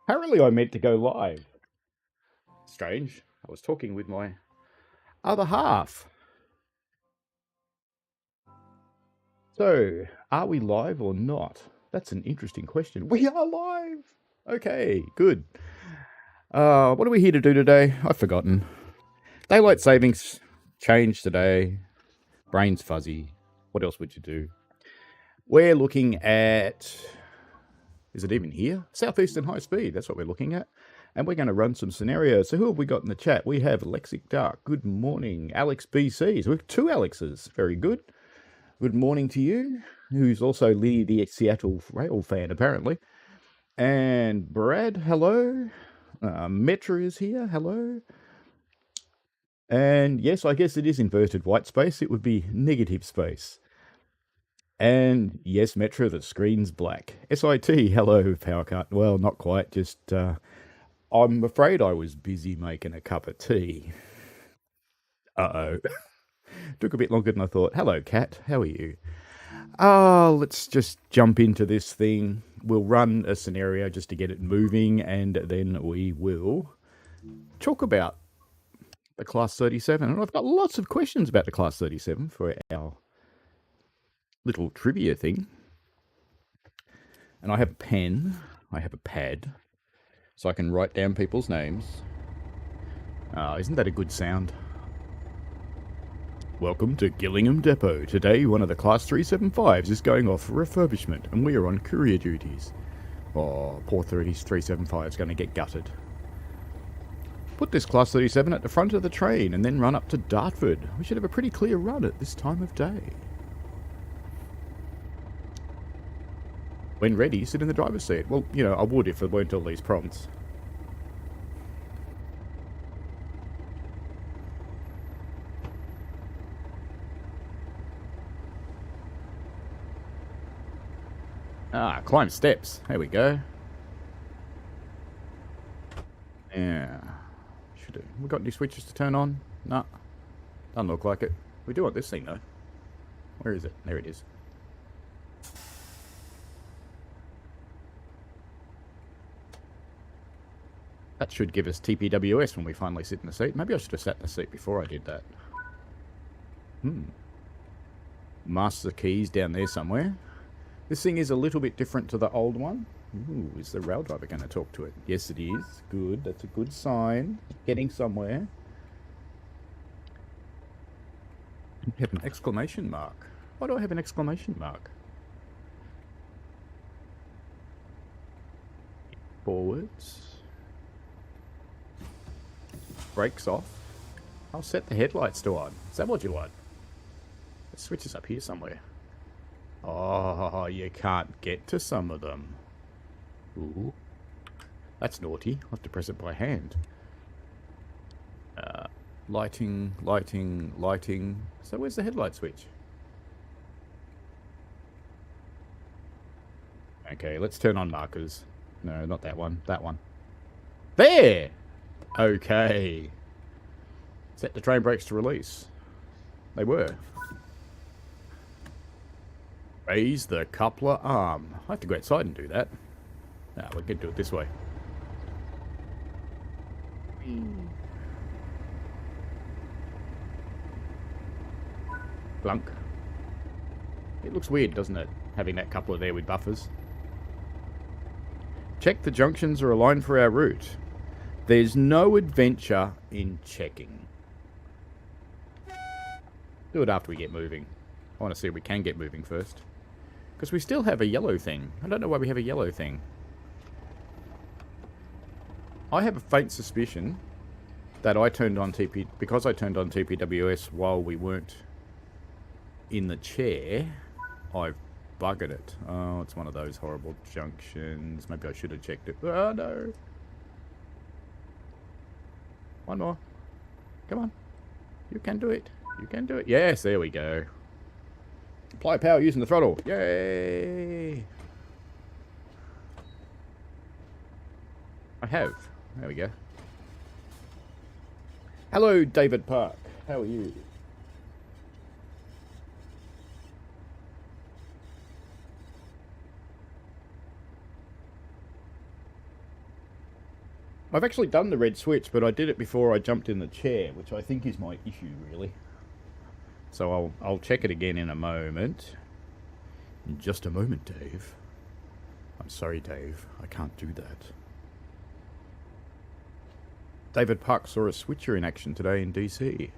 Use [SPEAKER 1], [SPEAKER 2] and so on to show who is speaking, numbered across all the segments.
[SPEAKER 1] Apparently I meant to go live. Strange. I was talking with my other half. So, are we live or not? That's an interesting question. We are live! Okay, good. What are we here to do today? I've forgotten. Daylight savings changed today. Brain's fuzzy. What else would you do? We're looking at... Is it even here? Southeastern High Speed. That's what we're looking at. And we're going to run some scenarios. So who have we got in the chat? We have Lexic Dark. Good morning. Alex BC. So we have two Alexes. Very good. Good morning to you, who's also Lee, the Seattle Rail fan, apparently. And Brad, hello. Metra is here. Hello. And yes, I guess it is inverted white space. It would be negative space. And yes, Metra, the screen's black. SIT, hello, power cut. Well, not quite, just I'm afraid I was busy making a cup of tea. Uh-oh. Took a bit longer than I thought. Hello, Kat. How are you? Let's just jump into this thing. We'll run a scenario just to get it moving, and then we will talk about the Class 37. And I've got lots of questions about the Class 37 for our little trivia thing. And I have a pen. I have a pad. So I can write down people's names. Isn't that a good sound? Welcome to Gillingham Depot. Today, one of the Class 375s is going off for refurbishment, and we are on courier duties. Oh, poor 375 is going to get gutted. Put this Class 37 at the front of the train, and then run up to Dartford. We should have a pretty clear run at this time of day. When ready, sit in the driver's seat. Well, you know, I would if there weren't all these prompts. Climb steps. There we go. Yeah. Should do. We got any switches to turn on? No. Doesn't look like it. We do want this thing, though. Where is it? There it is. That should give us TPWS when we finally sit in the seat. Maybe I should have sat in the seat before I did that. Master keys down there somewhere. This thing is a little bit different to the old one. Ooh, is the rail driver going to talk to it? Yes, it is. Good. That's a good sign. Getting somewhere. I have an exclamation mark. Why do I have an exclamation mark? Forwards. Brakes off. I'll set the headlights to on. Is that what you want? The switch is up here somewhere. Oh, you can't get to some of them. Ooh. That's naughty. I'll have to press it by hand. Lighting, lighting, lighting. So where's the headlight switch? Okay, let's turn on markers. No, not that one. That one. There! Okay. Set the train brakes to release. They were. Raise the coupler arm. I have to go outside and do that. No, we can do it this way. Blunk. It looks weird, doesn't it? Having that coupler there with buffers. Check the junctions are aligned for our route. There's no adventure in checking. Do it after we get moving. I want to see if we can get moving first. Because we still have a yellow thing. I don't know why we have a yellow thing. I have a faint suspicion that I turned on because I turned on TPWS while we weren't in the chair, I've buggered it. Oh, it's one of those horrible junctions. Maybe I should have checked it. Oh, no. One more. Come on. You can do it. You can do it. Yes, there we go. Apply power using the throttle. Yay! I have. There we go. Hello, David Park. How are you? I've actually done the red switch, but I did it before I jumped in the chair, which I think is my issue, really. So I'll check it again in a moment. In just a moment, Dave. I'm sorry, Dave. I can't do that. David Park saw a switcher in action today in DC.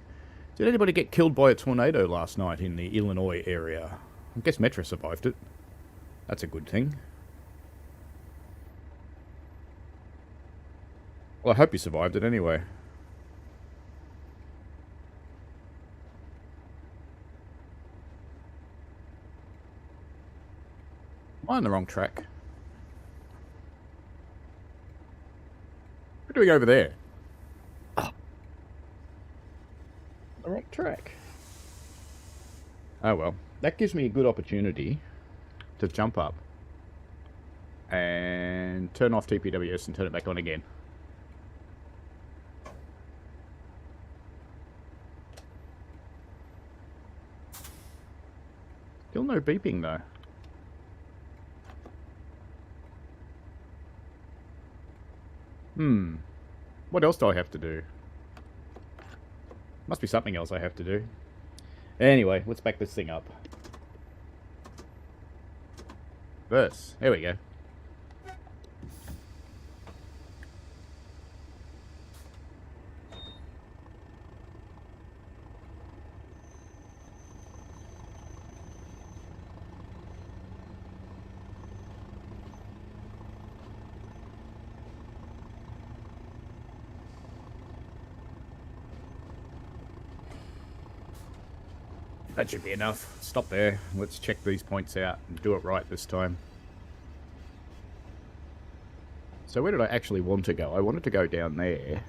[SPEAKER 1] Did anybody get killed by a tornado last night in the Illinois area? I guess Metro survived it. That's a good thing. Well, I hope you survived it anyway. Am I on the wrong track? What are we doing over there? Oh. The wrong track. Oh well. That gives me a good opportunity to jump up and turn off TPWS and turn it back on again. Still no beeping though. What else do I have to do? Must be something else I have to do. Anyway, let's back this thing up. Verse. There we go. That should be enough. Stop there. Let's check these points out and do it right this time. So where did I actually want to go? I wanted to go down there.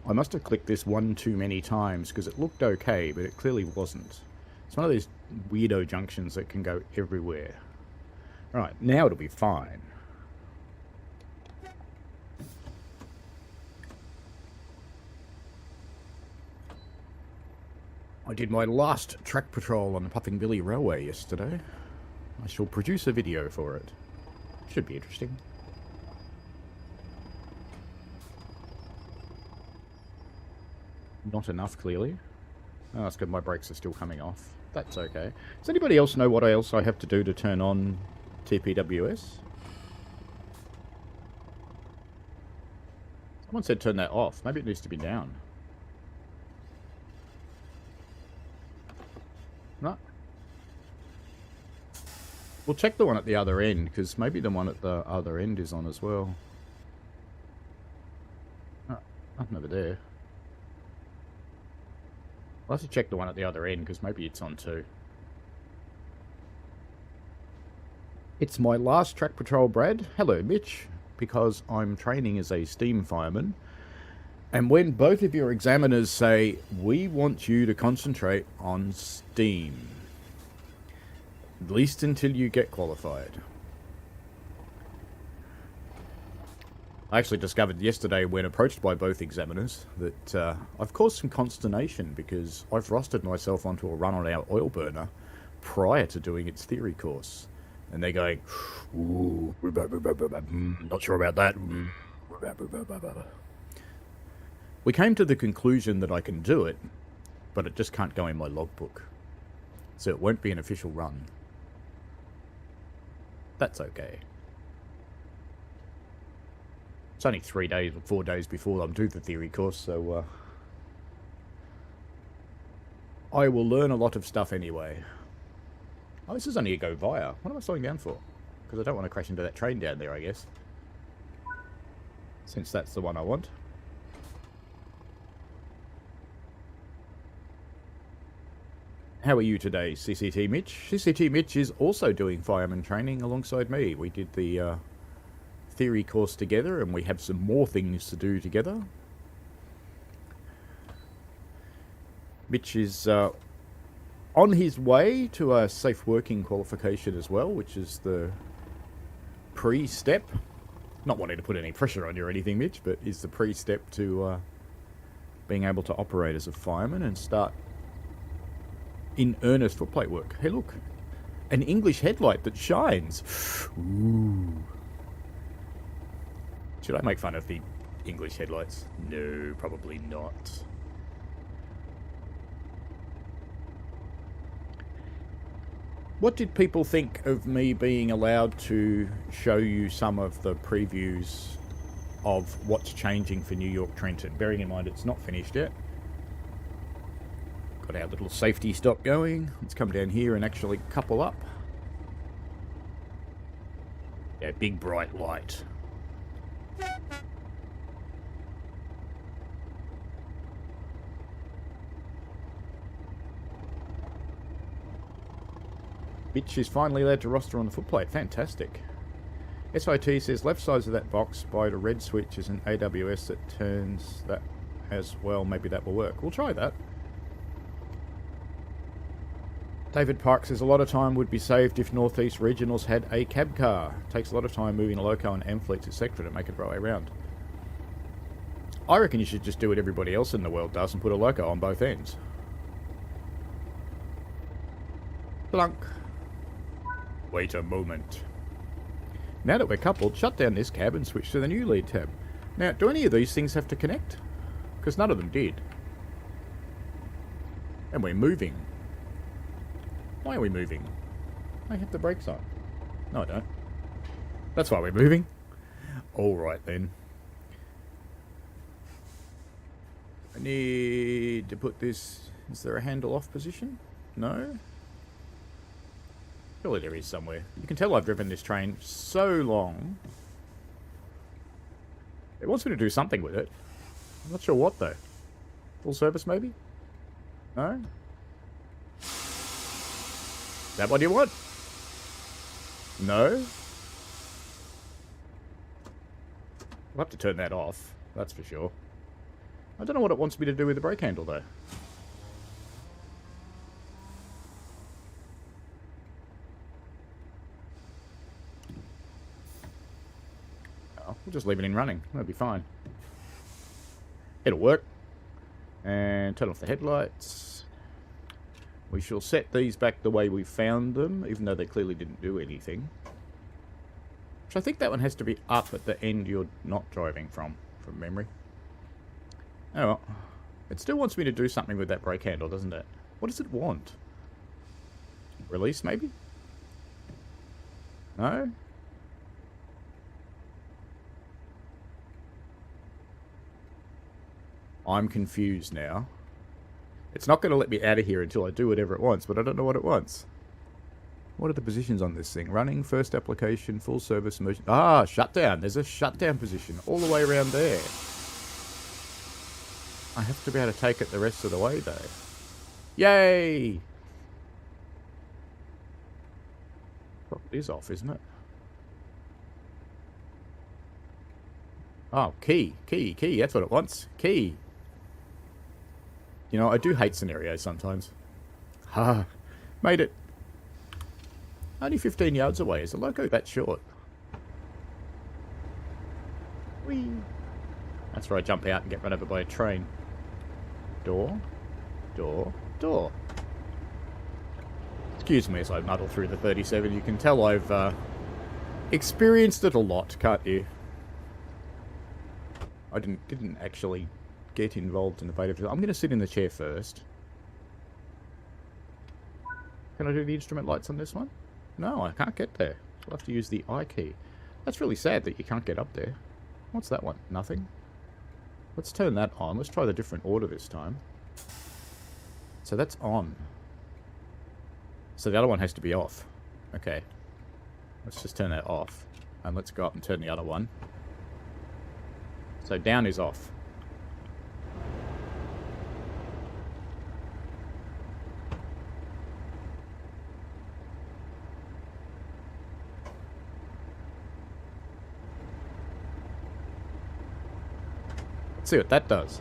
[SPEAKER 1] I must have clicked this one too many times because it looked okay, but it clearly wasn't. It's one of these weirdo junctions that can go everywhere. Right, now it'll be fine. I did my last track patrol on the Puffing Billy Railway yesterday. I shall produce a video for it. Should be interesting. Not enough, clearly. Oh, that's good. My brakes are still coming off. That's okay. Does anybody else know what else I have to do to turn on TPWS? Someone said turn that off. Maybe it needs to be down. No. We'll check the one at the other end, because maybe the one at the other end is on as well. Oh, nothing over there. I'll have to check the one at the other end, because maybe it's on too. It's my last track patrol, Brad. Hello, Mitch. Because I'm training as a steam fireman. And when both of your examiners say, we want you to concentrate on steam. At least until you get qualified. I actually discovered yesterday when approached by both examiners that I've caused some consternation because I've rostered myself onto a run on our oil burner prior to doing its theory course. And they're going, ooh, not sure about that. We came to the conclusion that I can do it, but it just can't go in my logbook. So it won't be an official run. That's okay. It's only 3 days or 4 days before I'm due the theory course, so I will learn a lot of stuff anyway. Oh, this is only a go via. What am I slowing down for? Because I don't want to crash into that train down there, I guess. Since that's the one I want. How are you today, CCT Mitch? CCT Mitch is also doing fireman training alongside me. We did the theory course together, and we have some more things to do together. Mitch is on his way to a safe working qualification as well, which is the pre-step. Not wanting to put any pressure on you or anything, Mitch, but is the pre-step to being able to operate as a fireman and start in earnest footplate work. Hey, look. An English headlight that shines. Ooh. Should I make fun of the English headlights? No, probably not. What did people think of me being allowed to show you some of the previews of what's changing for New York Trenton? Bearing in mind it's not finished yet. Got our little safety stop going. Let's come down here and actually couple up. Yeah, big bright light. Bitch is finally allowed to roster on the footplate. Fantastic. SIT says left sides of that box by the red switch is an AWS that turns that as well. Maybe that will work. We'll try that. David Park says a lot of time would be saved if Northeast Regionals had a cab car. Takes a lot of time moving a loco and M fleets etc. to make it right way around. I reckon you should just do what everybody else in the world does and put a loco on both ends. Blunk. Wait a moment. Now that we're coupled, shut down this cab and switch to the new lead tab. Now, do any of these things have to connect? Because none of them did. And we're moving. Why are we moving? I have the brakes on. No, I don't. That's why we're moving. Alright then. I need to put this... Is there a handle off position? No? Surely there is somewhere. You can tell I've driven this train so long. It wants me to do something with it. I'm not sure what though. Full service maybe? No? Is that what you want? No? I'll have to turn that off, that's for sure. I don't know what it wants me to do with the brake handle though. We'll just leave it in running. That'll be fine. It'll work. And turn off the headlights. We shall set these back the way we found them, even though they clearly didn't do anything. So I think that one has to be up at the end you're not driving from memory. Oh well. It still wants me to do something with that brake handle, doesn't it? What does it want? Release, maybe? No? I'm confused now. It's not going to let me out of here until I do whatever it wants, but I don't know what it wants. What are the positions on this thing? Running, first application, full service, emergency... Ah, shutdown. There's a shutdown position all the way around there. I have to be able to take it the rest of the way, though. Yay! Well, it is off, isn't it? Oh, key. That's what it wants. Key. You know, I do hate scenarios sometimes. Ha! Made it. Only 15 yards away. Is the loco that short? Whee! That's where I jump out and get run over by a train. Door. Excuse me as I muddle through the 37. You can tell I've experienced it a lot, can't you? I didn't actually get involved in the beta. I'm going to sit in the chair first. Can I do the instrument lights on this one? No, I can't get there. I'll have to use the I key. That's really sad that you can't get up there. What's that one? Nothing? Let's turn that on. Let's try the different order this time. So that's on. So the other one has to be off. Okay. Let's just turn that off. And let's go up and turn the other one. So down is off. Let's see what that does.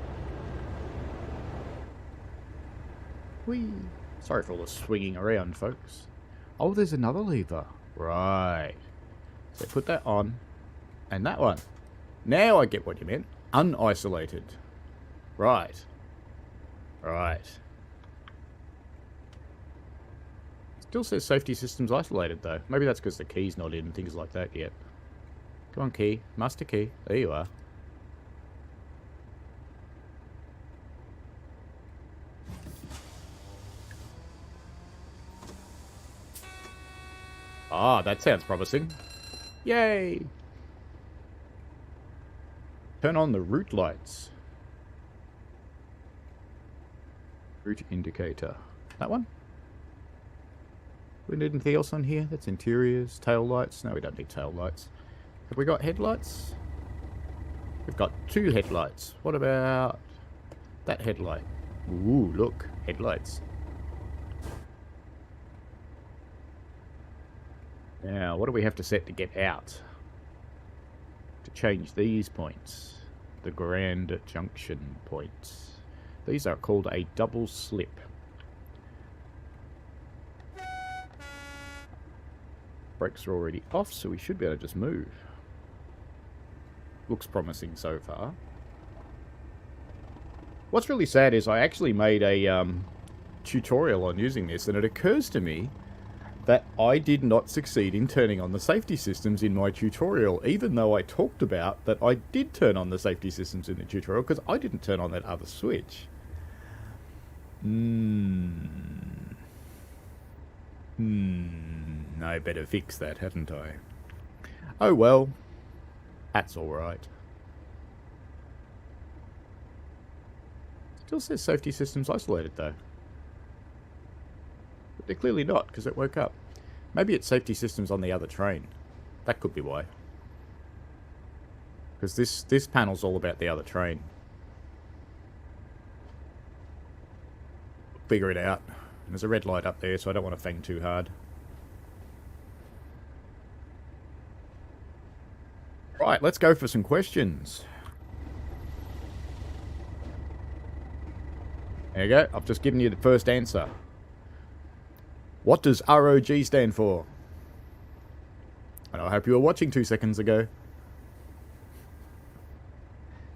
[SPEAKER 1] Whee! Sorry for all the swinging around, folks. Oh, there's another lever. Right. So put that on. And that one. Now I get what you meant. Unisolated. Right. Still says safety systems isolated, though. Maybe that's because the key's not in and things like that yet. Come on, key. Master key. There you are. Ah, that sounds promising. Yay! Turn on the route lights. Route indicator. That one? We need anything else on here? That's interiors, tail lights. No, we don't need tail lights. Have we got headlights? We've got 2 headlights. What about that headlight? Ooh, look, headlights. Now, what do we have to set to get out? To change these points. The Grand Junction points. These are called a double slip. Brakes are already off, so we should be able to just move. Looks promising so far. What's really sad is I actually made a tutorial on using this, and it occurs to me that I did not succeed in turning on the safety systems in my tutorial, even though I talked about that I did turn on the safety systems in the tutorial, because I didn't turn on that other switch. I better fix that, hadn't I? Oh well. That's alright. Still says safety systems isolated though. But they're clearly not, because it woke up. Maybe it's safety systems on the other train. That could be why. Because this panel's all about the other train. Figure it out. There's a red light up there, so I don't want to fang too hard. Right, let's go for some questions. There you go. I've just given you the first answer. What does ROG stand for? And I hope you were watching 2 seconds ago.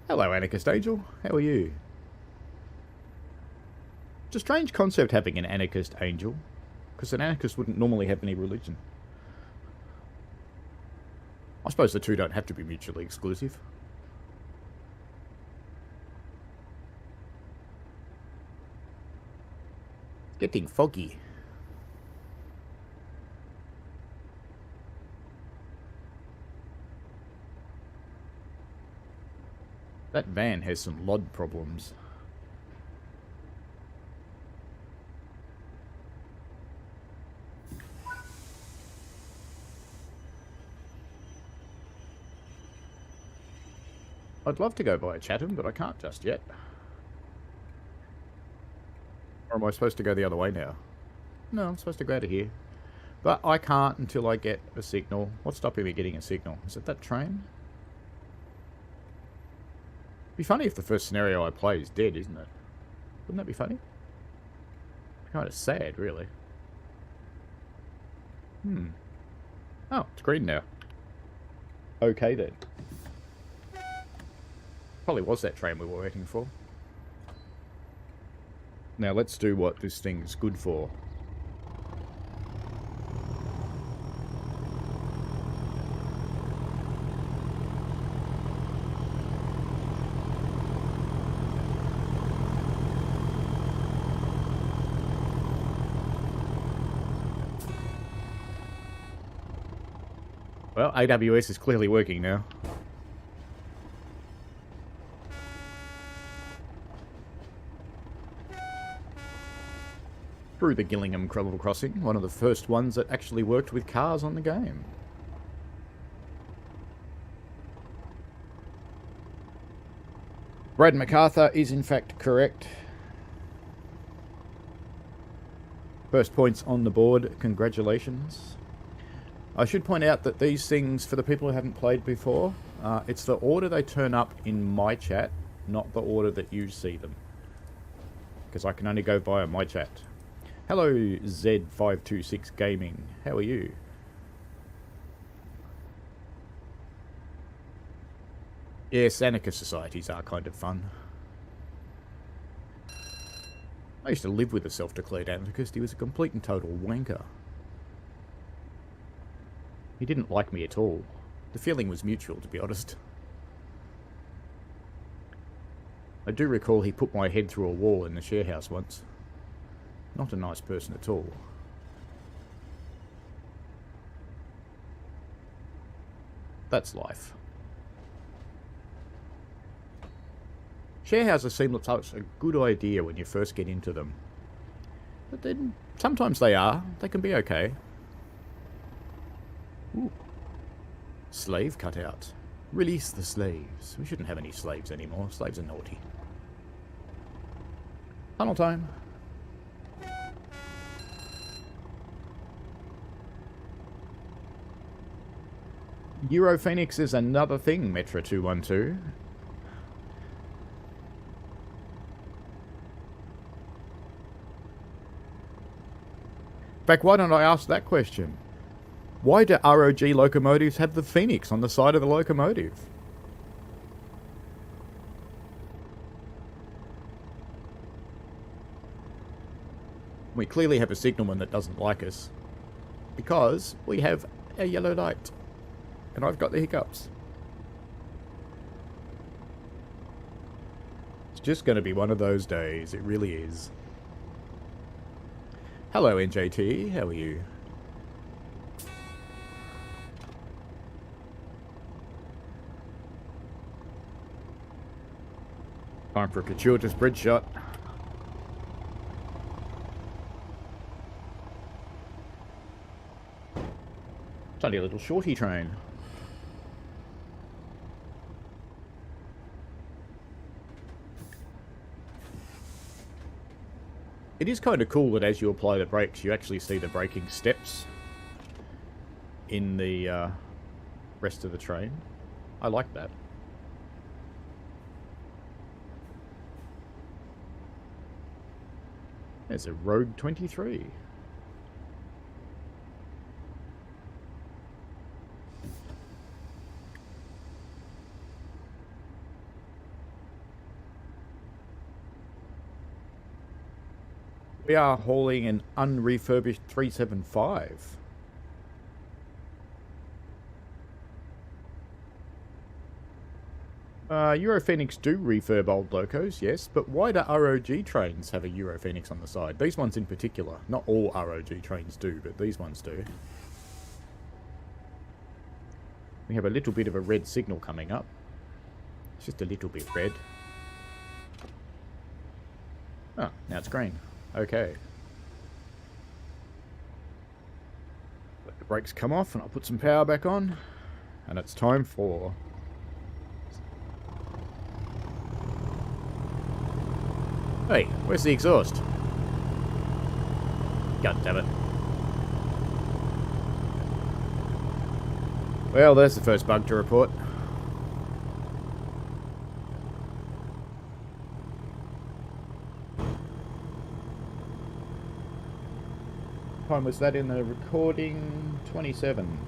[SPEAKER 1] Hello, Anarchist Angel. How are you? It's a strange concept having an Anarchist Angel, because an anarchist wouldn't normally have any religion. I suppose the two don't have to be mutually exclusive. It's getting foggy. That van has some LOD problems. I'd love to go via Chatham, but I can't just yet. Or am I supposed to go the other way now? No, I'm supposed to go out of here. But I can't until I get a signal. What's stopping me getting a signal? Is it that train? It'd be funny if the first scenario I play is dead, isn't it? Wouldn't that be funny? Kind of sad, really. Oh, it's green now. Okay, then. Probably was that train we were waiting for. Now let's do what this thing's good for. Well, AWS is clearly working now. Through the Gillingham Level Crossing, one of the first ones that actually worked with cars on the game. Brad MacArthur is in fact correct. First points on the board, congratulations. I should point out that these things, for the people who haven't played before, it's the order they turn up in my chat, not the order that you see them. Because I can only go via my chat. Hello, Z526 Gaming. How are you? Yes, anarchist societies are kind of fun. I used to live with a self-declared anarchist. He was a complete and total wanker. He didn't like me at all. The feeling was mutual, to be honest. I do recall he put my head through a wall in the share house once. Not a nice person at all. That's life. Share houses seem like such a good idea when you first get into them. But then, sometimes they are. They can be okay. Ooh. Slave cutout. Release the slaves. We shouldn't have any slaves anymore. Slaves are naughty. Tunnel time. Euro Phoenix is another thing, Metro 212. In fact, why don't I ask that question? Why do ROG locomotives have the Phoenix on the side of the locomotive? We clearly have a signalman that doesn't like us. Because we have a yellow light. And I've got the hiccups. It's just going to be one of those days. It really is. Hello, NJT. How are you? Time for a gratuitous bridge shot. It's only a little shorty train. It is kind of cool that as you apply the brakes, you actually see the braking steps in the rest of the train. I like that. There's a Rogue 23. We are hauling an unrefurbished 375. Euro Phoenix do refurb old locos, yes, but why do ROG trains have a Euro Phoenix on the side? These ones in particular. Not all ROG trains do, but these ones do. We have a little bit of a red signal coming up. It's just a little bit red. Oh, now it's green. Okay. Let the brakes come off and I'll put some power back on. And it's time for... Hey, where's the exhaust? God damn it. Well, there's the first bug to report. What time was that in the recording? 27.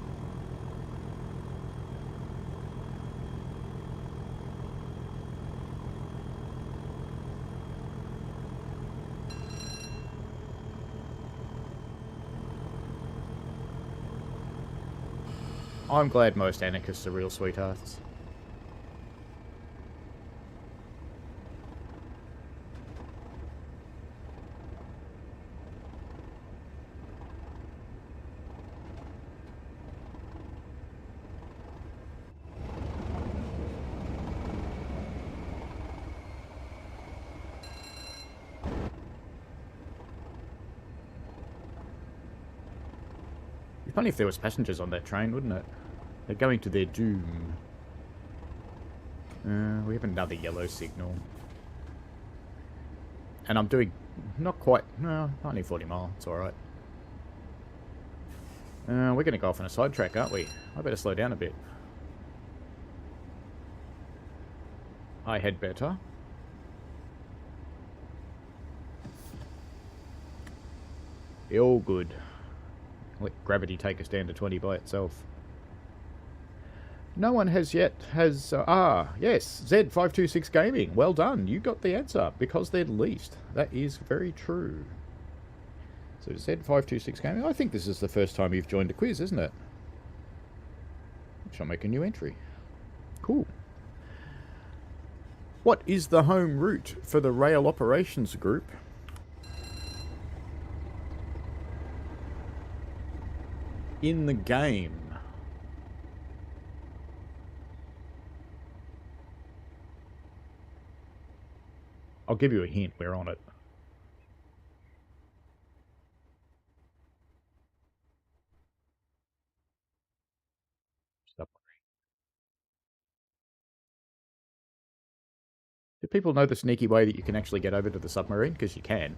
[SPEAKER 1] I'm glad most anarchists are real sweethearts. It'd be funny if there was passengers on that train, wouldn't it? They're going to their doom. We have another yellow signal. And I'm doing not quite... No, only 40 mile. It's alright. We're going to go off on a sidetrack, aren't we? I better slow down a bit. I had better. Be all good. Let gravity take us down to 20 by itself. No one has yet yes, Z526 Gaming. Well done. You got the answer because they're leased. That is very true. So Z526 Gaming. I think this is the first time you've joined a quiz, isn't it? Shall make a new entry. Cool. What is the home route for the Rail Operations Group? In the game. I'll give you a hint. We're on it. Do people know the sneaky way that you can actually get over to the submarine? Because you can.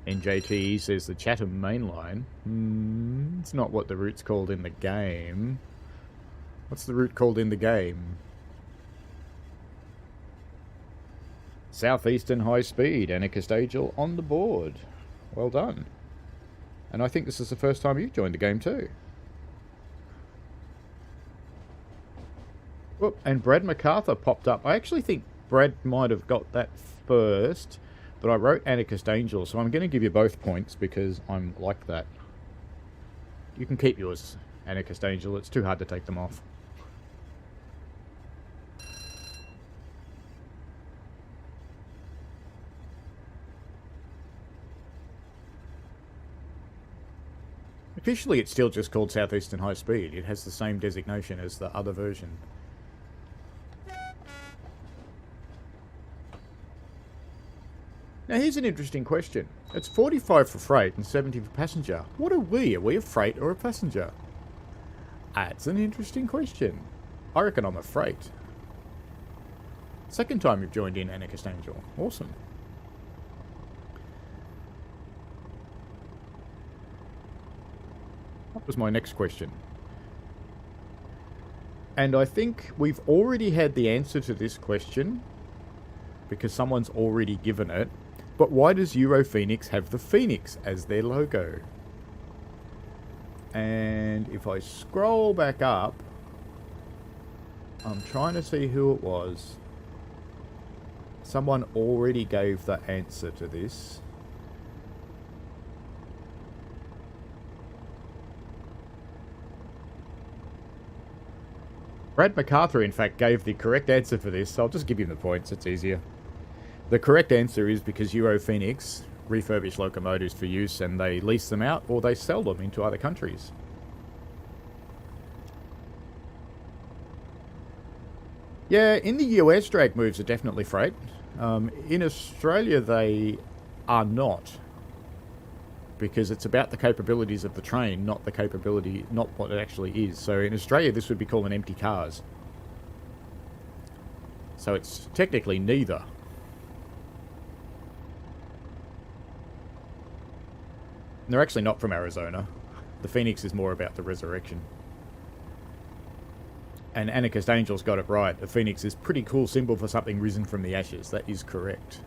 [SPEAKER 1] NJT says the Chatham main line. It's not what the route's called in the game. What's the route called in the game? Southeastern High Speed. Anarchist Angel on the board. Well done. And I think this is the first time you've joined the game too. Oh, and Brad MacArthur popped up. I actually think Brad might have got that first, but I wrote Anarchist Angel, so I'm going to give you both points because I'm like that. You can keep yours, Anarchist Angel. It's too hard to take them off. Officially, it's still just called Southeastern High Speed. It has the same designation as the other version. Now, here's an interesting question. It's 45 for freight and 70 for passenger. What are we? Are we a freight or a passenger? That's an interesting question. I reckon I'm a freight. Second time you've joined in, Anarchist Angel. Awesome. What was my next question? And I think we've already had the answer to this question because someone's already given it. But why does Euro Phoenix have the Phoenix as their logo? And if I scroll back up, I'm trying to see who it was. Someone already gave the answer to this. Brad MacArthur, in fact, gave the correct answer for this, so I'll just give him the points, it's easier. The correct answer is because Euro Phoenix refurbish locomotives for use and they lease them out or they sell them into other countries. Yeah, in the US, drag moves are definitely freight. In Australia, they are not. Because it's about the capabilities of the train, not the capability, not what it actually is. So in Australia, this would be called an empty cars. So it's technically neither. And they're actually not from Arizona. The Phoenix is more about the resurrection. And Anarchist Angel's got it right. The Phoenix is a pretty cool symbol for something risen from the ashes. That is correct.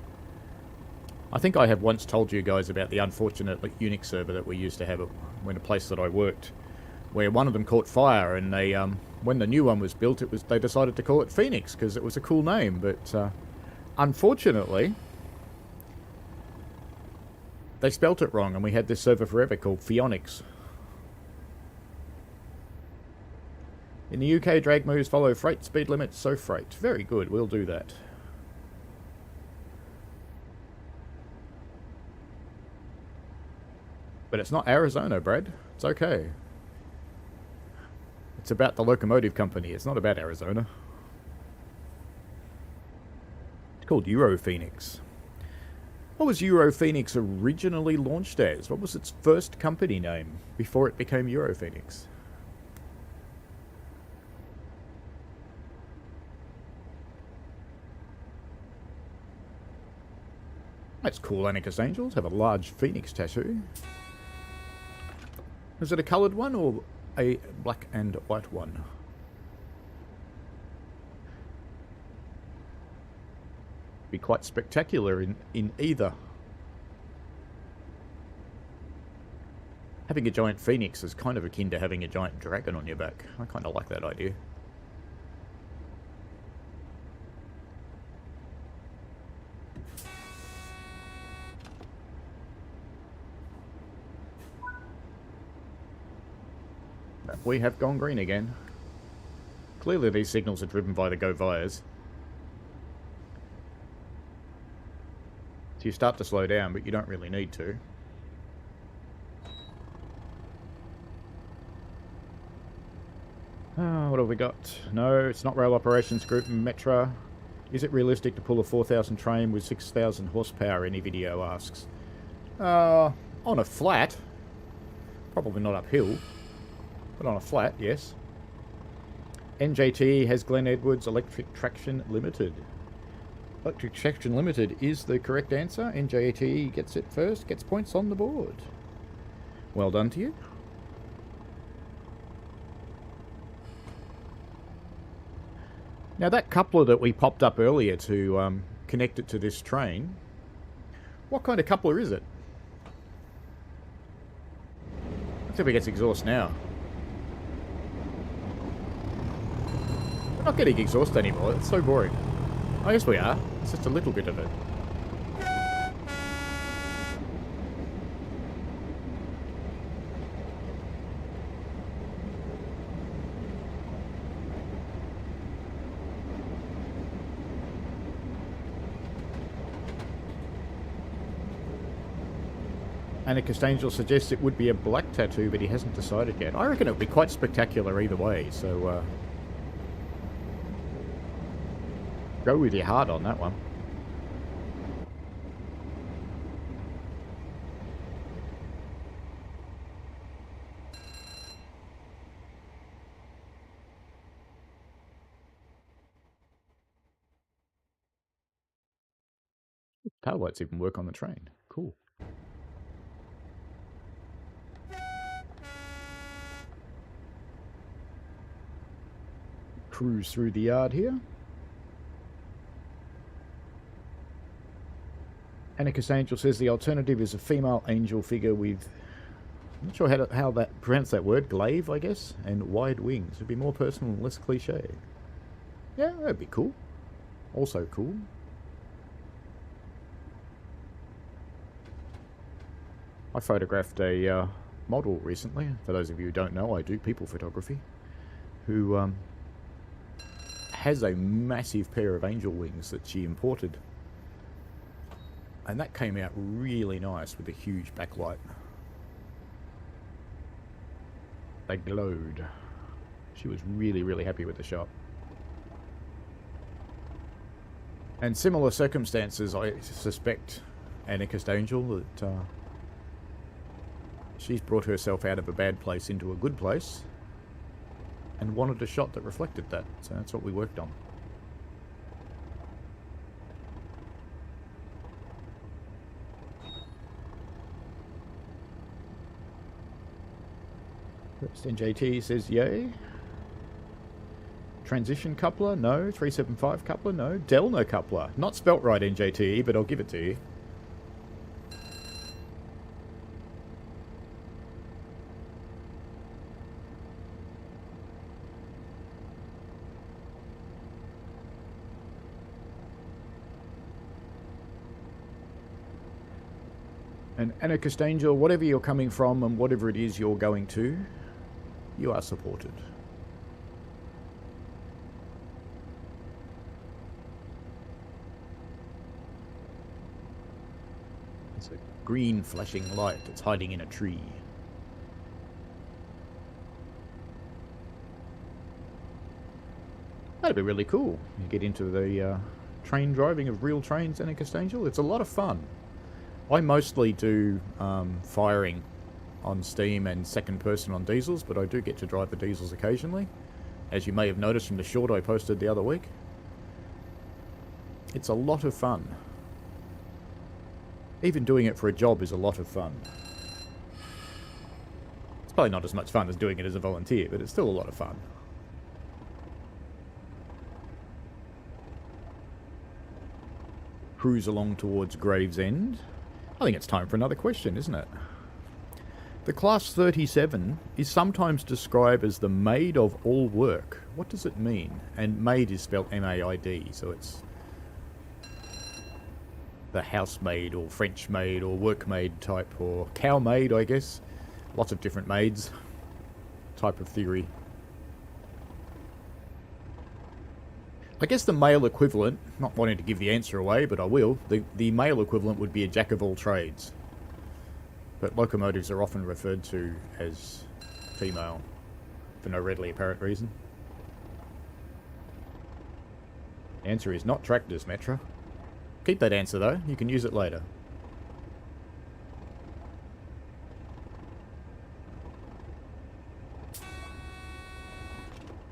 [SPEAKER 1] I think I have once told you guys about the unfortunate Unix server that we used to have when a place that I worked, where one of them caught fire, and they, when the new one was built, they decided to call it Phoenix because it was a cool name. But unfortunately, they spelt it wrong, and we had this server forever called Phoenix. In the UK, drag moves follow freight speed limits, so freight. Very good, we'll do that. But it's not Arizona, Brad. It's okay. It's about the locomotive company. It's not about Arizona. It's called Euro Phoenix. What was Euro Phoenix originally launched as? What was its first company name before it became Euro Phoenix? That's cool, Anarchist Angels. Have a large Phoenix tattoo. Is it a coloured one or a black and white one? Be quite spectacular in either. Having a giant phoenix is kind of akin to having a giant dragon on your back. I kind of like that idea. We have gone green again. Clearly these signals are driven by the go vias. So you start to slow down, but you don't really need to. What have we got? No, it's not Rail Operations Group. Metra. Is it realistic to pull a 4,000 train with 6,000 horsepower? Any video asks. On a flat. Probably not uphill. But on a flat, yes. NJT has Glen Edwards Electric Traction Limited. Electric Traction Limited is the correct answer. NJT gets it first, gets points on the board. Well done to you. Now that coupler that we popped up earlier to connect it to this train, what kind of coupler is it? Let's see if it gets exhaust now. We're not getting exhaust anymore, it's so boring. Oh yes we are, it's just a little bit of it. Anarchist Angel suggests it would be a black tattoo, but he hasn't decided yet. I reckon it would be quite spectacular either way, so go with your heart on that one. Tail lights even work on the train. Cool. Cruise through the yard here. Anarchist Angel says the alternative is a female angel figure with, I'm not sure how that pronounce that word, glaive, I guess, and wide wings. It'd be more personal and less cliche. Yeah, that'd be cool. Also cool. I photographed a model recently. For those of you who don't know, I do people photography. Who has a massive pair of angel wings that she imported. And that came out really nice with a huge backlight. They glowed. She was really, really happy with the shot. And similar circumstances, I suspect, Anarchist Angel, that she's brought herself out of a bad place into a good place and wanted a shot that reflected that. So that's what we worked on. First NJT says yay. Transition coupler, no. 375 coupler, no. Delno coupler, not spelt right NJT, but I'll give it to you. And Anarchist Angel, whatever you're coming from and whatever it is you're going to, you are supported. It's a green flashing light that's hiding in a tree. That'd be really cool. You get into the train driving of real trains, Anarchist Angel. It's a lot of fun. I mostly do firing on steam and second person on diesels, but I do get to drive the diesels occasionally, as you may have noticed from the short I posted the other week. It's a lot of fun. Even doing it for a job is a lot of fun. It's probably not as much fun as doing it as a volunteer, but it's still a lot of fun. Cruise along towards Gravesend. I think it's time for another question, isn't it? The Class 37 is sometimes described as the maid of all work. What does it mean? And maid is spelled M-A-I-D, so it's the housemaid or French maid or workmaid type, or cow maid, I guess. Lots of different maids type of theory. I guess the male equivalent, not wanting to give the answer away, but I will, the male equivalent would be a jack of all trades. But locomotives are often referred to as female, for no readily apparent reason. Answer is not tractors, Metra. Keep that answer though, you can use it later.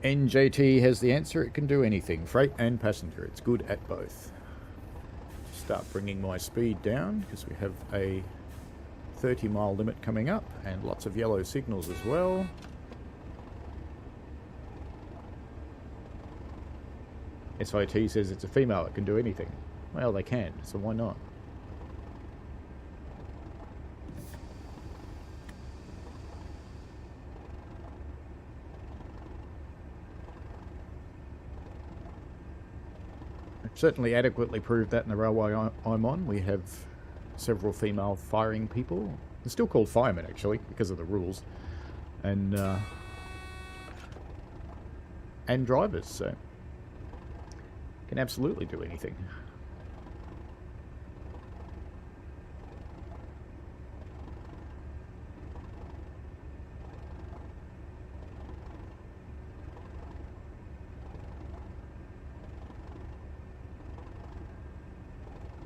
[SPEAKER 1] NJT has the answer. It can do anything, freight and passenger. It's good at both. Start bringing my speed down because we have a 30-mile limit coming up and lots of yellow signals as well. SIT says it's a female, it can do anything. Well, they can, so why not? I've certainly adequately proved that in the railway I'm on. We have several female firing people. They're still called firemen, actually, because of the rules. And drivers, so can absolutely do anything.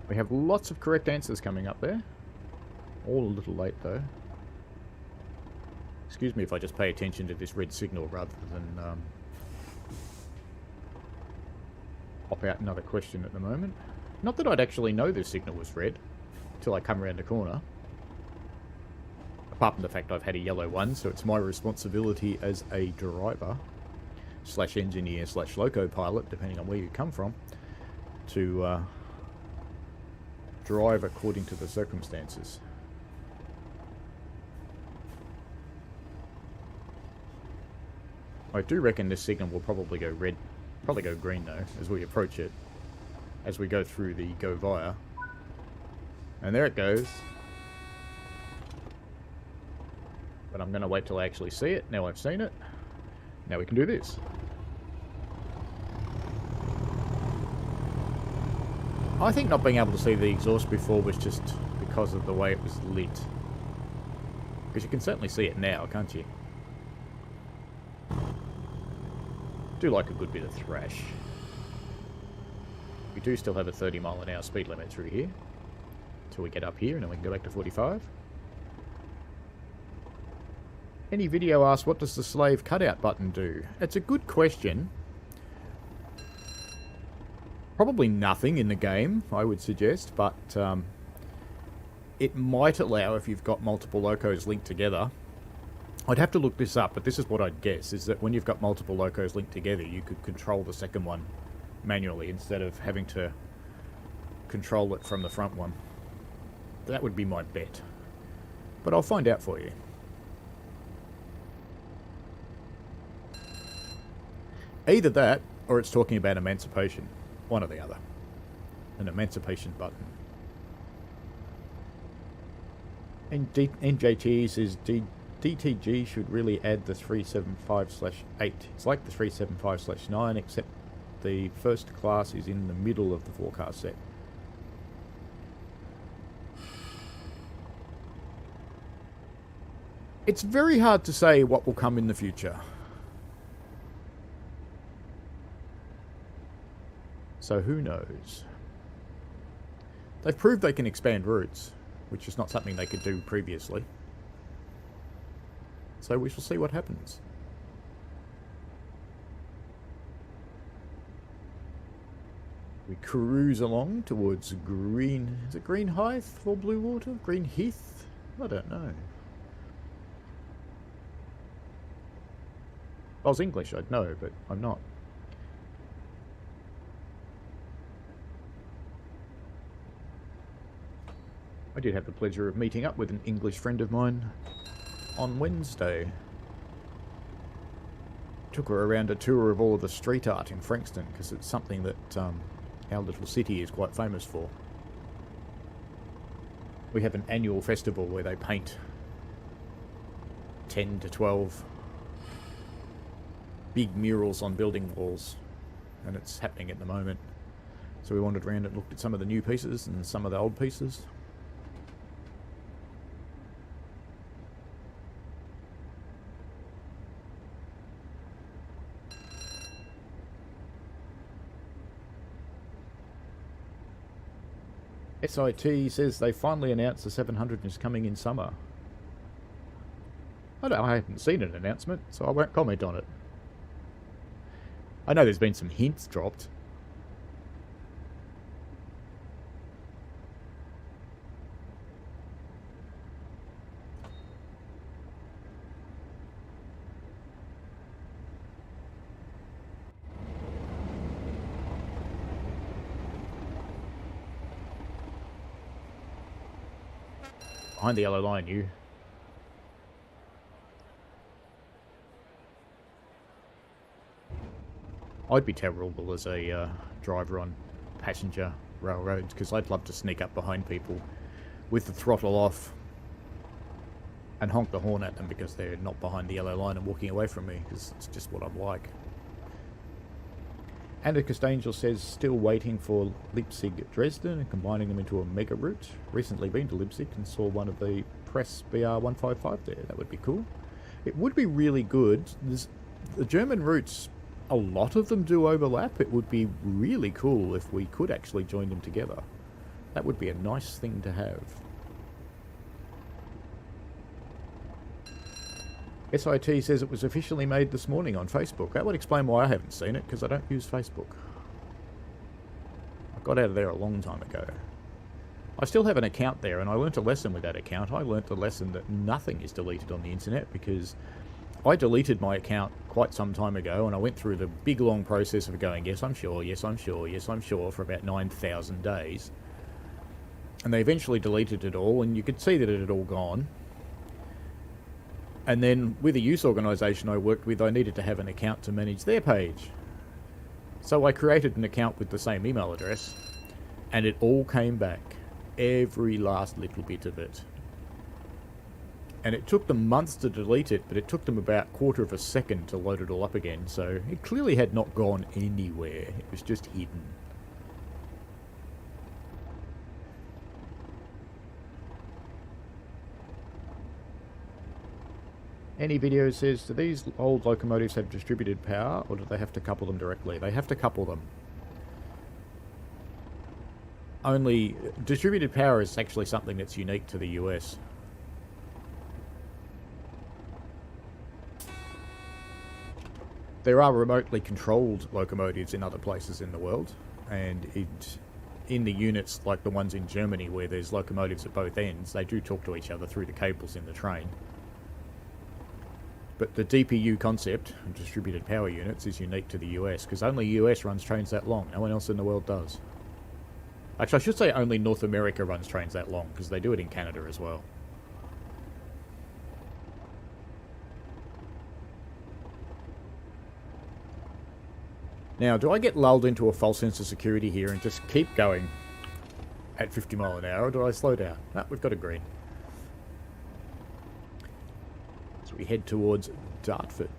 [SPEAKER 1] We have lots of correct answers coming up there. All a little late, though. Excuse me if I just pay attention to this red signal rather than pop out another question at the moment. Not that I'd actually know this signal was red until I come around the corner. Apart from the fact I've had a yellow one, so it's my responsibility as a driver slash engineer slash loco pilot, depending on where you come from, to drive according to the circumstances. I do reckon this signal will probably go red, probably go green though, as we approach it, as we go through the go via. And there it goes. But I'm going to wait till I actually see it. Now I've seen it. Now we can do this. I think not being able to see the exhaust before was just because of the way it was lit. Because you can certainly see it now, can't you? Do like a good bit of thrash. We do still have a 30-mile-an-hour speed limit through here. Until we get up here and then we can go back to 45. Any video asks, what does the slave cutout button do? It's a good question. Probably nothing in the game, I would suggest, but it might allow, if you've got multiple locos linked together. I'd have to look this up, but this is what I'd guess, is that when you've got multiple locos linked together, you could control the second one manually instead of having to control it from the front one. That would be my bet. But I'll find out for you. Either that, or it's talking about emancipation. One or the other. An emancipation button. And NJT says DTG should really add the 375/8. It's like the 375/9, except the first class is in the middle of the forecast set. It's very hard to say what will come in the future. So who knows? They've proved they can expand routes, which is not something they could do previously. So we shall see what happens. We cruise along towards Green... Is it Green Hythe or Blue Water? Green Heath? I don't know. If I was English, I'd know, but I'm not. I did have the pleasure of meeting up with an English friend of mine on Wednesday. Took her around a tour of all of the street art in Frankston, because it's something that our little city is quite famous for. We have an annual festival where they paint 10 to 12 big murals on building walls, and it's happening at the moment. So we wandered around and looked at some of the new pieces and some of the old pieces. SIT says they finally announced the 700 is coming in summer. I haven't seen an announcement, so I won't comment on it. I know there's been some hints dropped. Behind the yellow line, you. I'd be terrible as a driver on passenger railroads, because I'd love to sneak up behind people with the throttle off and honk the horn at them because they're not behind the yellow line and walking away from me, because it's just what I'm like. Anarchist Angel says, still waiting for Leipzig Dresden and combining them into a mega route. Recently been to Leipzig and saw one of the Press BR155 there. That would be cool. It would be really good. The German routes, a lot of them do overlap. It would be really cool if we could actually join them together. That would be a nice thing to have. SIT says it was officially made this morning on Facebook. That would explain why I haven't seen it, because I don't use Facebook. I got out of there a long time ago. I still have an account there, and I learnt a lesson with that account. I learnt the lesson that nothing is deleted on the internet, because I deleted my account quite some time ago, and I went through the big long process of going, yes, I'm sure, yes, I'm sure, yes, I'm sure, for about 9,000 days. And they eventually deleted it all, and you could see that it had all gone. And then, with a youth organisation I worked with, I needed to have an account to manage their page. So I created an account with the same email address, and it all came back. Every last little bit of it. And it took them months to delete it, but it took them about a quarter of a second to load it all up again, so it clearly had not gone anywhere. It was just hidden. Any video says, do these old locomotives have distributed power, or do they have to couple them directly? They have to couple them. Only, distributed power is actually something that's unique to the US. There are remotely controlled locomotives in other places in the world, and in the units like the ones in Germany where there's locomotives at both ends, they do talk to each other through the cables in the train. But the DPU concept, distributed power units, is unique to the US, because only US runs trains that long. No one else in the world does. Actually, I should say only North America runs trains that long, because they do it in Canada as well. Now, do I get lulled into a false sense of security here and just keep going at 50 mile an hour, or do I slow down? No, we've got a green. We head towards Dartford.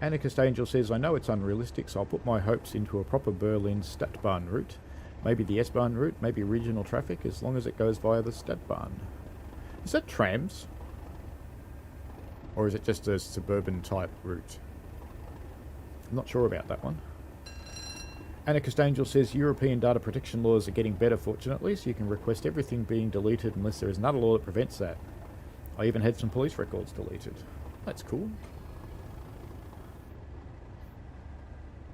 [SPEAKER 1] Anarchist Angel says, I know it's unrealistic, so I'll put my hopes into a proper Berlin Stadtbahn route. Maybe the S-Bahn route, maybe regional traffic, as long as it goes via the Stadtbahn. Is that trams? Or is it just a suburban type route? I'm not sure about that one. Anarchist Angel says European data protection laws are getting better, fortunately, so you can request everything being deleted unless there is another law that prevents that. I even had some police records deleted. That's cool.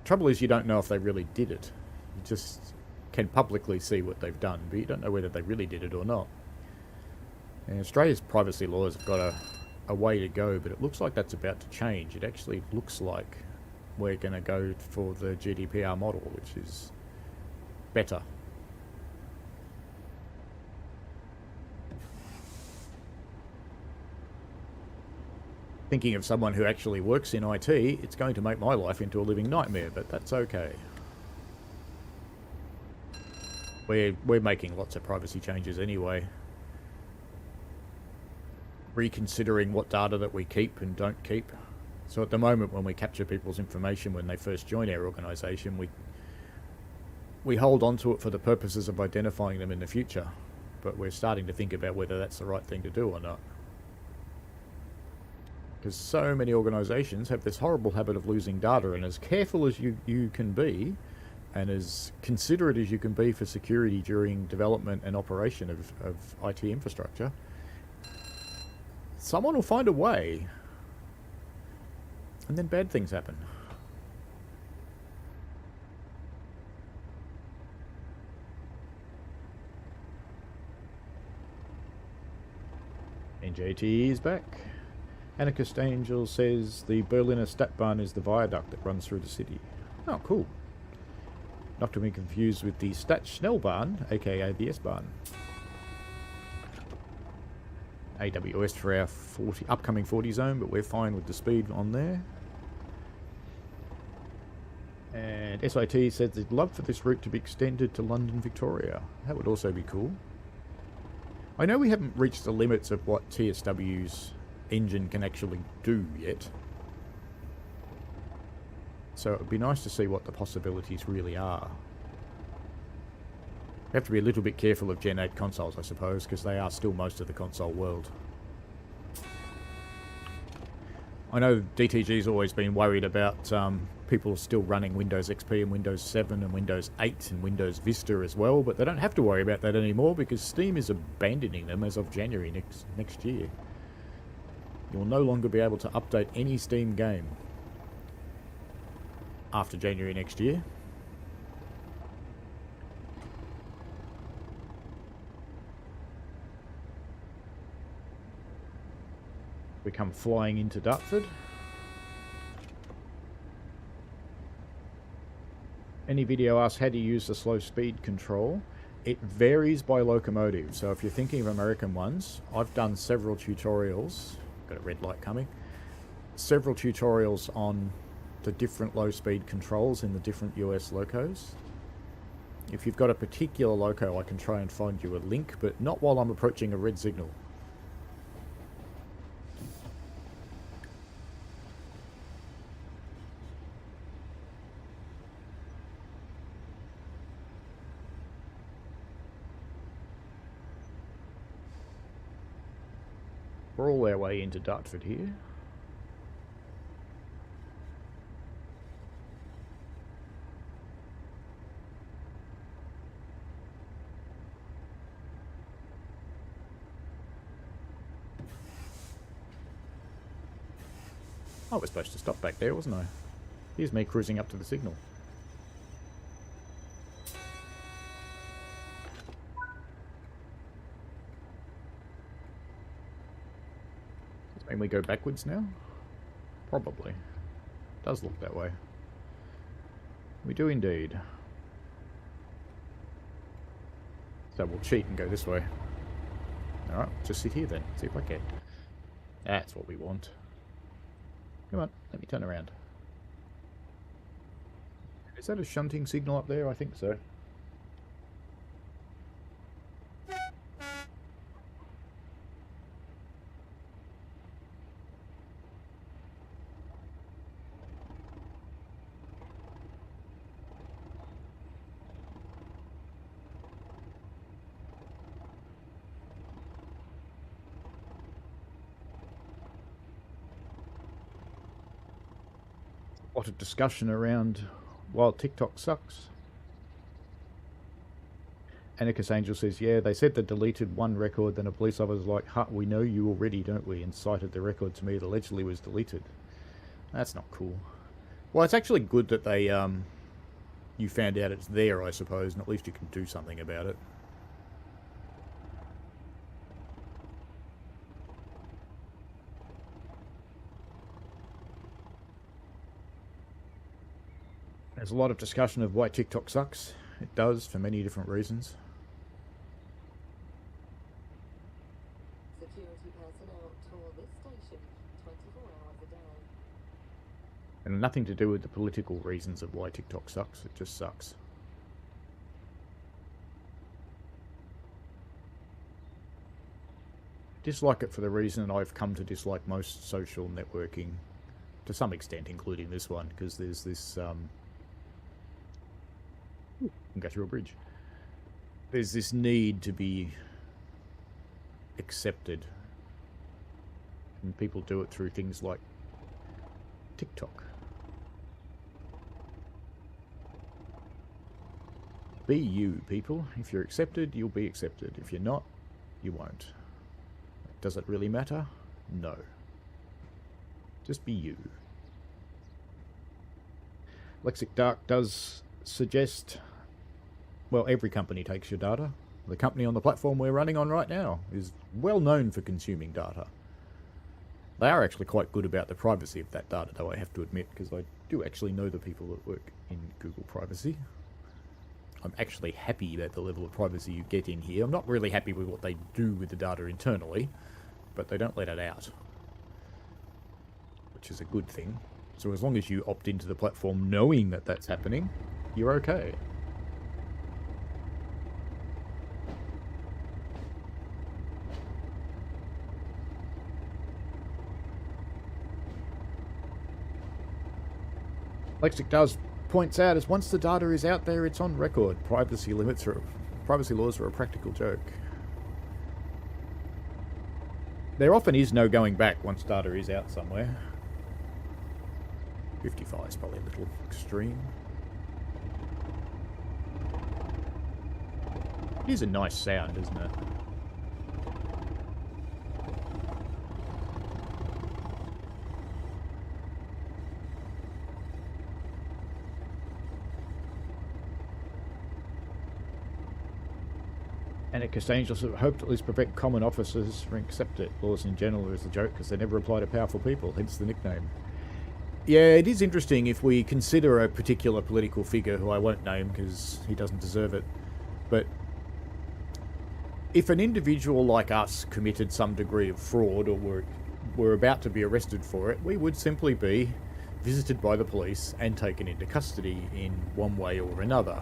[SPEAKER 1] Trouble is, you don't know if they really did it. You just can publicly see what they've done, but you don't know whether they really did it or not. And Australia's privacy laws have got a way to go, but it looks like that's about to change. It actually looks like we're going to go for the GDPR model, which is better. Thinking of someone who actually works in IT, it's going to make my life into a living nightmare, but that's okay. We're making lots of privacy changes anyway. Reconsidering what data that we keep and don't keep. So at the moment, when we capture people's information when they first join our organisation, we hold on to it for the purposes of identifying them in the future. But we're starting to think about whether that's the right thing to do or not. Because so many organisations have this horrible habit of losing data, and as careful as you can be, and as considerate as you can be for security during development and operation of IT infrastructure, someone will find a way, and then bad things happen. NJT is back. Anarchist Angel says the Berliner Stadtbahn is the viaduct that runs through the city. Oh, cool. Not to be confused with the Stadtschnellbahn, aka the S-Bahn. AWS for our upcoming 40 zone, but we're fine with the speed on there. And SIT says they'd love for this route to be extended to London, Victoria. That would also be cool. I know we haven't reached the limits of what TSW's engine can actually do yet. So it would be nice to see what the possibilities really are. We have to be a little bit careful of Gen 8 consoles, I suppose, because they are still most of the console world. I know DTG's always been worried about people still running Windows XP and Windows 7 and Windows 8 and Windows Vista as well, but they don't have to worry about that anymore because Steam is abandoning them as of January next year. You'll no longer be able to update any Steam game after January next year. We come flying into Dartford. Any video asks how do you use the slow speed control. It varies by locomotive, so if you're thinking of American ones, I've done several tutorials, got a red light coming, several tutorials on the different low speed controls in the different US locos. If you've got a particular loco, I can try and find you a link, but not while I'm approaching a red signal. We're all our way into Dartford here. I was supposed to stop back there, wasn't I? Here's me cruising up to the signal. Does that mean we go backwards now? Probably. Does look that way. We do indeed. So we'll cheat and go this way. Alright, just sit here then. See if I can. That's what we want. Come on, let me turn around. Is that a shunting signal up there? I think so. A lot of discussion around while TikTok sucks. Anarchist Angel says, yeah, they said they deleted one record, then a police officer was like, ha, we know you already, don't we? And cited the record to me that allegedly was deleted. That's not cool. Well, it's actually good that they, you found out it's there, I suppose, and at least you can do something about it. There's a lot of discussion of why TikTok sucks. It does, for many different reasons.
[SPEAKER 2] Security personnel tour this station 24 hours a day.
[SPEAKER 1] And nothing to do with the political reasons of why TikTok sucks. It just sucks. Dislike it for the reason I've come to dislike most social networking, to some extent, including this one, because there's this, can go through a bridge. There's this need to be accepted. And people do it through things like TikTok. Be you, people. If you're accepted, you'll be accepted. If you're not, you won't. Does it really matter? No. Just be you. Lexic Dark does suggest, well, every company takes your data. The company on the platform we're running on right now is well known for consuming data. They are actually quite good about the privacy of that data, though, I have to admit, because I do actually know the people that work in Google Privacy. I'm actually happy about the level of privacy you get in here. I'm not really happy with what they do with the data internally, but they don't let it out, which is a good thing. So as long as you opt into the platform knowing that that's happening, you're okay. Lexic does points out is once the data is out there, it's on record. Privacy laws are a practical joke. There often is no going back once data is out somewhere. 55 is probably a little extreme. It is a nice sound, isn't it? And at Costange's hope to at least prevent common officers from accepting laws in general as a joke because they never apply to powerful people, hence the nickname. Yeah, it is interesting if we consider a particular political figure who I won't name because he doesn't deserve it, but if an individual like us committed some degree of fraud or were about to be arrested for it, we would simply be visited by the police and taken into custody in one way or another.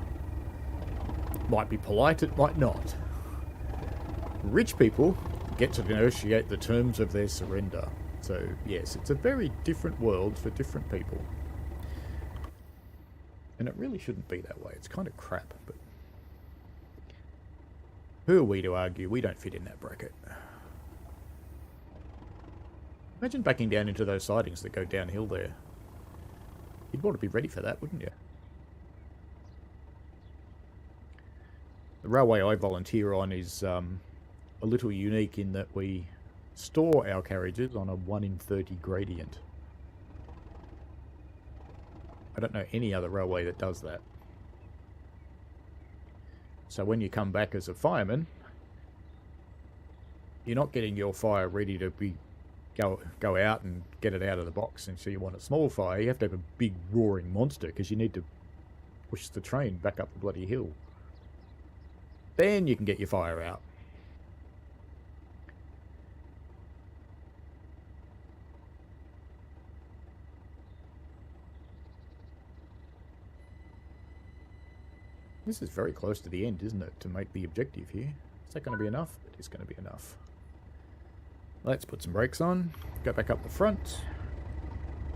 [SPEAKER 1] Might be polite, it might not. Rich people get to negotiate the terms of their surrender. So, yes, it's a very different world for different people. And it really shouldn't be that way. It's kind of crap, but who are we to argue? We don't fit in that bracket. Imagine backing down into those sidings that go downhill there. You'd want to be ready for that, wouldn't you? The railway I volunteer on is a little unique in that we store our carriages on a 1 in 30 gradient. I don't know any other railway that does that. So when you come back as a fireman, you're not getting your fire ready to go out and get it out of the box, and so you want a small fire. You have to have a big roaring monster because you need to push the train back up the bloody hill. Then you can get your fire out. This is very close to the end, isn't it, to make the objective here? Is that going to be enough? It is going to be enough. Let's put some brakes on, go back up the front.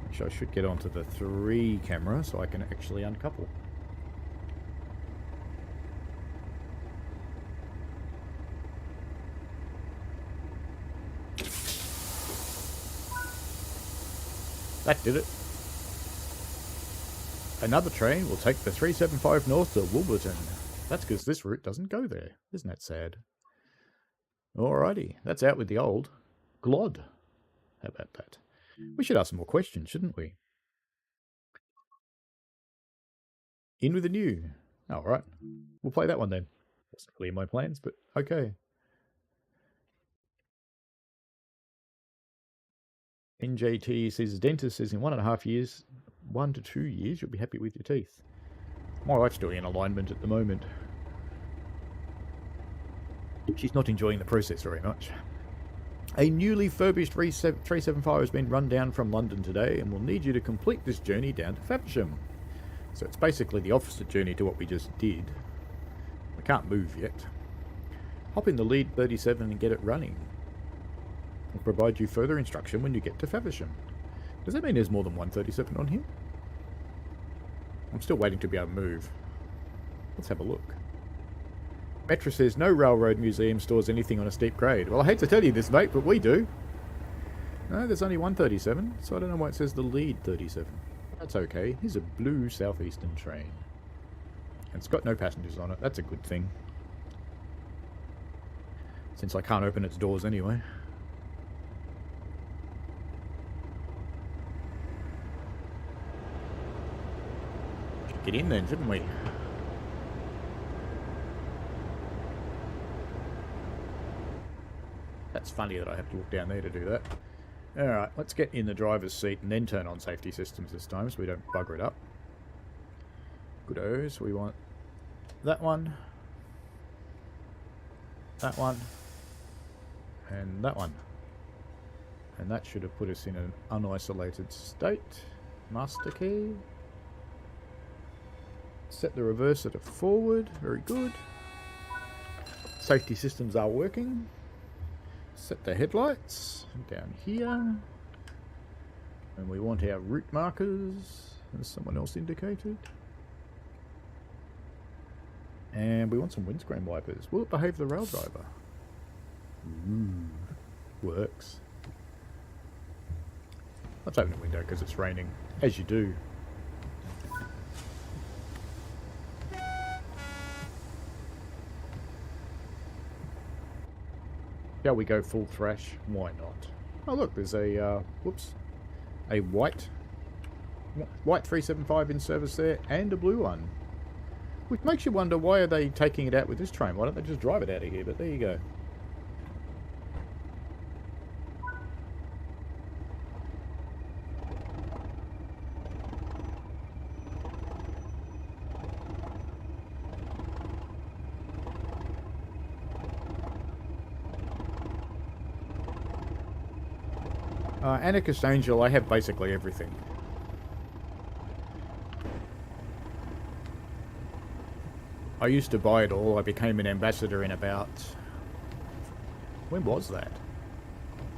[SPEAKER 1] Which I should get onto the 3 camera so I can actually uncouple. That did it. Another train will take the 375 north to Wolverton. That's because this route doesn't go there. Isn't that sad? Alrighty, that's out with the old. Glod. How about that? We should ask some more questions, shouldn't we? In with the new. Alright, we'll play that one then. Wasn't really in my plans, but okay. NJT says, dentist says in 1.5 years, 1 to 2 years, you'll be happy with your teeth. My wife's doing an alignment at the moment. She's not enjoying the process very much. A newly furbished 375 has been run down from London today and will need you to complete this journey down to Faversham. So it's basically the opposite journey to what we just did. We can't move yet. Hop in the lead 37 and get it running. We'll provide you further instruction when you get to Faversham. Does that mean there's more than 137 on here? I'm still waiting to be able to move. Let's have a look. Metra says no railroad museum stores anything on a steep grade. Well, I hate to tell you this, mate, but we do. No, there's only 137, so I don't know why it says the lead 37. That's okay. Here's a blue southeastern train. It's got no passengers on it. That's a good thing. Since I can't open its doors anyway. Should get in then, shouldn't we? That's funny that I have to look down there to do that. Alright, let's get in the driver's seat and then turn on safety systems this time so we don't bugger it up. Goodo, so we want that one, and that one. And that should have put us in an unisolated state. Master key. Set the reverser to forward, very good. Safety systems are working. Set the headlights down here. And we want our route markers, as someone else indicated. And we want some windscreen wipers. Will it behave the rail driver? Ooh, works. Let's open the window because it's raining, as you do. Shall we go full thrash? Why not? Oh look, there's a, whoops, a white 375 in service there, and a blue one. Which makes you wonder, why are they taking it out with this train? Why don't they just drive it out of here? But there you go. Anarchist Angel, I have basically everything. I used to buy it all. I became an ambassador in about... when was that?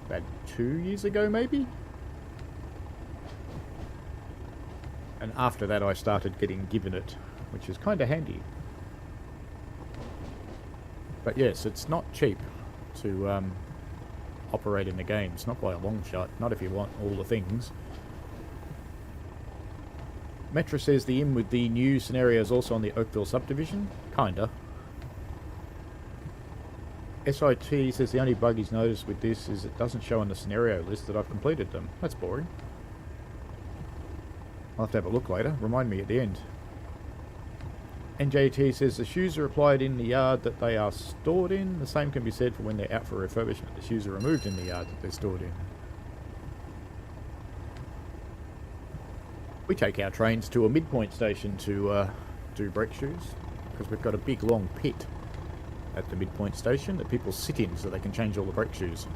[SPEAKER 1] About 2 years ago, maybe? And after that I started getting given it, which is kind of handy. But yes, it's not cheap to operate in the games, not by a long shot, not if you want all the things. Metro says the inn with the new scenario is also on the Oakville subdivision. Kinda. SIT says the only bug he's noticed with this is it doesn't show on the scenario list that I've completed them. That's boring. I'll have to have a look later. Remind me at the end. NJT says the shoes are applied in the yard that they are stored in. The same can be said for when they're out for refurbishment. The shoes are removed in the yard that they're stored in. We take our trains to a midpoint station to do brake shoes, because we've got a big long pit at the midpoint station that people sit in so they can change all the brake shoes.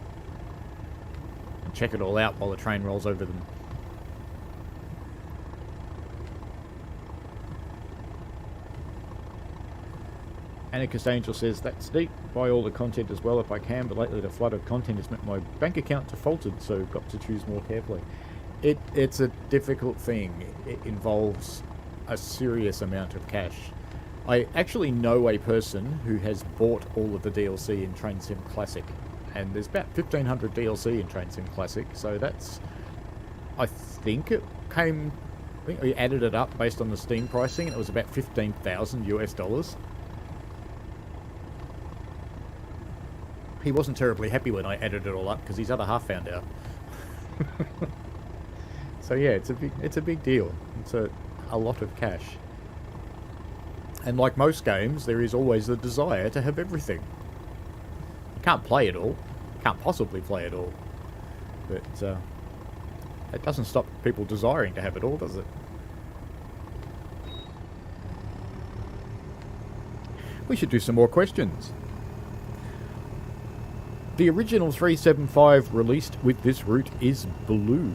[SPEAKER 1] And check it all out while the train rolls over them. Anarchist Angel says, that's deep. Buy all the content as well if I can, but lately the flood of content has meant my bank account defaulted, so got to choose more carefully. It's a difficult thing. It involves a serious amount of cash. I actually know a person who has bought all of the DLC in Train Sim Classic, and there's about 1500 DLC in Train Sim Classic, so that's... I think we added it up based on the Steam pricing, and it was about 15,000 US dollars. He wasn't terribly happy when I added it all up because his other half found out. So yeah, it's a big deal. It's a lot of cash. And like most games, there is always the desire to have everything. You can't play it all. You can't possibly play it all. But it doesn't stop people desiring to have it all, does it? We should do some more questions. The original 375 released with this route is blue.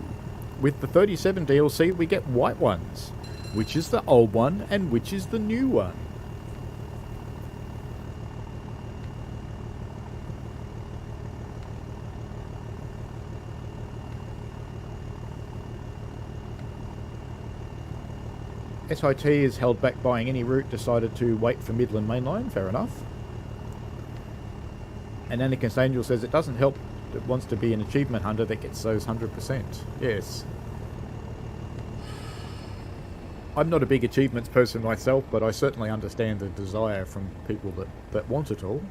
[SPEAKER 1] With the 37 DLC we get white ones. Which is the old one and which is the new one? SIT is held back buying any route, decided to wait for Midland Mainline, fair enough. And Anakin's Angel says it doesn't help, it wants to be an achievement hunter that gets those 100%. Yes. I'm not a big achievements person myself, but I certainly understand the desire from people that want it all.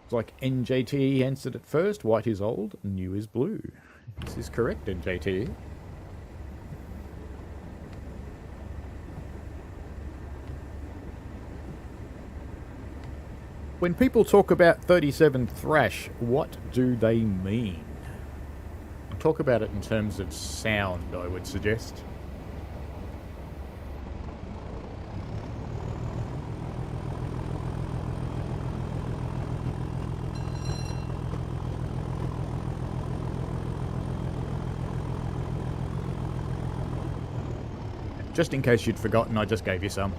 [SPEAKER 1] It's like NJTE answered it first. White is old, new is blue. This is correct, NJTE. When people talk about 37 thrash, what do they mean? Talk about it in terms of sound, I would suggest. Just in case you'd forgotten, I just gave you some.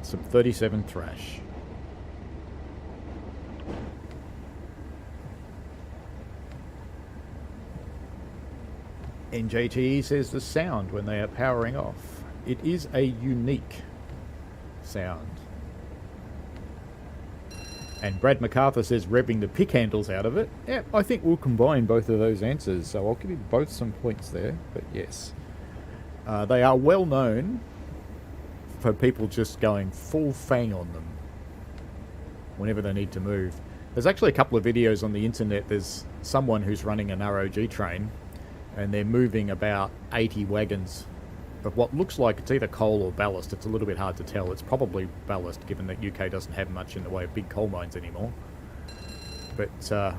[SPEAKER 1] Some 37 thrash. NJTE says the sound when they are powering off. It is a unique sound. And Brad MacArthur says revving the pick handles out of it. Yeah, I think we'll combine both of those answers, so I'll give you both some points there, but yes. They are well known for people just going full fang on them whenever they need to move. There's actually a couple of videos on the internet. There's someone who's running an ROG train and they're moving about 80 wagons of what looks like it's either coal or ballast. It's a little bit hard to tell. It's probably ballast, given that UK doesn't have much in the way of big coal mines anymore. But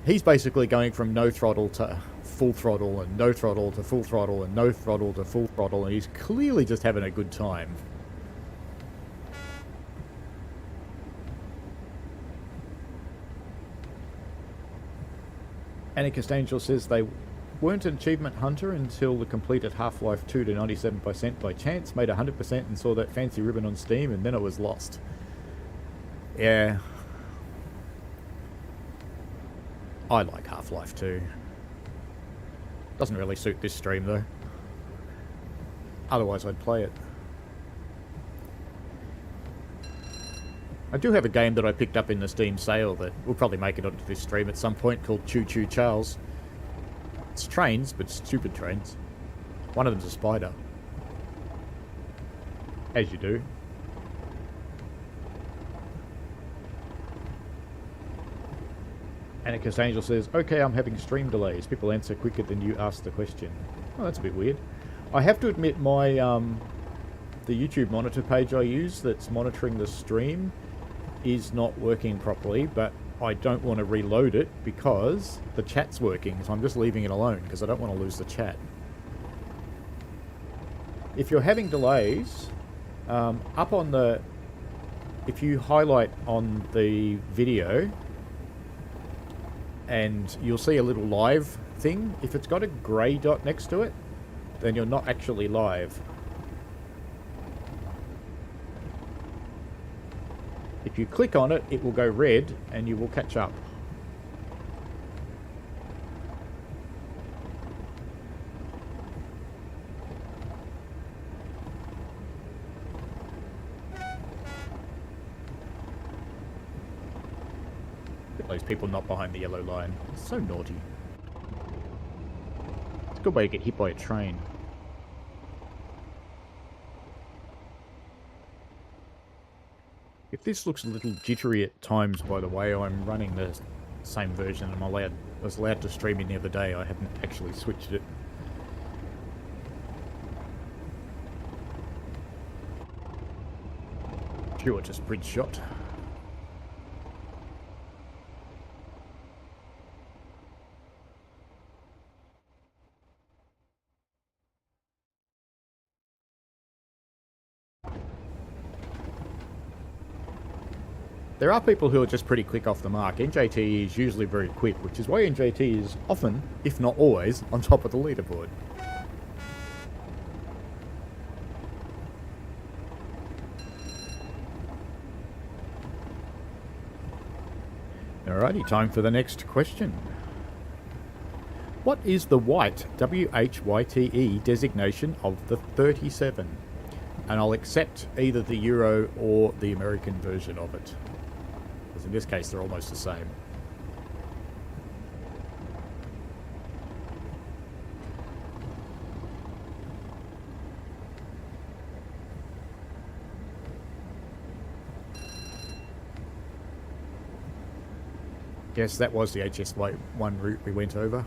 [SPEAKER 1] he's basically going from no throttle to full throttle, and no throttle to full throttle, and no throttle to full throttle, and he's clearly just having a good time. Anarchist Angel says they weren't an achievement hunter until the completed Half-Life 2 to 97% by chance, made 100% and saw that fancy ribbon on Steam, and then it was lost. Yeah. I like Half-Life 2. Doesn't really suit this stream though. Otherwise I'd play it. I do have a game that I picked up in the Steam sale that will probably make it onto this stream at some point, called Choo Choo Charles. It's trains, but stupid trains. One of them's a spider. As you do. Anarchist Angel says, okay, I'm having stream delays. People answer quicker than you ask the question. Oh, that's a bit weird. I have to admit my the YouTube monitor page I use that's monitoring the stream is not working properly, but I don't want to reload it because the chat's working, so I'm just leaving it alone because I don't want to lose the chat. If you're having delays, up on the... if you highlight on the video, and you'll see a little live thing. If it's got a grey dot next to it, then you're not actually live. If you click on it, it will go red and you will catch up. Those people not behind the yellow line. It's so naughty. It's a good way to get hit by a train. If this looks a little jittery at times, by the way, I'm running the same version I was allowed to stream in the other day. I hadn't actually switched it. Fortuitous bridge shot. There are people who are just pretty quick off the mark. NJT is usually very quick, which is why NJT is often, if not always, on top of the leaderboard. Alrighty, time for the next question. What is the white, WHYTE, designation of the 37? And I'll accept either the Euro or the American version of it. because in this case they're almost the same. Yes, that was the HS1 route we went over.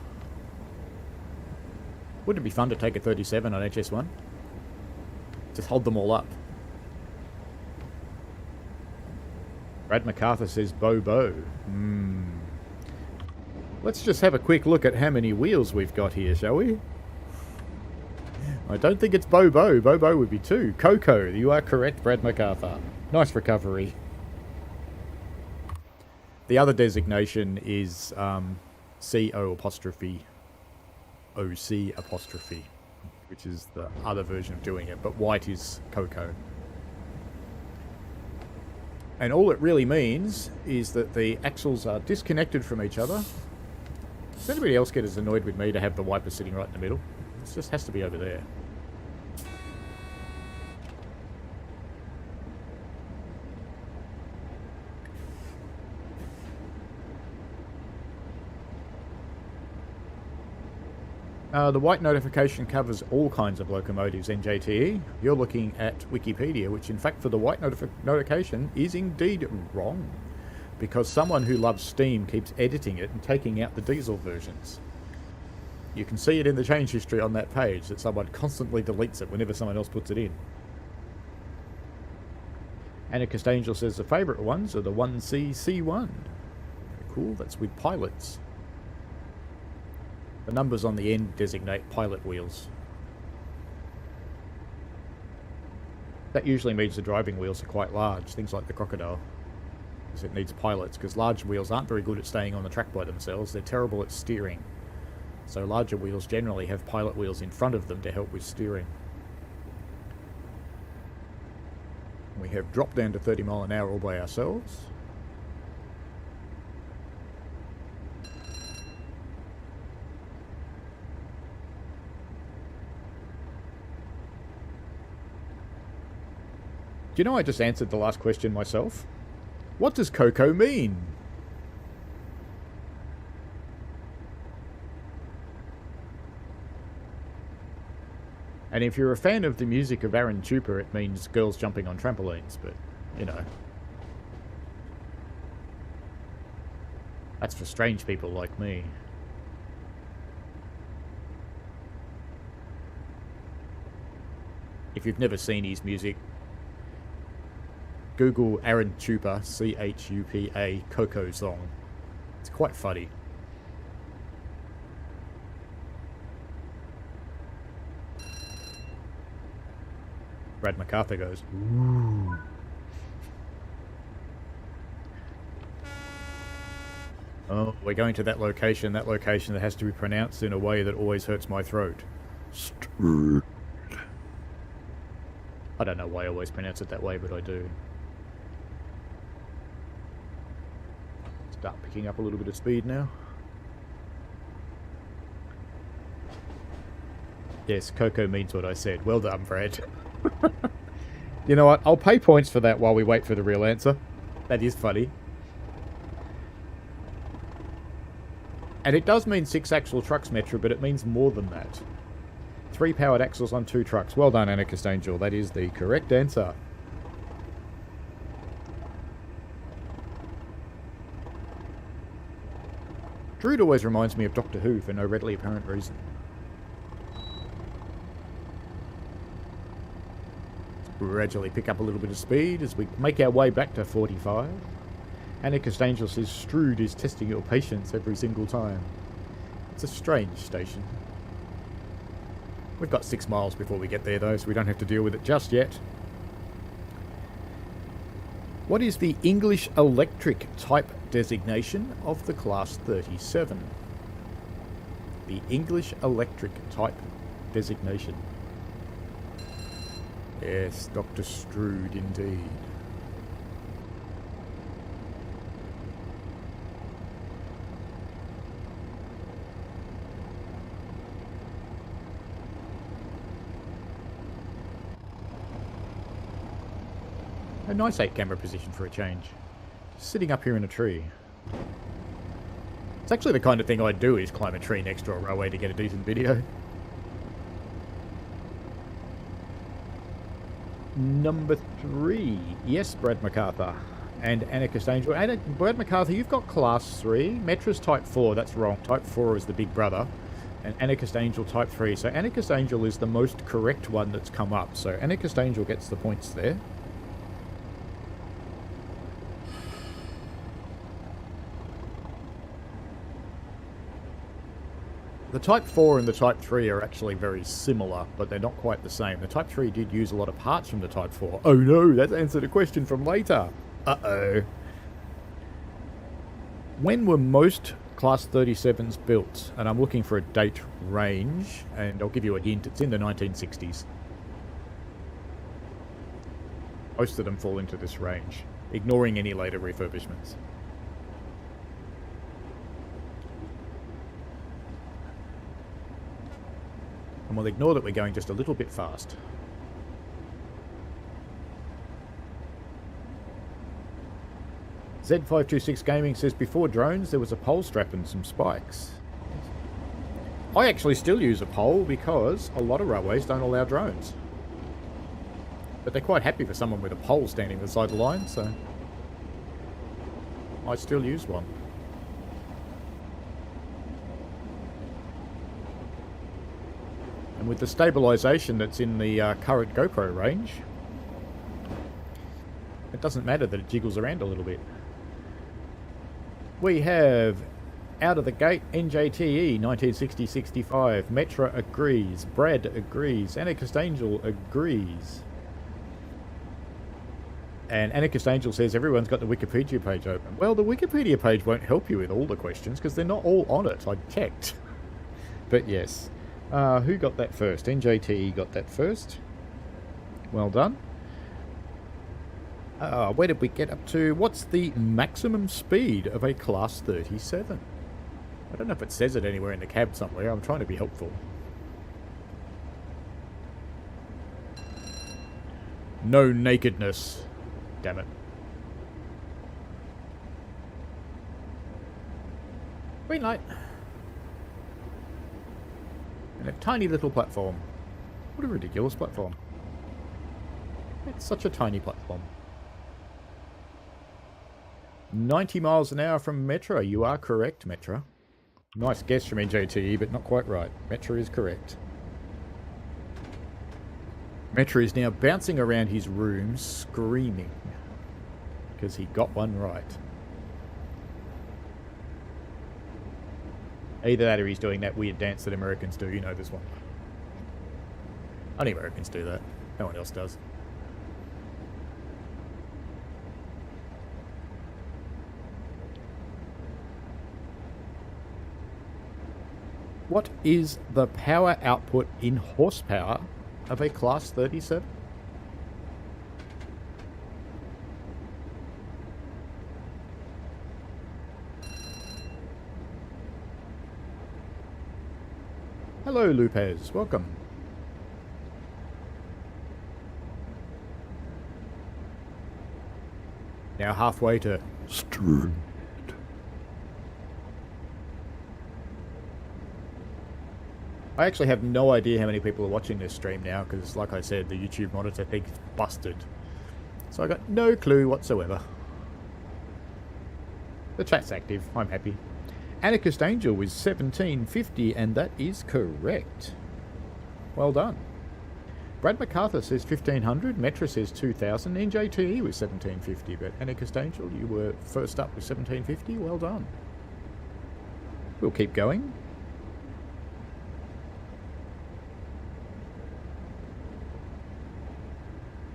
[SPEAKER 1] Wouldn't it be fun to take a 37 on HS1? Just hold them all up. Brad MacArthur says Bo. Let's just have a quick look at how many wheels we've got here, shall we? I don't think it's Bo. Bo would be 2. Coco, you are correct, Brad MacArthur. Nice recovery. The other designation is CO apostrophe OC apostrophe, which is the other version of doing it, but white is Coco. And all it really means is that the axles are disconnected from each other. Does anybody else get as annoyed with me to have the wiper sitting right in the middle? It just has to be over there. The white notification covers all kinds of locomotives NJTE. You're looking at Wikipedia, which in fact for the white notification is indeed wrong, because someone who loves Steam keeps editing it and taking out the diesel versions. You can see it in the change history on that page, that someone constantly deletes it whenever someone else puts it in. Anna Costangel says the favourite ones are the 1C-C1. Cool, that's with pilots. The numbers on the end designate pilot wheels. That usually means the driving wheels are quite large, things like the Crocodile, because it needs pilots, because large wheels aren't very good at staying on the track by themselves, they're terrible at steering. So larger wheels generally have pilot wheels in front of them to help with steering. We have dropped down to 30 mile an hour all by ourselves. Do you know I just answered the last question myself? What does Coco mean? And if you're a fan of the music of Aaron Chupa, it means girls jumping on trampolines, but, you know. That's for strange people like me. If you've never seen his music, Google Aaron Chupa, C-H-U-P-A, Coco song. It's quite funny. Brad MacArthur goes, ooh. Oh, we're going to that location that has to be pronounced in a way that always hurts my throat. I don't know why I always pronounce it that way, but I do. Start picking up a little bit of speed now. Yes, Coco means what I said. Well done, Brad. You know what? I'll pay points for that while we wait for the real answer. That is funny. And it does mean 6-axle trucks, Metro, but it means more than that. 3 powered axles on 2 trucks. Well done, Anna Costangel. That is the correct answer. Drood always reminds me of Doctor Who for no readily apparent reason. We gradually pick up a little bit of speed as we make our way back to 45. Anna Costangel says Strood is testing your patience every single time. It's a strange station. We've got 6 miles before we get there though, so we don't have to deal with it just yet. What is the English electric type designation of the Class 37? The English electric type designation. Yes, Dr. Strood indeed. A nice 8 camera position for a change. Sitting up here in a tree. It's actually the kind of thing I'd do, is climb a tree next to a railway to get a decent video. Number 3. Yes, Brad MacArthur. And Anarchist Angel. Brad MacArthur, you've got Class 3. Metra's Type 4. That's wrong. Type 4 is the big brother. And Anarchist Angel Type 3. So Anarchist Angel is the most correct one that's come up. So Anarchist Angel gets the points there. The Type 4 and the Type 3 are actually very similar, but they're not quite the same. The Type 3 did use a lot of parts from the Type 4. Oh no, that answered a question from later. Uh-oh. When were most Class 37s built? And I'm looking for a date range, and I'll give you a hint. It's in the 1960s. Most of them fall into this range, ignoring any later refurbishments. And we'll ignore that we're going just a little bit fast. Z526 Gaming says, before drones there was a pole strap and some spikes. I actually still use a pole because a lot of railways don't allow drones. But they're quite happy for someone with a pole standing beside the line, so I still use one. And with the stabilisation that's in the current GoPro range, it doesn't matter that it jiggles around a little bit. We have, out of the gate, NJTE 1960-65. Metra agrees. Brad agrees. Anarchist Angel agrees. And Anarchist Angel says everyone's got the Wikipedia page open. Well, the Wikipedia page won't help you with all the questions because they're not all on it. I checked. But yes. Who got that first? NJTE got that first. Well done. Where did we get up to? What's the maximum speed of a Class 37? I don't know if it says it anywhere in the cab somewhere. I'm trying to be helpful. No nakedness. Damn it. Green light. And a tiny little platform. What a ridiculous platform. It's such a tiny platform. 90 miles an hour from Metra. You are correct, Metra. Nice guess from NJTE, but not quite right. Metra is correct. Metra is now bouncing around his room, screaming. Because he got one right. Either that or he's doing that weird dance that Americans do. You know this one. Only Americans do that. No one else does. What is the power output in horsepower of a Class 37? Hello, Lupez. Welcome. Now halfway to straight. I actually have no idea how many people are watching this stream now because, like I said, the YouTube monitor thing's busted. So I got no clue whatsoever. The chat's active. I'm happy. Anarchist Angel was 1750, and that is correct. Well done. Brad MacArthur says 1500. Metra says 2000. NJTE was 1750, but Anarchist Angel, you were first up with 1750. Well done. We'll keep going.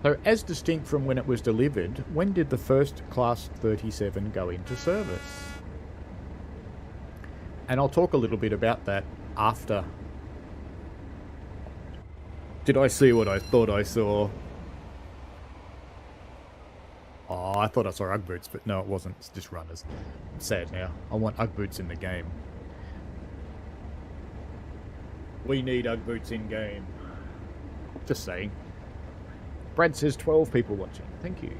[SPEAKER 1] So, as distinct from when it was delivered, when did the first Class 37 go into service? And I'll talk a little bit about that after. Did I see what I thought I saw? Oh, I thought I saw Ugg boots, but no, it wasn't. It's just runners. I'm sad now. I want Ugg boots in the game. We need Ugg boots in game. Just saying. Brad says 12 people watching. Thank you.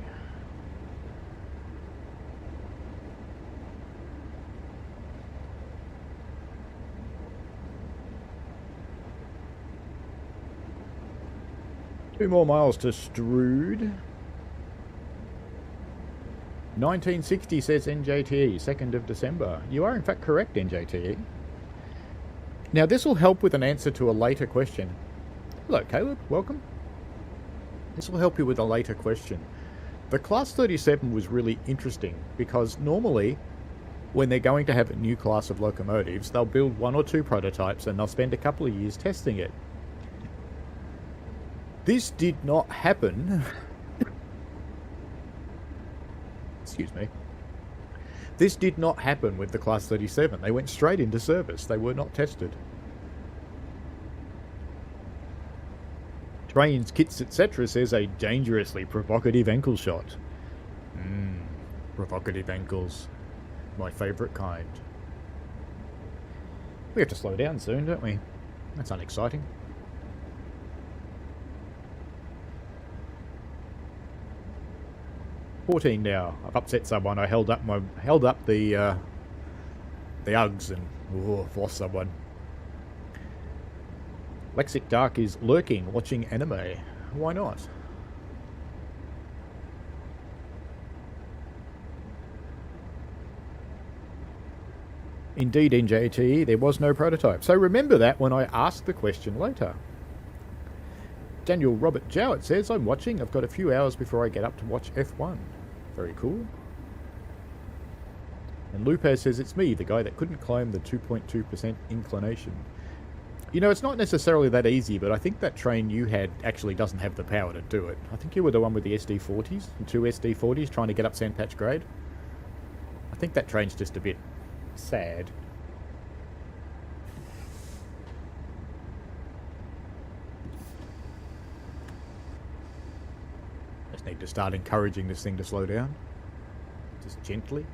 [SPEAKER 1] 2 more miles to Strood. 1960 says NJTE, 2nd of December. You are in fact correct, NJTE. Now this will help with an answer to a later question. Hello Caleb, welcome. This will help you with a later question. The Class 37 was really interesting because normally when they're going to have a new class of locomotives, they'll build 1 or 2 prototypes and they'll spend a couple of years testing it. This did not happen. Excuse me. This did not happen with the Class 37. They went straight into service. They were not tested. Trains, kits, etc. says a dangerously provocative ankle shot. Provocative ankles. My favourite kind. We have to slow down soon, don't we? That's unexciting. $14 now. I've upset someone. I held up the Uggs and lost someone. Lexic Dark is lurking, watching anime. Why not? Indeed, NJTE, there was no prototype. So remember that when I ask the question later. Daniel Robert Jowett says, I'm watching. I've got a few hours before I get up to watch F1. Very cool. And Lupez says, it's me, the guy that couldn't climb the 2.2% inclination. You know, it's not necessarily that easy, but I think that train you had actually doesn't have the power to do it. I think you were the one with the SD40s, and 2 SD40s trying to get up Sandpatch Grade. I think that train's just a bit sad. Just need to start encouraging this thing to slow down. Just gently.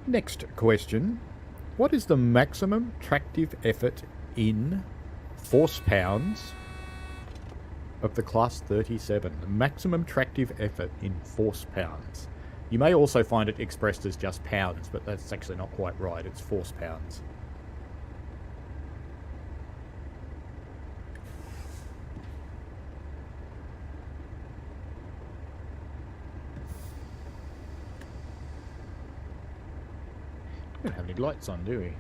[SPEAKER 1] Next question. What is the maximum tractive effort in force pounds of the Class 37? The maximum tractive effort in force pounds. You may also find it expressed as just pounds, but that's actually not quite right. It's force pounds. We don't have any lights on, do we?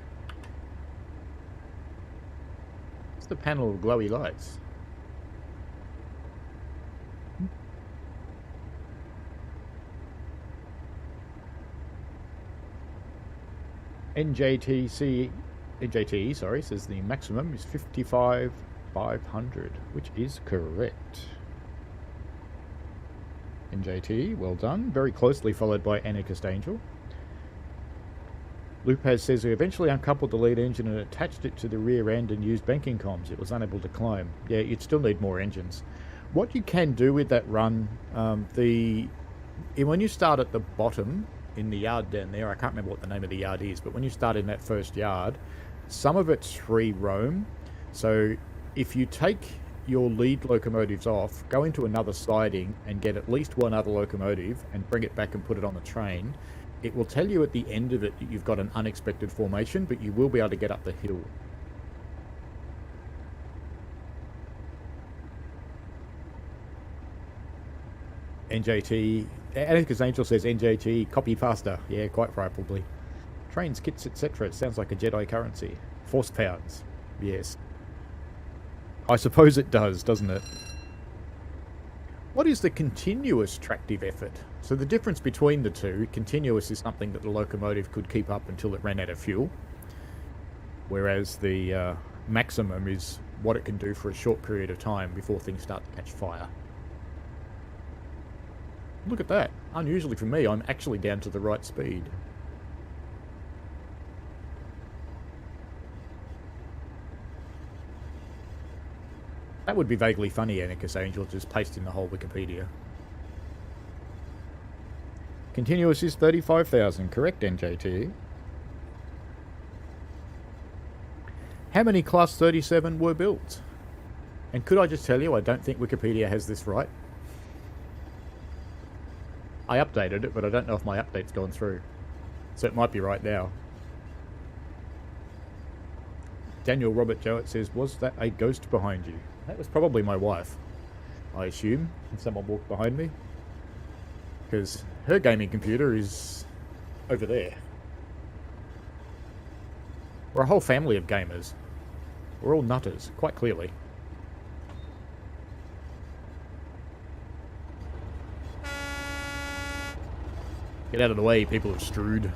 [SPEAKER 1] It's the panel of glowy lights. NJTE says the maximum is 55,500, which is correct. NJTE, well done. Very closely followed by Anarchist Angel. Lupaz says we eventually uncoupled the lead engine and attached it to the rear end and used banking comms. It was unable to climb. Yeah, you'd still need more engines. What you can do with that run, when you start at the bottom in the yard down there, I can't remember what the name of the yard is, but when you start in that first yard, some of it's free roam. So if you take your lead locomotives off, go into another siding and get at least one other locomotive and bring it back and put it on the train, it will tell you at the end of it that you've got an unexpected formation, but you will be able to get up the hill. NJT, Atticus Angel says NJT, copy faster. Yeah, quite probably. Trains, kits, etc. It sounds like a Jedi currency. Force pounds. Yes. I suppose it does, doesn't it? What is the continuous tractive effort? So the difference between the two, continuous is something that the locomotive could keep up until it ran out of fuel, whereas the maximum is what it can do for a short period of time before things start to catch fire. Look at that. Unusually for me, I'm actually down to the right speed. That would be vaguely funny, Anarchist Angel, just paste in the whole Wikipedia. Continuous is 35,000, correct, NJT? How many Class 37 were built? And could I just tell you, I don't think Wikipedia has this right. I updated it, but I don't know if my update's gone through. So it might be right now. Daniel Robert Jowett says, was that a ghost behind you? That was probably my wife, I assume, if someone walked behind me. Because her gaming computer is over there. We're a whole family of gamers. We're all nutters, quite clearly. Get out of the way, people have strewed.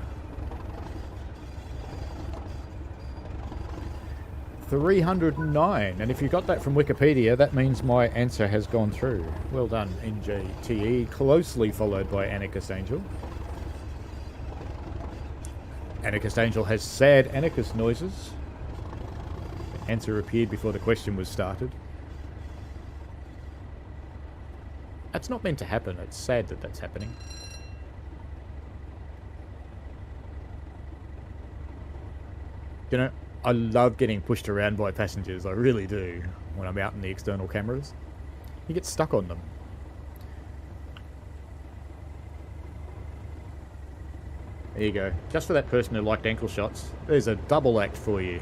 [SPEAKER 1] 309, and if you got that from Wikipedia, that means my answer has gone through. Well done, NJTE, closely followed by Anarchist Angel. Anarchist Angel has sad anarchist noises. The answer appeared before the question was started. That's not meant to happen, it's sad that that's happening. You know, I love getting pushed around by passengers, I really do, when I'm out in the external cameras. You get stuck on them. There you go. Just for that person who liked ankle shots, there's a double act for you.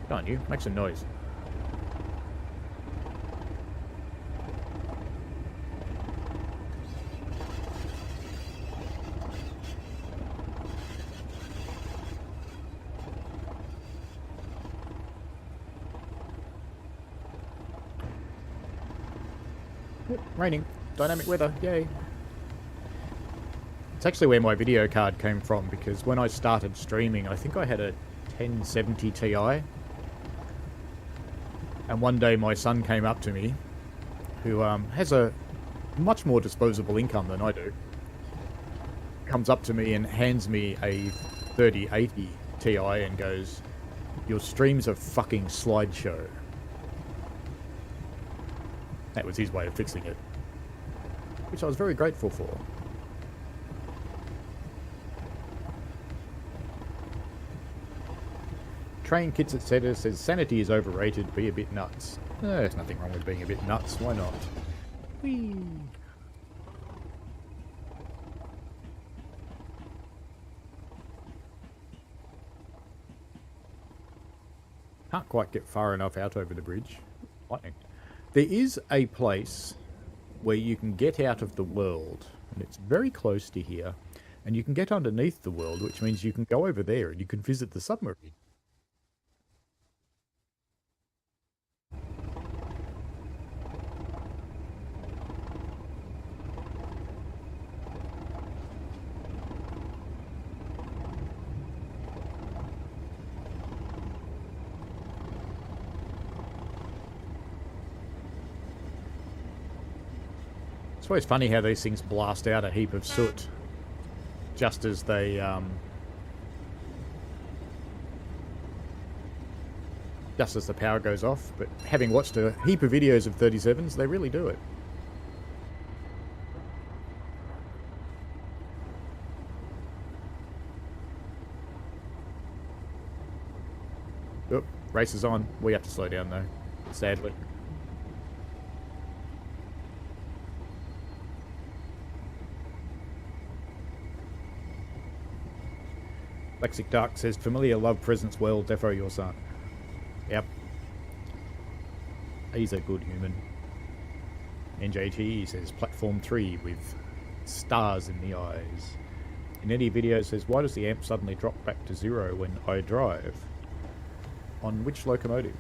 [SPEAKER 1] Good on you, make some noise. Raining. Dynamic weather. Yay. It's actually where my video card came from, because when I started streaming, I think I had a 1070 Ti. And one day my son came up to me, who has a much more disposable income than I do. Comes up to me and hands me a 3080 Ti and goes, "Your stream's a fucking slideshow." That was his way of fixing it, which I was very grateful for. Train Kits Etc. says, sanity is overrated, be a bit nuts. There's nothing wrong with being a bit nuts, why not? Whee! Can't quite get far enough out over the bridge. Lightning. There is a place where you can get out of the world, and it's very close to here, and you can get underneath the world, which means you can go over there and you can visit the submarine. It's always funny how these things blast out a heap of soot just as they just as the power goes off, but having watched a heap of videos of 37s, they really do it. Oop, race is on. We have to slow down though, sadly. Lexic Dark says, familiar love presence well, defo your son. Yep. He's a good human. NJT says, platform 3 with stars in the eyes. In any video says, why does the amp suddenly drop back to 0 when I drive? On which locomotive?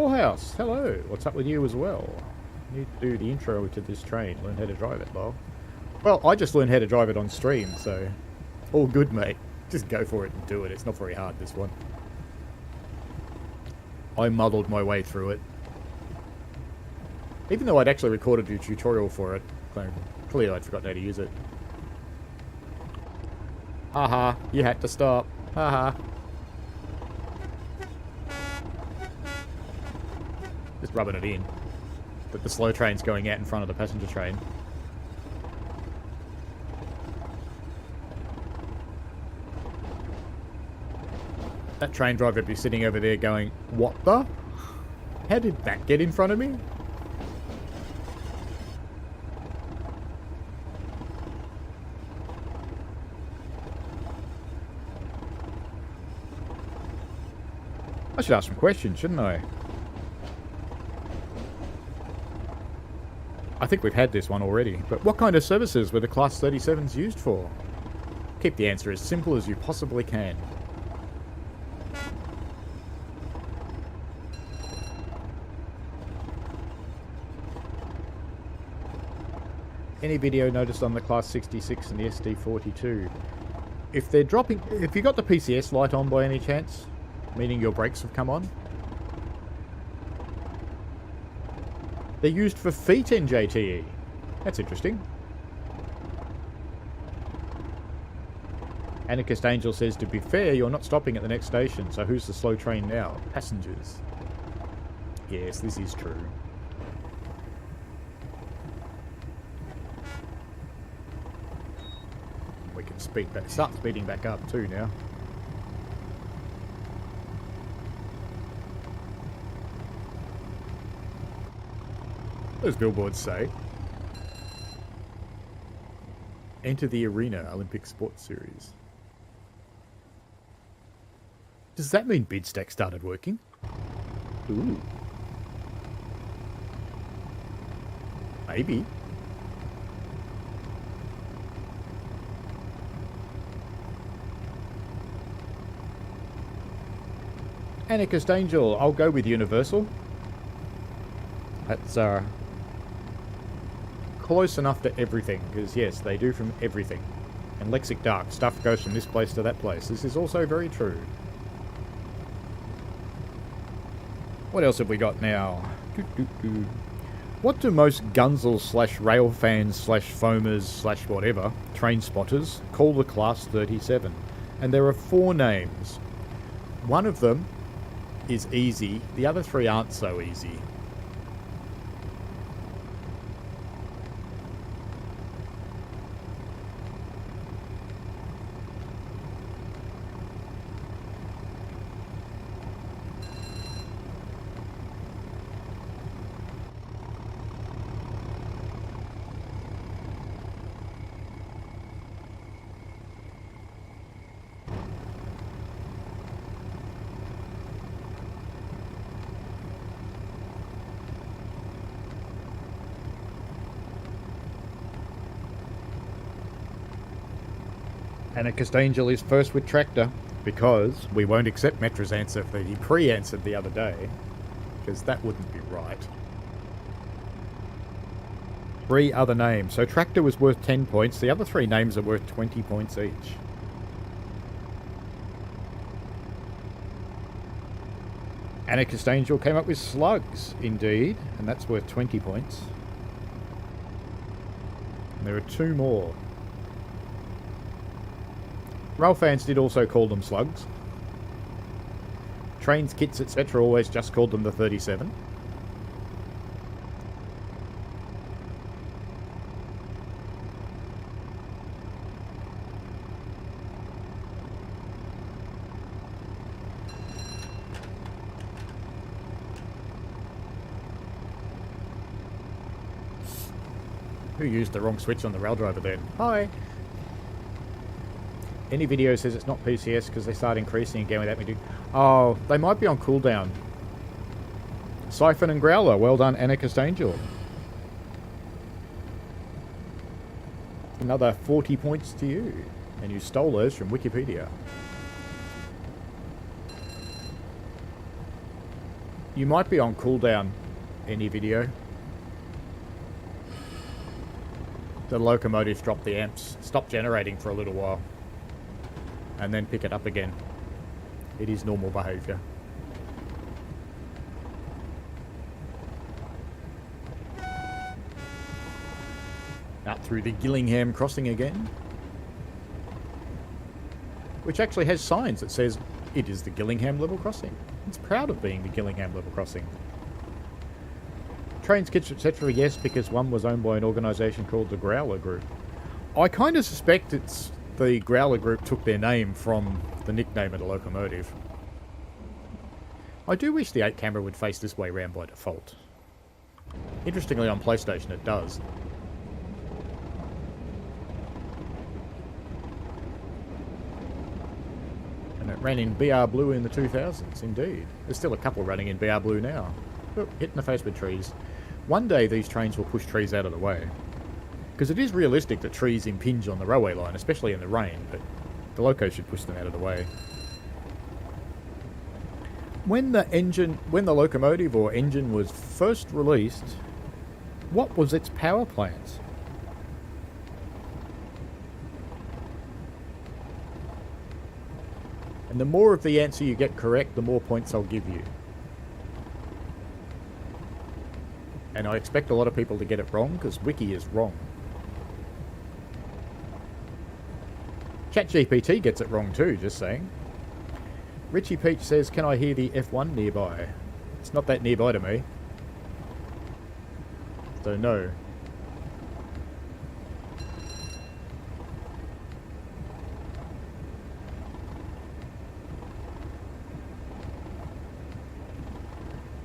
[SPEAKER 1] House, hello. What's up with you as well? You need to do the intro to this train. Learn how to drive it, lol. Well, I just learned how to drive it on stream, so all good, mate. Just go for it and do it. It's not very hard, this one. I muddled my way through it. Even though I'd actually recorded a tutorial for it, clearly I'd forgotten how to use it. Haha, you had to stop. Haha. Just rubbing it in. But the slow train's going out in front of the passenger train. That train driver would be sitting over there going, what the? How did that get in front of me? I should ask some questions, shouldn't I? I think we've had this one already, but what kind of services were the Class 37s used for? Keep the answer as simple as you possibly can. Any video noticed on the Class 66 and the SD42? If they're dropping... If you got the PCS light on by any chance, meaning your brakes have come on, they're used for feet in JTE. That's interesting. Anarchist Angel says, to be fair, you're not stopping at the next station, so who's the slow train now? Passengers. Yes, this is true. We can speed back, start speeding back up too now. Those billboards say, enter the arena Olympic Sports Series. Does that mean BidStack started working? Ooh. Maybe. Anarchist Angel, I'll go with Universal. That's close enough to everything, because yes, they do from everything. And Lexic Dark, stuff goes from this place to that place. This is also very true. What else have we got now? What do most Gunzels / rail fans / foamers / whatever, train spotters, call the Class 37? And there are 4 names. One of them is easy, the other 3 aren't so easy. Anarchist Angel is first with Tractor, because we won't accept Metra's answer that he pre-answered the other day, because that wouldn't be right. 3 other names. So Tractor was worth 10 points, the other 3 names are worth 20 points each. Anarchist Angel came up with Slugs, indeed, and that's worth 20 points. And there are 2 more. Rail fans did also call them Slugs. Trains, kits, etc. always just called them the 37. Who used the wrong switch on the rail driver then? Hi! Any video says it's not PCS because they start increasing again without me doing... Oh, they might be on cooldown. Siphon and Growler, well done, Anarchist Angel. Another 40 points to you. And you stole those from Wikipedia. You might be on cooldown, any video. The locomotives drop the amps, stop generating for a little while, and then pick it up again. It is normal behaviour. Out through the Gillingham crossing again, which actually has signs that says it is the Gillingham level crossing. It's proud of being the Gillingham level crossing. Trains, kits, etc. Yes, because one was owned by an organisation called the Growler Group. I kind of suspect it's the Growler Group took their name from the nickname of the locomotive. I do wish the 8 camera would face this way round by default. Interestingly, on PlayStation it does. And it ran in BR Blue in the 2000s, indeed. There's still a couple running in BR Blue now. Oh, hit in the face with trees. One day these trains will push trees out of the way. Because it is realistic that trees impinge on the railway line, especially in the rain, but the loco should push them out of the way. When the locomotive or engine was first released, what was its power plant? And the more of the answer you get correct, the more points I'll give you. And I expect a lot of people to get it wrong, because Wiki is wrong. ChatGPT gets it wrong too, just saying. Richie Peach says, can I hear the F1 nearby? It's not that nearby to me. So no.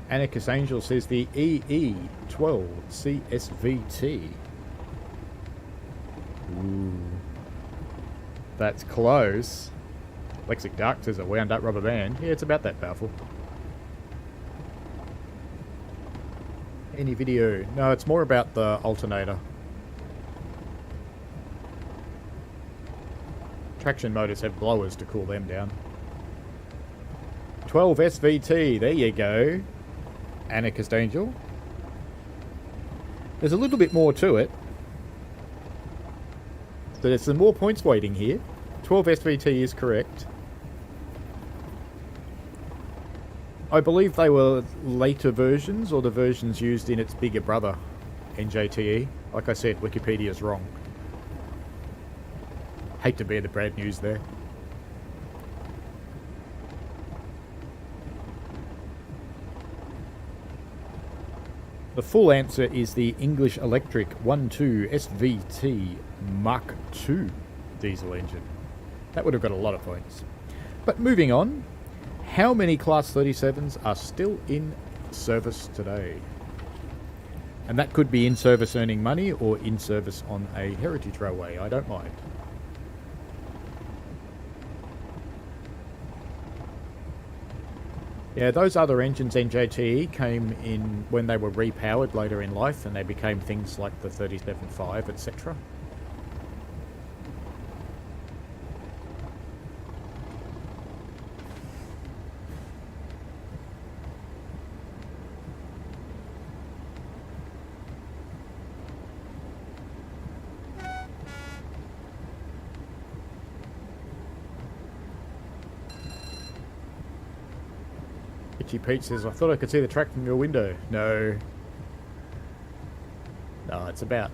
[SPEAKER 1] Anarchist Angel says the EE12 CSVT. Ooh. That's close. Lexic Dark says a wound up rubber band. Yeah, it's about that powerful. Any video? No, it's more about the alternator. Traction motors have blowers to cool them down. 12 SVT, there you go. Anarchist Angel. There's a little bit more to it. So there's some more points waiting here. 12 SVT is correct. I believe they were later versions, or the versions used in its bigger brother, NJTE. Like I said, Wikipedia's wrong. Hate to bear the bad news there. The full answer is the English Electric 12 SVT Mark II diesel engine. That would have got a lot of points. But moving on, how many Class 37s are still in service today? And that could be in service earning money or in service on a heritage railway, I don't mind. Yeah, those other engines, NJTE, came in when they were repowered later in life and they became things like the 37.5, etc. Itchy Peach says, I thought I could see the track from your window. No. No, it's about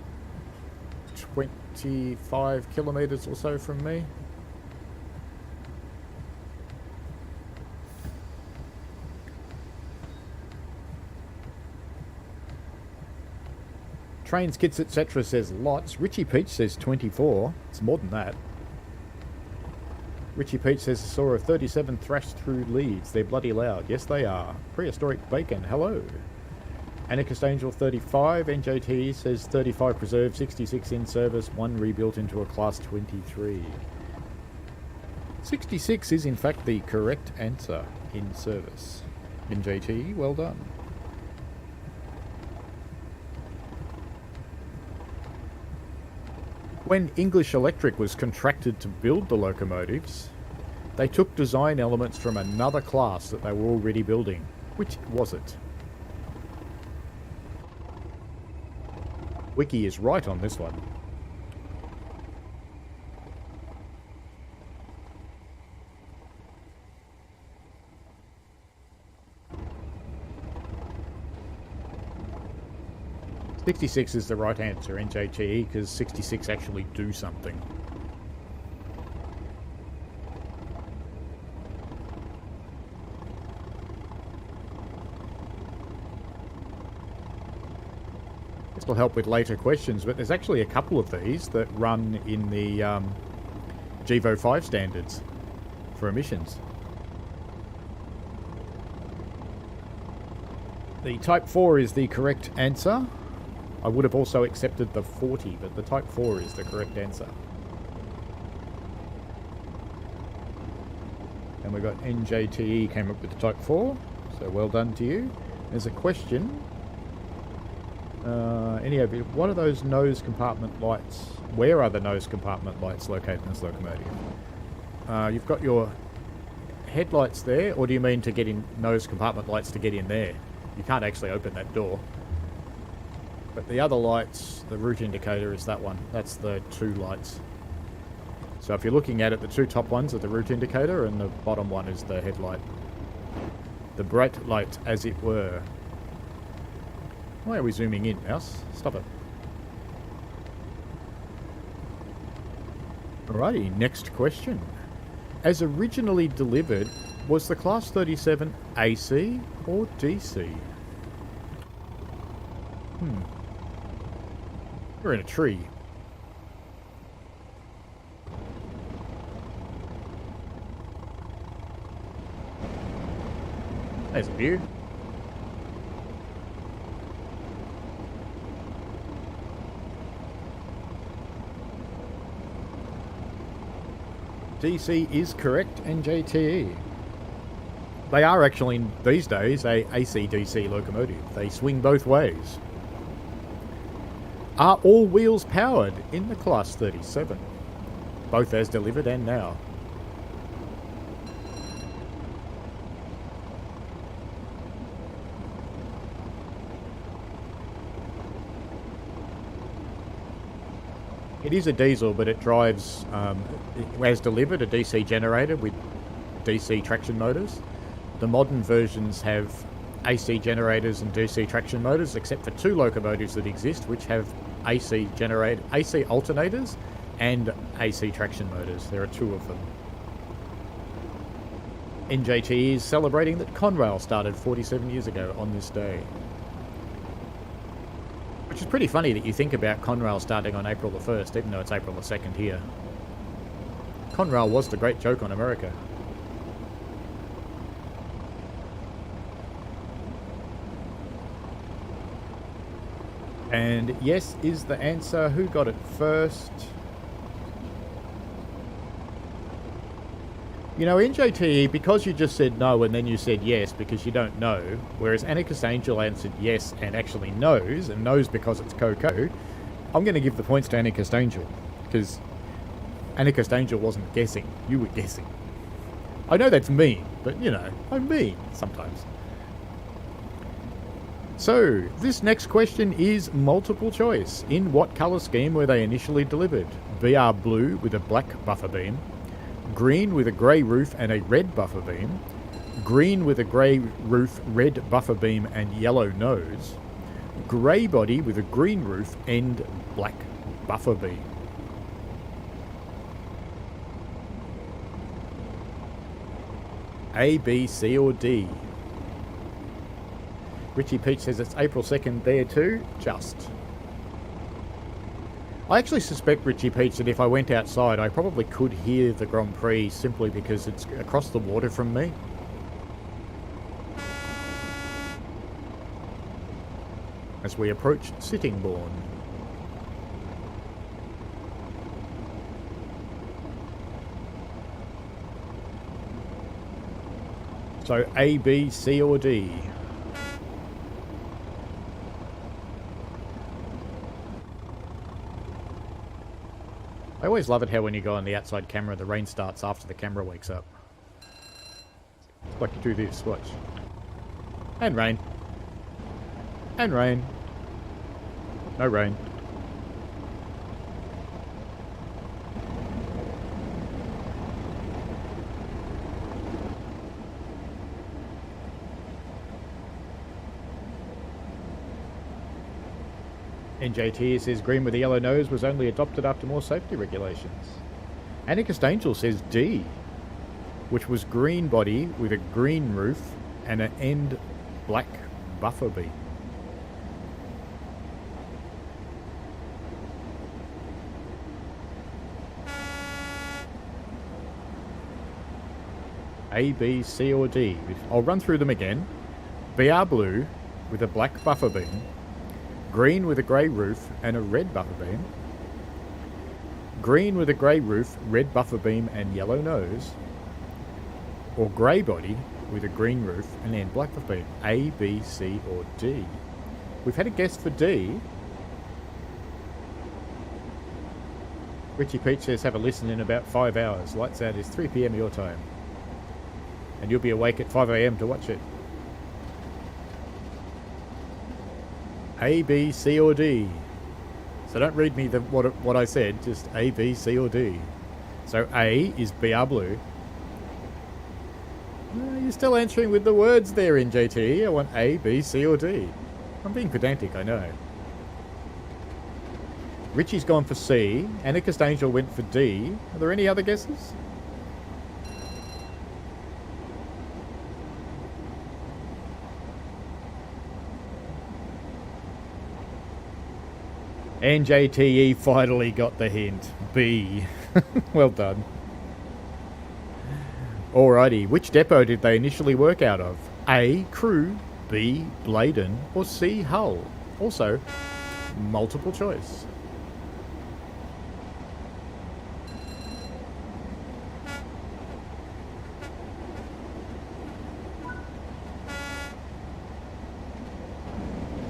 [SPEAKER 1] 25 kilometres or so from me. Trains, kits, etc. says lots. Richie Peach says 24. It's more than that. Richie Peach says, I saw a 37 thrashed through Leeds. They're bloody loud. Yes, they are. Prehistoric Bacon. Hello. Anarchist Angel 35. NJT says 35 preserved, 66 in service, 1 rebuilt into a Class 23. 66 is in fact the correct answer in service. NJT, well done. When English Electric was contracted to build the locomotives, they took design elements from another class that they were already building. Which was it? Wiki is right on this one. $66 is the right answer, NJTE, because 66 actually do something. This will help with later questions, but there's actually a couple of these that run in the GEVO 5 standards for emissions. The Type 4 is the correct answer. I would have also accepted the 40, but the Type 4 is the correct answer. And we got NJTE came up with the Type 4, so well done to you. There's a question. What are those nose compartment lights? Where are the nose compartment lights located in this locomotive? You've got your headlights there, or do you mean to get in nose compartment lights to get in there? You can't actually open that door. But the other lights, the route indicator is that one. That's the two lights. So if you're looking at it, the two top ones are the route indicator and the bottom one is the headlight. The bright light, as it were. Why are we zooming in, mouse? Stop it. Alrighty, next question. As originally delivered, was the Class 37 AC or DC? We're in a tree. There's a view. DC is correct, NJTE. They are actually, these days, a AC-DC locomotive. They swing both ways. Are all wheels powered in the Class 37? Both as delivered and now. It is a diesel, but it drives, as delivered, a DC generator with DC traction motors. The modern versions have AC generators and DC traction motors, except for two locomotives that exist, which have AC alternators and AC traction motors. There are two of them. NJT is celebrating that Conrail started 47 years ago on this day. Which is pretty funny that you think about Conrail starting on April the 1st, even though it's April the 2nd here. Conrail was the great joke on America. And yes is the answer. Who got it first? You know, NJTE, because you just said no and then you said yes because you don't know, whereas Anarchist Angel answered yes and actually knows, and knows because it's Coco, I'm going to give the points to Anarchist Angel, because Anarchist Angel wasn't guessing, you were guessing. I know that's mean, but you know, I'm mean sometimes. So, this next question is multiple choice. In what colour scheme were they initially delivered? BR blue with a black buffer beam, green with a grey roof and a red buffer beam, green with a grey roof, red buffer beam and yellow nose, grey body with a green roof and black buffer beam. A, B, C or D? Richie Peach says it's April 2nd there too. Just. I actually suspect, Richie Peach, that if I went outside I probably could hear the Grand Prix simply because it's across the water from me. As we approach Sittingbourne. So A, B, C or D? I always love it how when you go on the outside camera, the rain starts after the camera wakes up. It's like you do this, watch. And rain. And rain. No rain. NJT says green with a yellow nose was only adopted after more safety regulations. Anarchist Angel says D, which was green body with a green roof and an end black buffer beam. A, B, C or D? I'll run through them again. BR blue with a black buffer beam, green with a grey roof and a red buffer beam, green with a grey roof, red buffer beam and yellow nose, or grey body with a green roof and then black buffer beam? A, B, C or D? We've had a guess for D. Richie Peach says have a listen in about 5 hours. Lights out is 3 PM your time. And you'll be awake at 5 AM to watch it. A, B, C or D. So don't read me what I said, just A, B, C or D. So A is BR Blue. You're still answering with the words there in JT. I want A, B, C or D. I'm being pedantic, I know. Richie's gone for C. Anarchist Angel went for D. Are there any other guesses? And JTE finally got the hint. B. Well done. Alrighty, which depot did they initially work out of? A. Crewe, B. Bladen, or C. Hull? Also, multiple choice.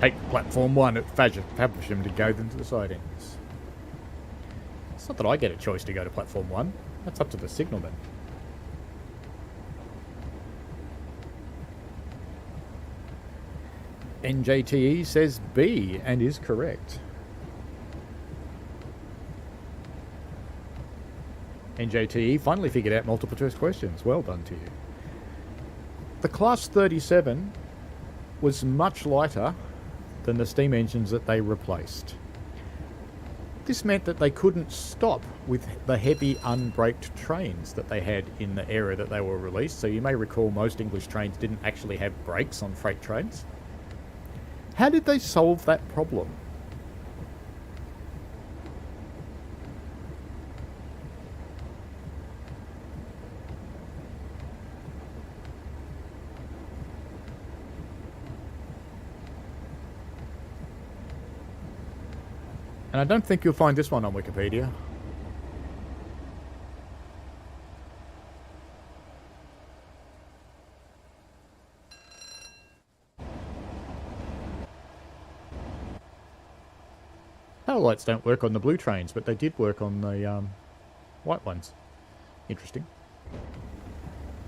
[SPEAKER 1] Take platform 1 at Faversham to go into the sidings. It's not that I get a choice to go to platform 1. That's up to the signalman. NJTE says B and is correct. NJTE finally figured out multiple choice questions. Well done to you. The Class 37 was much lighter than the steam engines that they replaced. This meant that they couldn't stop with the heavy unbraked trains that they had in the era that they were released. So you may recall most English trains didn't actually have brakes on freight trains. How did they solve that problem? And I don't think you'll find this one on Wikipedia. Tail lights don't work on the blue trains, but they did work on the white ones. Interesting.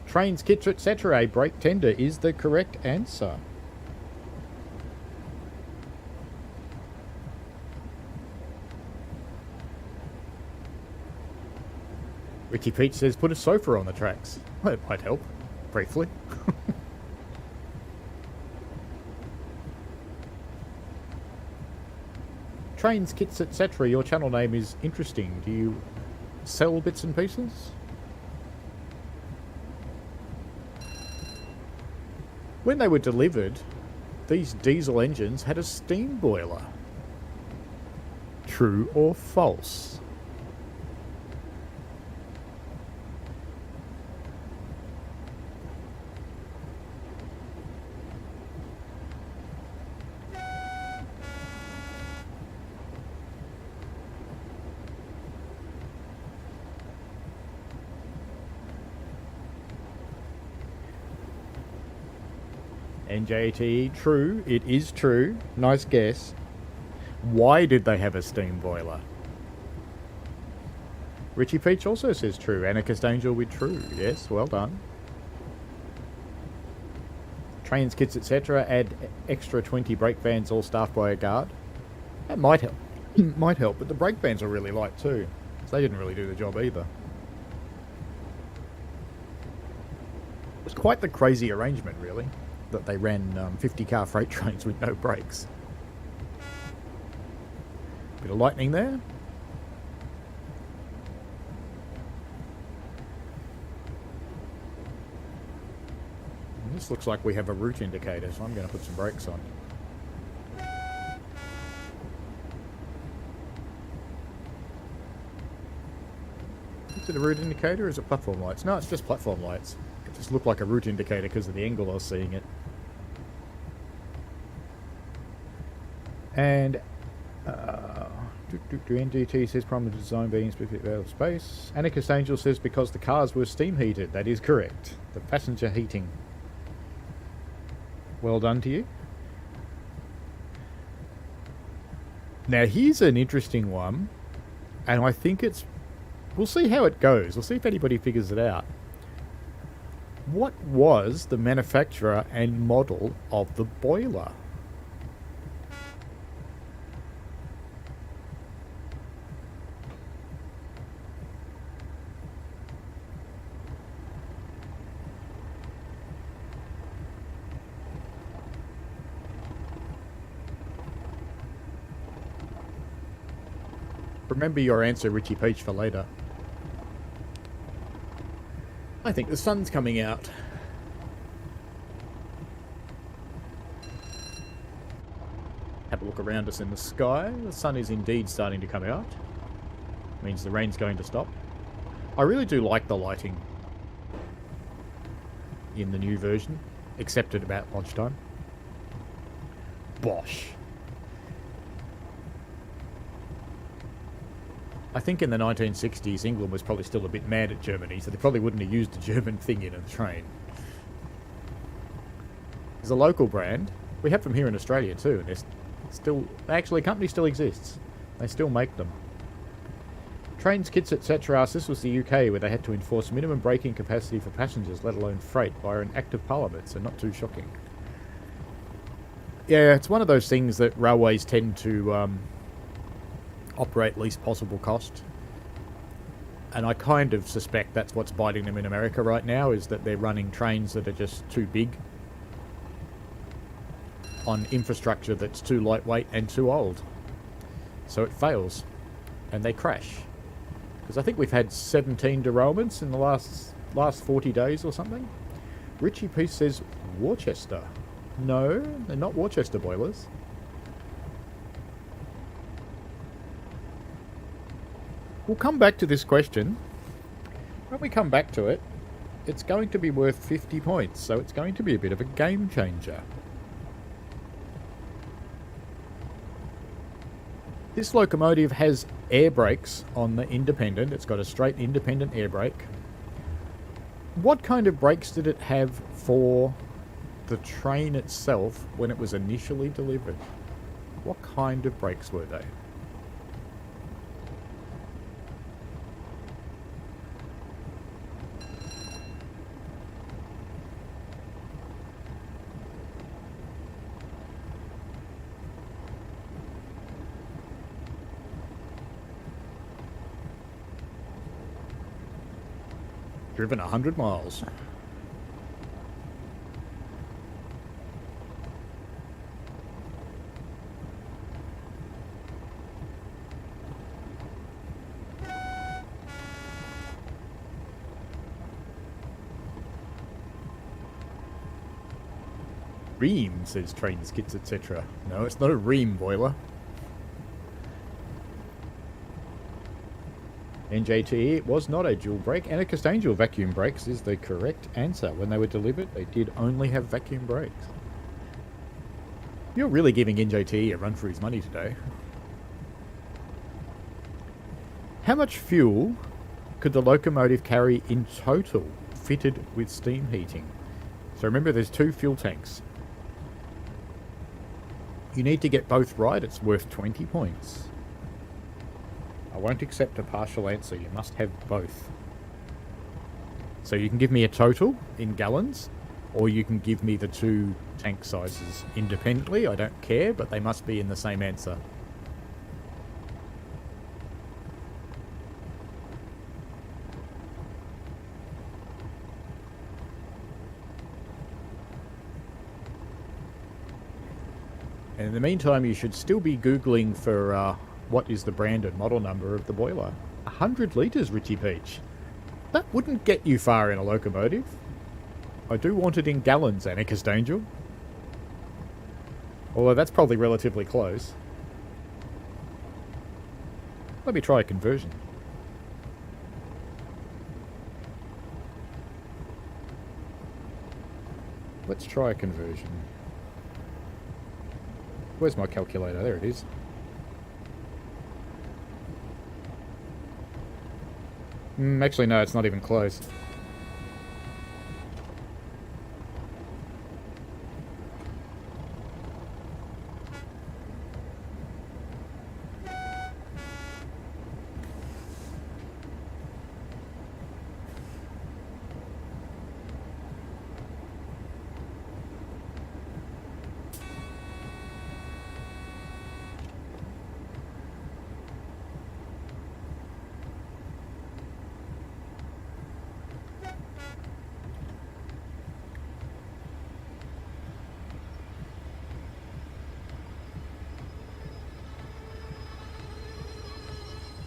[SPEAKER 1] Trains, kits, etc. Brake tender is the correct answer. Ricky Peach says put a sofa on the tracks. Well, it might help, briefly. Trains, kits, etc. Your channel name is interesting. Do you sell bits and pieces? When they were delivered, these diesel engines had a steam boiler. True or false? NJT, true. It is true. Nice guess. Why did they have a steam boiler? Richie Peach also says true. Anarchist Angel with true. Yes, well done. Trains, kits, etc. Add extra 20 brake vans, all staffed by a guard. That might help. Might help, but the brake vans are really light too. So they didn't really do the job either. It was quite the crazy arrangement, really, that they ran 50-car freight trains with no brakes. Bit of lightning there. And this looks like we have a route indicator, so I'm going to put some brakes on. Is it a route indicator or is it platform lights? No, it's just platform lights. It just looked like a route indicator because of the angle I was seeing it. And NGT says prominent design being specific out of space. Anarchist Angel says because the cars were steam heated. That is correct. The passenger heating. Well done to you. Now here's an interesting one, and I think it's... We'll see how it goes. We'll see if anybody figures it out. What was the manufacturer and model of the boiler? Remember your answer, Richie Peach, for later. I think the sun's coming out. Have a look around us in the sky. The sun is indeed starting to come out. Means the rain's going to stop. I really do like the lighting in the new version, except at about lunchtime. Bosh. I think in the 1960s, England was probably still a bit mad at Germany, so they probably wouldn't have used a German thing in a train. There's a local brand. We have them here in Australia too, and they're still... Actually, the company still exists. They still make them. Trains, kits, etc. This was the UK, where they had to enforce minimum braking capacity for passengers, let alone freight, via an Act of Parliament, so not too shocking. Yeah, it's one of those things that railways tend to... operate least possible cost, and I kind of suspect that's what's biting them in America right now, is that they're running trains that are just too big on infrastructure that's too lightweight and too old, so it fails and they crash. Because I think we've had 17 derailments in the last 40 days or something. Richie Peace says Worcester. No, they're not Worcester boilers. We'll come back to this question. When we come back to it, it's going to be worth 50 points, so it's going to be a bit of a game changer. This locomotive has air brakes on the independent. It's got a straight independent air brake. What kind of brakes did it have for the train itself when it was initially delivered? What kind of brakes were they? Driven 100 miles. Ream, says trains, kits, etc. No, it's not a ream boiler. NJTE, it was not a dual brake. Anarchist Angel, vacuum brakes is the correct answer. When they were delivered, they did only have vacuum brakes. You're really giving NJTE a run for his money today. How much fuel could the locomotive carry in total, fitted with steam heating? So remember, there's two fuel tanks. You need to get both right. It's worth 20 points. I won't accept a partial answer. You must have both. So you can give me a total in gallons, or you can give me the two tank sizes independently. I don't care, but they must be in the same answer. And in the meantime, you should still be Googling for what is the brand and model number of the boiler. 100 litres, Richie Peach. That wouldn't get you far in a locomotive. I do want it in gallons, Anarchist Angel. Although that's probably relatively close. Let me try a conversion. Let's try a conversion. Where's my calculator? There it is. Actually, no, it's not even close.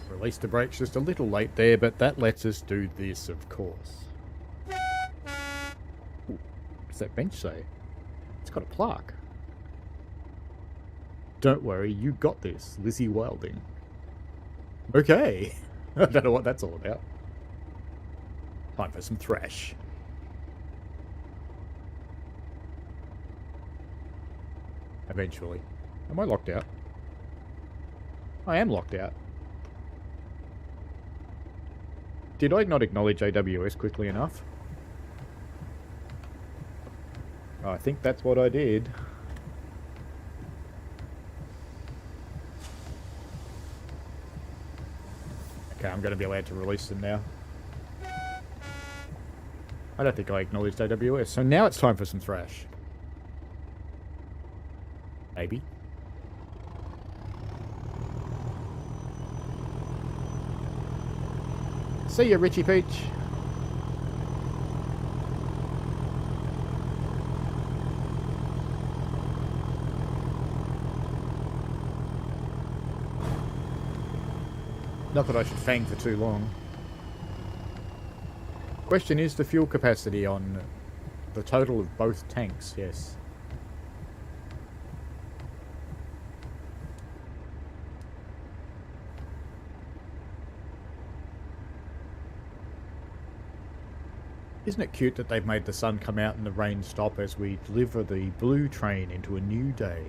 [SPEAKER 1] Release the brakes just a little late there, but that lets us do this, of course. Ooh, what's that bench say? It's got a plaque. Don't worry, you got this, Lizzie Wilding. Okay. I don't know what that's all about. Time for some thrash. Eventually. Am I locked out? I am locked out. Did I not acknowledge AWS quickly enough? I think that's what I did. Okay, I'm going to be allowed to release them now. I don't think I acknowledged AWS. So now it's time for some thrash. Maybe. See ya, Richie Peach. Not that I should fang for too long. Question is the fuel capacity on the total of both tanks, yes. Isn't it cute that they've made the sun come out and the rain stop as we deliver the blue train into a new day?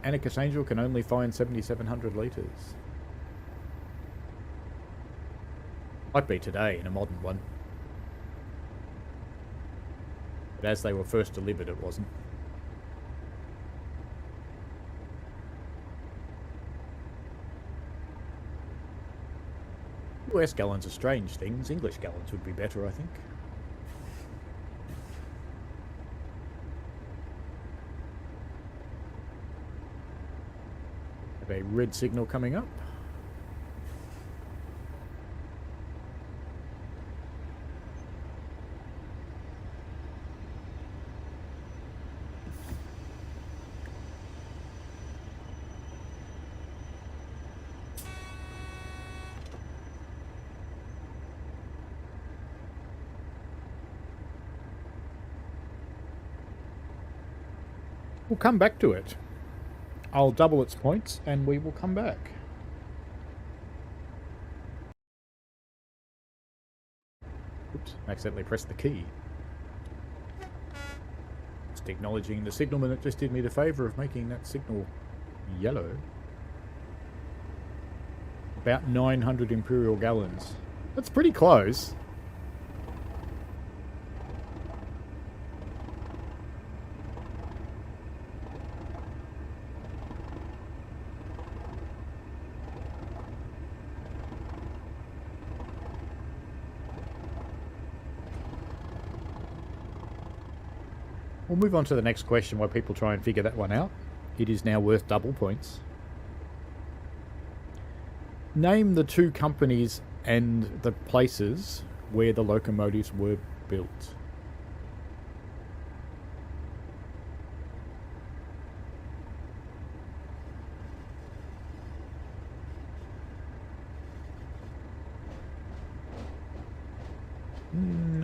[SPEAKER 1] Anarchist Angel can only find 7,700 litres. Might be today in a modern one. But as they were first delivered, it wasn't. US gallons are strange things. English gallons would be better, I think. Have a red signal coming up. We'll come back to it. I'll double its points and we will come back. Oops, accidentally pressed the key. Just acknowledging the signalman that just did me the favour of making that signal yellow. About 900 imperial gallons. That's pretty close. We'll move on to the next question while people try and figure that one out. It is now worth double points. Name the two companies and the places where the locomotives were built.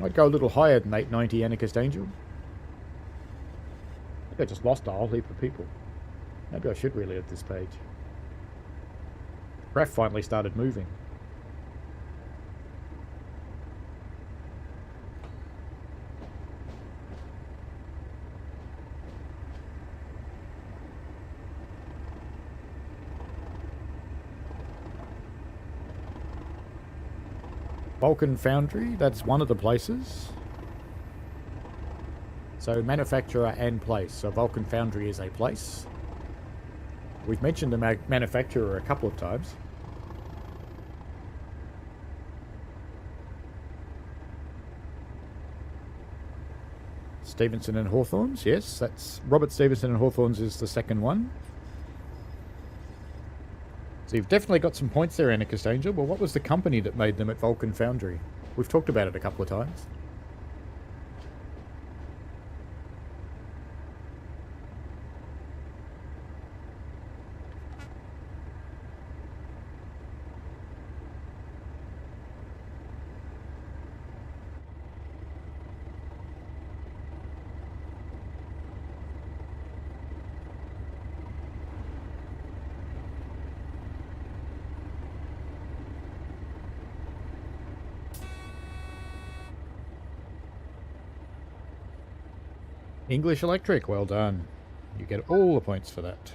[SPEAKER 1] I'd go a little higher than 890 Anarchist Angel. I think I just lost a whole heap of people. Maybe I should relive this page.
[SPEAKER 3] Craft finally started moving. Vulcan Foundry, that's one of the places. So manufacturer and place. So Vulcan Foundry is a place. We've mentioned the manufacturer a couple of times. Stevenson and Hawthorns, yes, that's Robert Stevenson and Hawthorns is the second one. So you've definitely got some points there, Anarchist Angel. Well, what was the company that made them at Vulcan Foundry? We've talked about it a couple of times. English Electric, well done. You get all the points for that.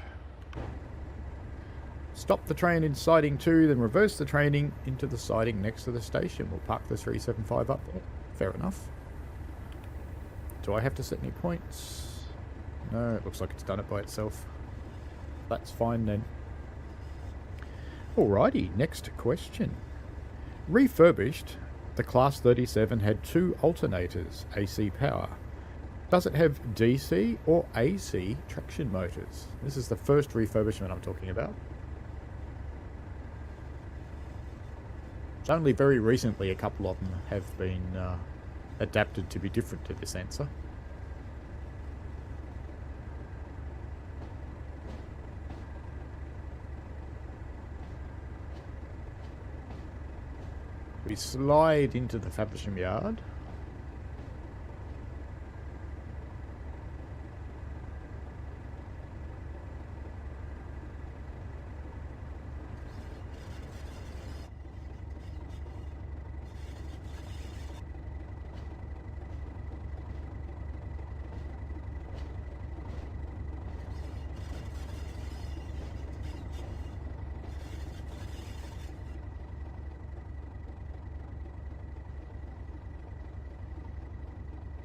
[SPEAKER 3] Stop the train in siding 2, then reverse the training into the siding next to the station. We'll park the 375 up there. Fair enough. Do I have to set any points? No, it looks like it's done it by itself. That's fine then. Alrighty, next question. Refurbished, the Class 37 had 2 alternators, AC power. Does it have DC or AC traction motors? This is the first refurbishment I'm talking about. It's only very recently a couple of them have been adapted to be different to this answer. We slide into the Faversham yard.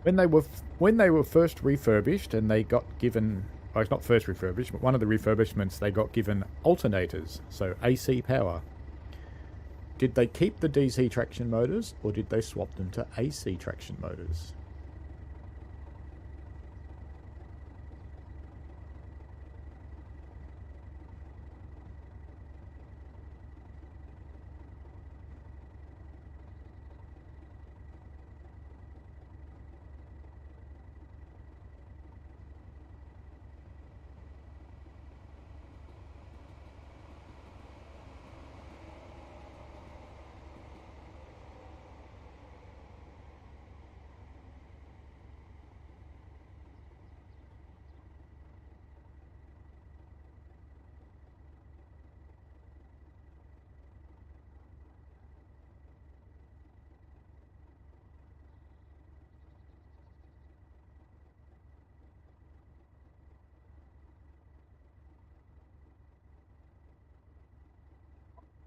[SPEAKER 3] When they were first refurbished and they got given, well, it's not first refurbished, but one of the refurbishments they got given alternators, so AC power. Did they keep the DC traction motors or did they swap them to AC traction motors?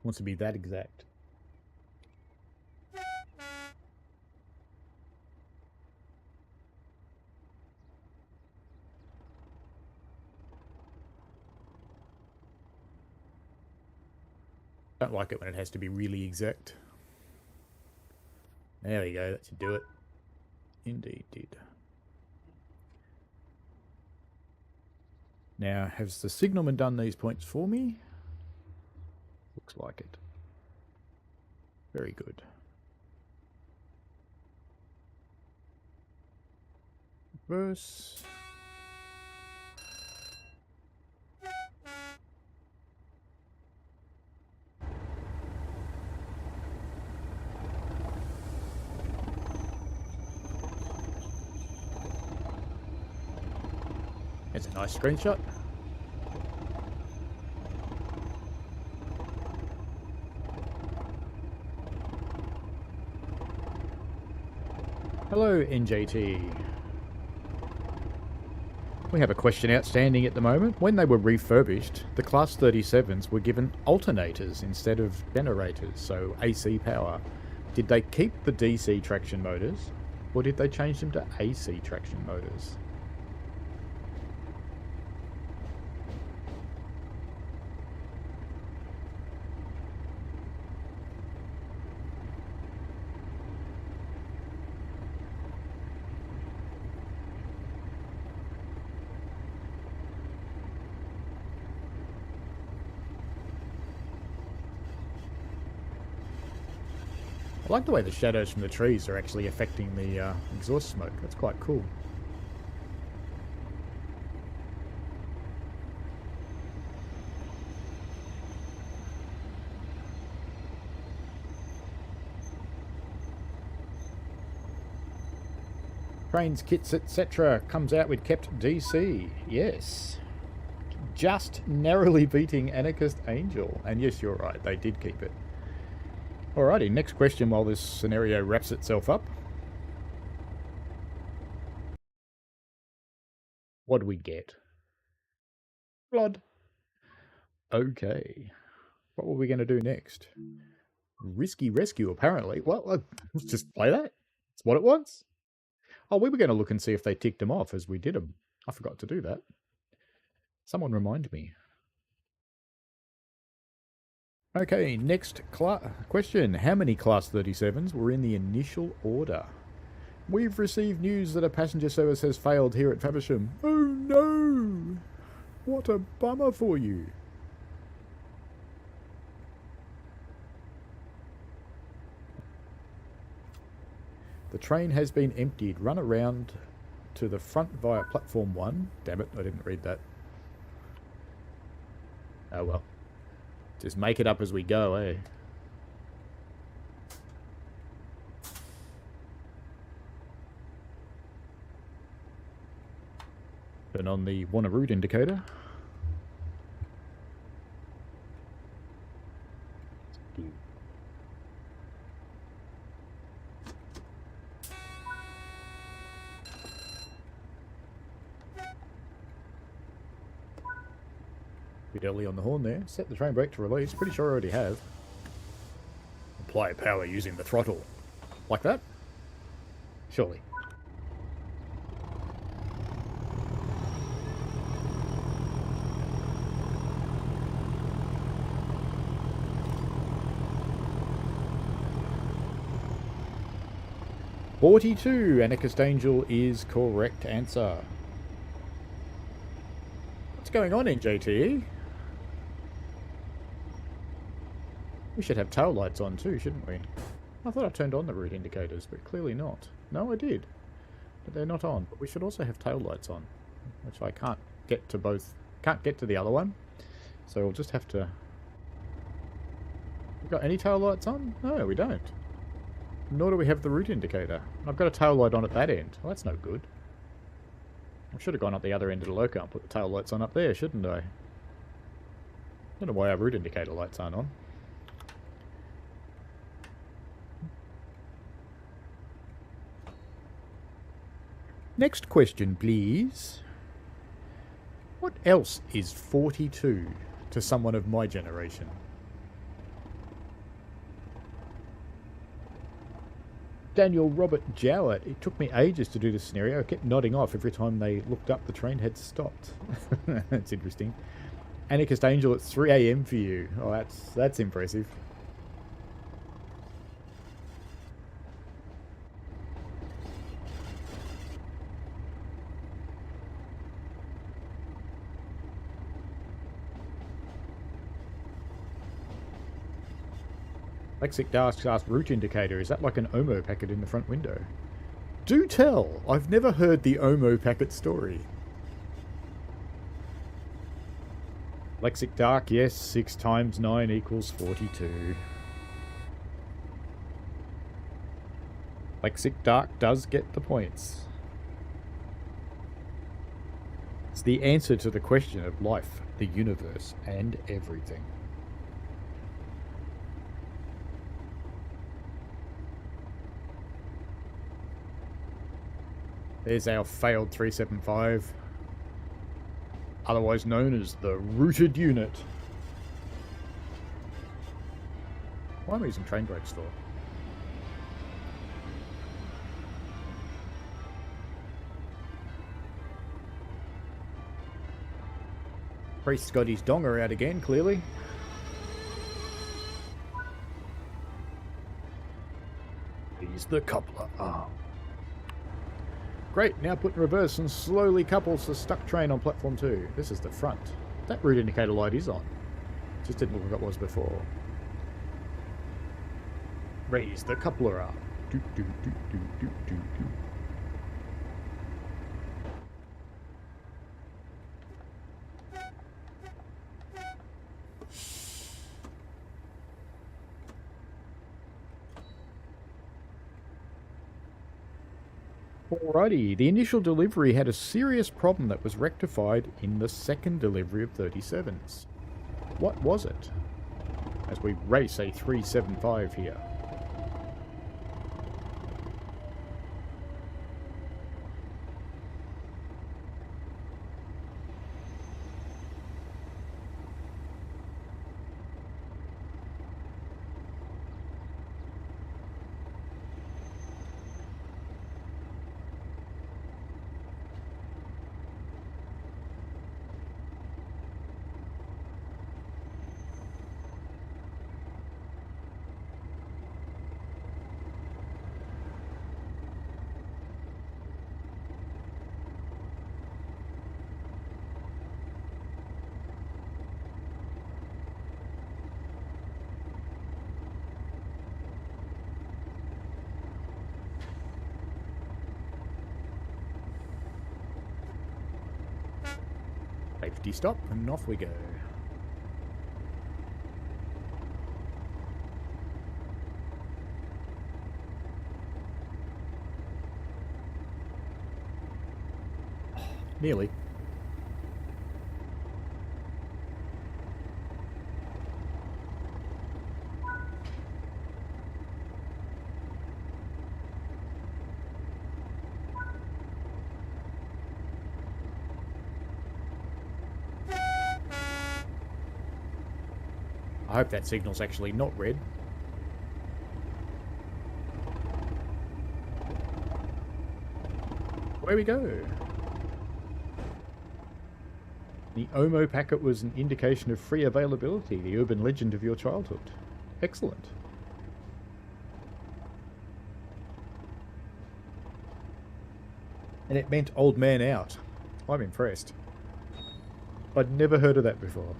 [SPEAKER 3] Wants to be that exact. Don't like it when it has to be really exact. There we go, that should do it. Indeed did. Now, has the signalman done these points for me? Looks like it. Very good. Reverse. It's a nice screenshot. Hello, NJT. We have a question outstanding at the moment. When they were refurbished, the Class 37s were given alternators instead of generators, so AC power. Did they keep the DC traction motors, or did they change them to AC traction motors? I like the way the shadows from the trees are actually affecting the exhaust smoke. That's quite cool. Trains, kits, etc. comes out with kept DC. Yes. Just narrowly beating Anarchist Angel. And yes, you're right, they did keep it. Alrighty, next question while this scenario wraps itself up. What do we get? Blood. Okay. What were we going to do next? Risky rescue, apparently. Well, let's just play that. It's what it was. Oh, we were going to look and see if they ticked them off as we did them. I forgot to do that. Someone remind me. Okay, next question. How many Class 37s were in the initial order? We've received news that a passenger service has failed here at Faversham. Oh no! What a bummer for you. The train has been emptied. Run around to the front via platform 1. Damn it, I didn't read that. Oh well. Just make it up as we go, eh? Turn on the want a route indicator. Bit early on the horn there. Set the train brake to release. Pretty sure I already have. Apply power using the throttle. Like that? Surely. "42, Anarchist Angel is correct answer." What's going on in JTE? We should have tail lights on too, shouldn't we? I thought I turned on the route indicators, but clearly not. No, I did. But they're not on. But we should also have tail lights on, which I can't get to both. Can't get to the other one. So we'll just have to... We got any tail lights on? No, we don't. Nor do we have the route indicator. I've got a tail light on at that end. Well, that's no good. I should have gone up the other end of the loco and put the tail lights on up there, shouldn't I? Don't know why our route indicator lights aren't on. Next question, please. What else is 42 to someone of my generation? Daniel Robert Jowett. It took me ages to do this scenario. I kept nodding off every time they looked up the train had stopped. That's interesting. Anarchist Angel at 3 AM for you. Oh, that's impressive. Lexic Darks asked route indicator. Is that like an OMO packet in the front window? Do tell! I've never heard the OMO packet story. Lexic Dark, yes, 6 times 9 equals 42. Lexic Dark does get the points. It's the answer to the question of life, the universe, and everything. There's our failed 375. Otherwise known as the rooted unit. Why am I using train brake store? Priest's got his donger out again, clearly. He's the coupler. Oh. Great, now put in reverse and slowly couples the stuck train on platform 2. This is the front. That route indicator light is on. Just didn't look like it was before. Raise the coupler up. Do, do, do, do, do, do, do. Alrighty, the initial delivery had a serious problem that was rectified in the second delivery of 37s. What was it? As we race a 375 here. Safety stop, and off we go. Nearly. I hope that signal's actually not red. Where we go? The Omo packet was an indication of free availability, the urban legend of your childhood. Excellent. And it meant old man out. I'm impressed. I'd never heard of that before.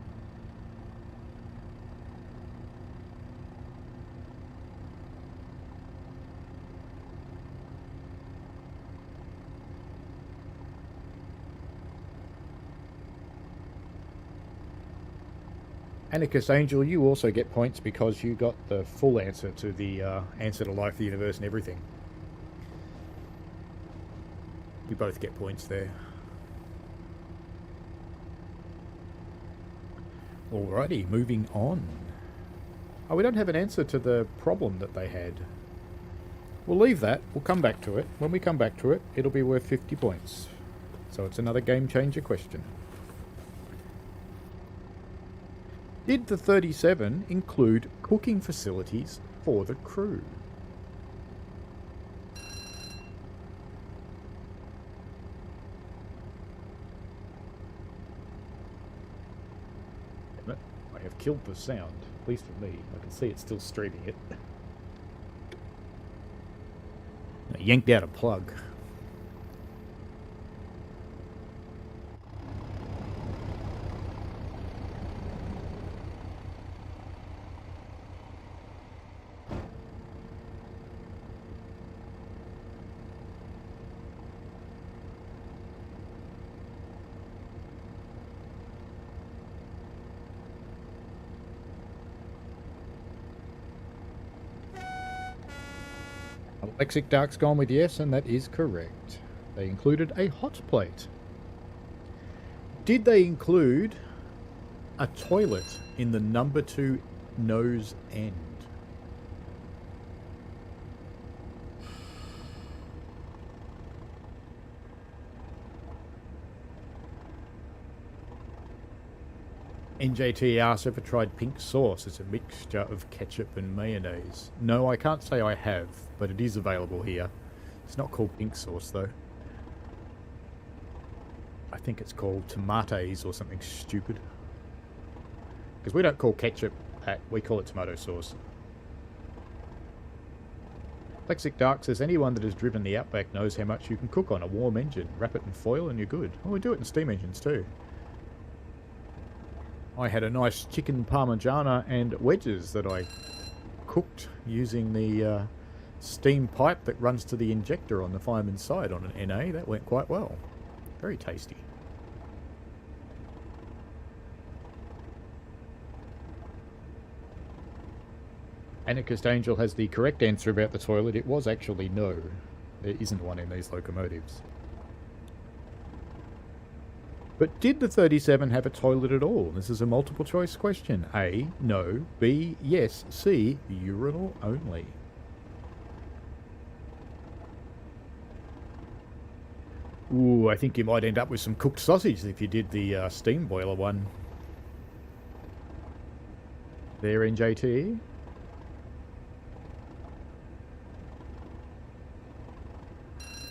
[SPEAKER 3] Anarchist Angel, you also get points because you got the full answer to the answer to life, the universe, and everything. We both get points there. Alrighty, moving on. Oh, we don't have an answer to the problem that they had. We'll leave that. We'll come back to it. When we come back to it, it'll be worth 50 points. So it's another game changer question. Did the 37 include cooking facilities for the crew? Damn it, I have killed the sound, at least for me. I can see it's still streaming it. I yanked out a plug. Lexic Dark's gone with yes, and that is correct. They included a hot plate. Did they include a toilet in the number 2 nose end? NJT asks if I tried pink sauce. It's a mixture of ketchup and mayonnaise. No, I can't say I have, but it is available here. It's not called pink sauce, though. I think it's called tomatoes or something stupid. Because we don't call ketchup that, we call it tomato sauce. Lexic Dark says, anyone that has driven the Outback knows how much you can cook on a warm engine. Wrap it in foil and you're good. Oh, we do it in steam engines too. I had a nice chicken parmigiana and wedges that I cooked using the steam pipe that runs to the injector on the fireman's side on an NA. That went quite well. Very tasty. Anarchist Angel has the correct answer about the toilet. It was actually no. There isn't one in these locomotives. But did the 37 have a toilet at all? This is a multiple choice question. A, no. B, yes. C, urinal only. Ooh, I think you might end up with some cooked sausage if you did the steam boiler one. There, NJT.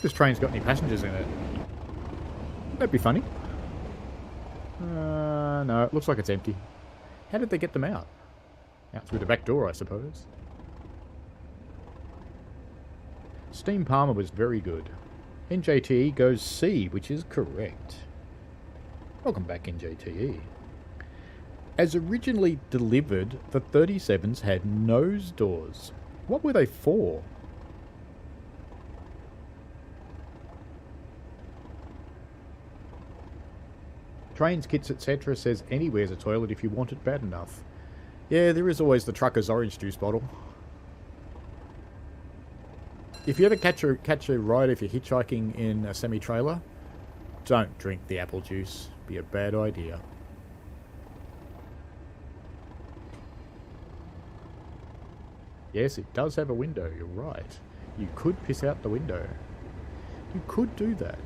[SPEAKER 3] This train's got any passengers in it? That'd be funny. No, it looks like it's empty. How did they get them out? Out through the back door, I suppose. Steam Palmer was very good. NJTE goes C, which is correct. Welcome back, NJTE. As originally delivered, the 37s had nose doors. What were they for? Trains, kits, etc. says anywhere's a toilet if you want it bad enough. Yeah, there is always the trucker's orange juice bottle. If you ever catch a ride if you're hitchhiking in a semi-trailer, don't drink the apple juice. Be a bad idea. Yes, it does have a window, you're right. You could piss out the window. You could do that.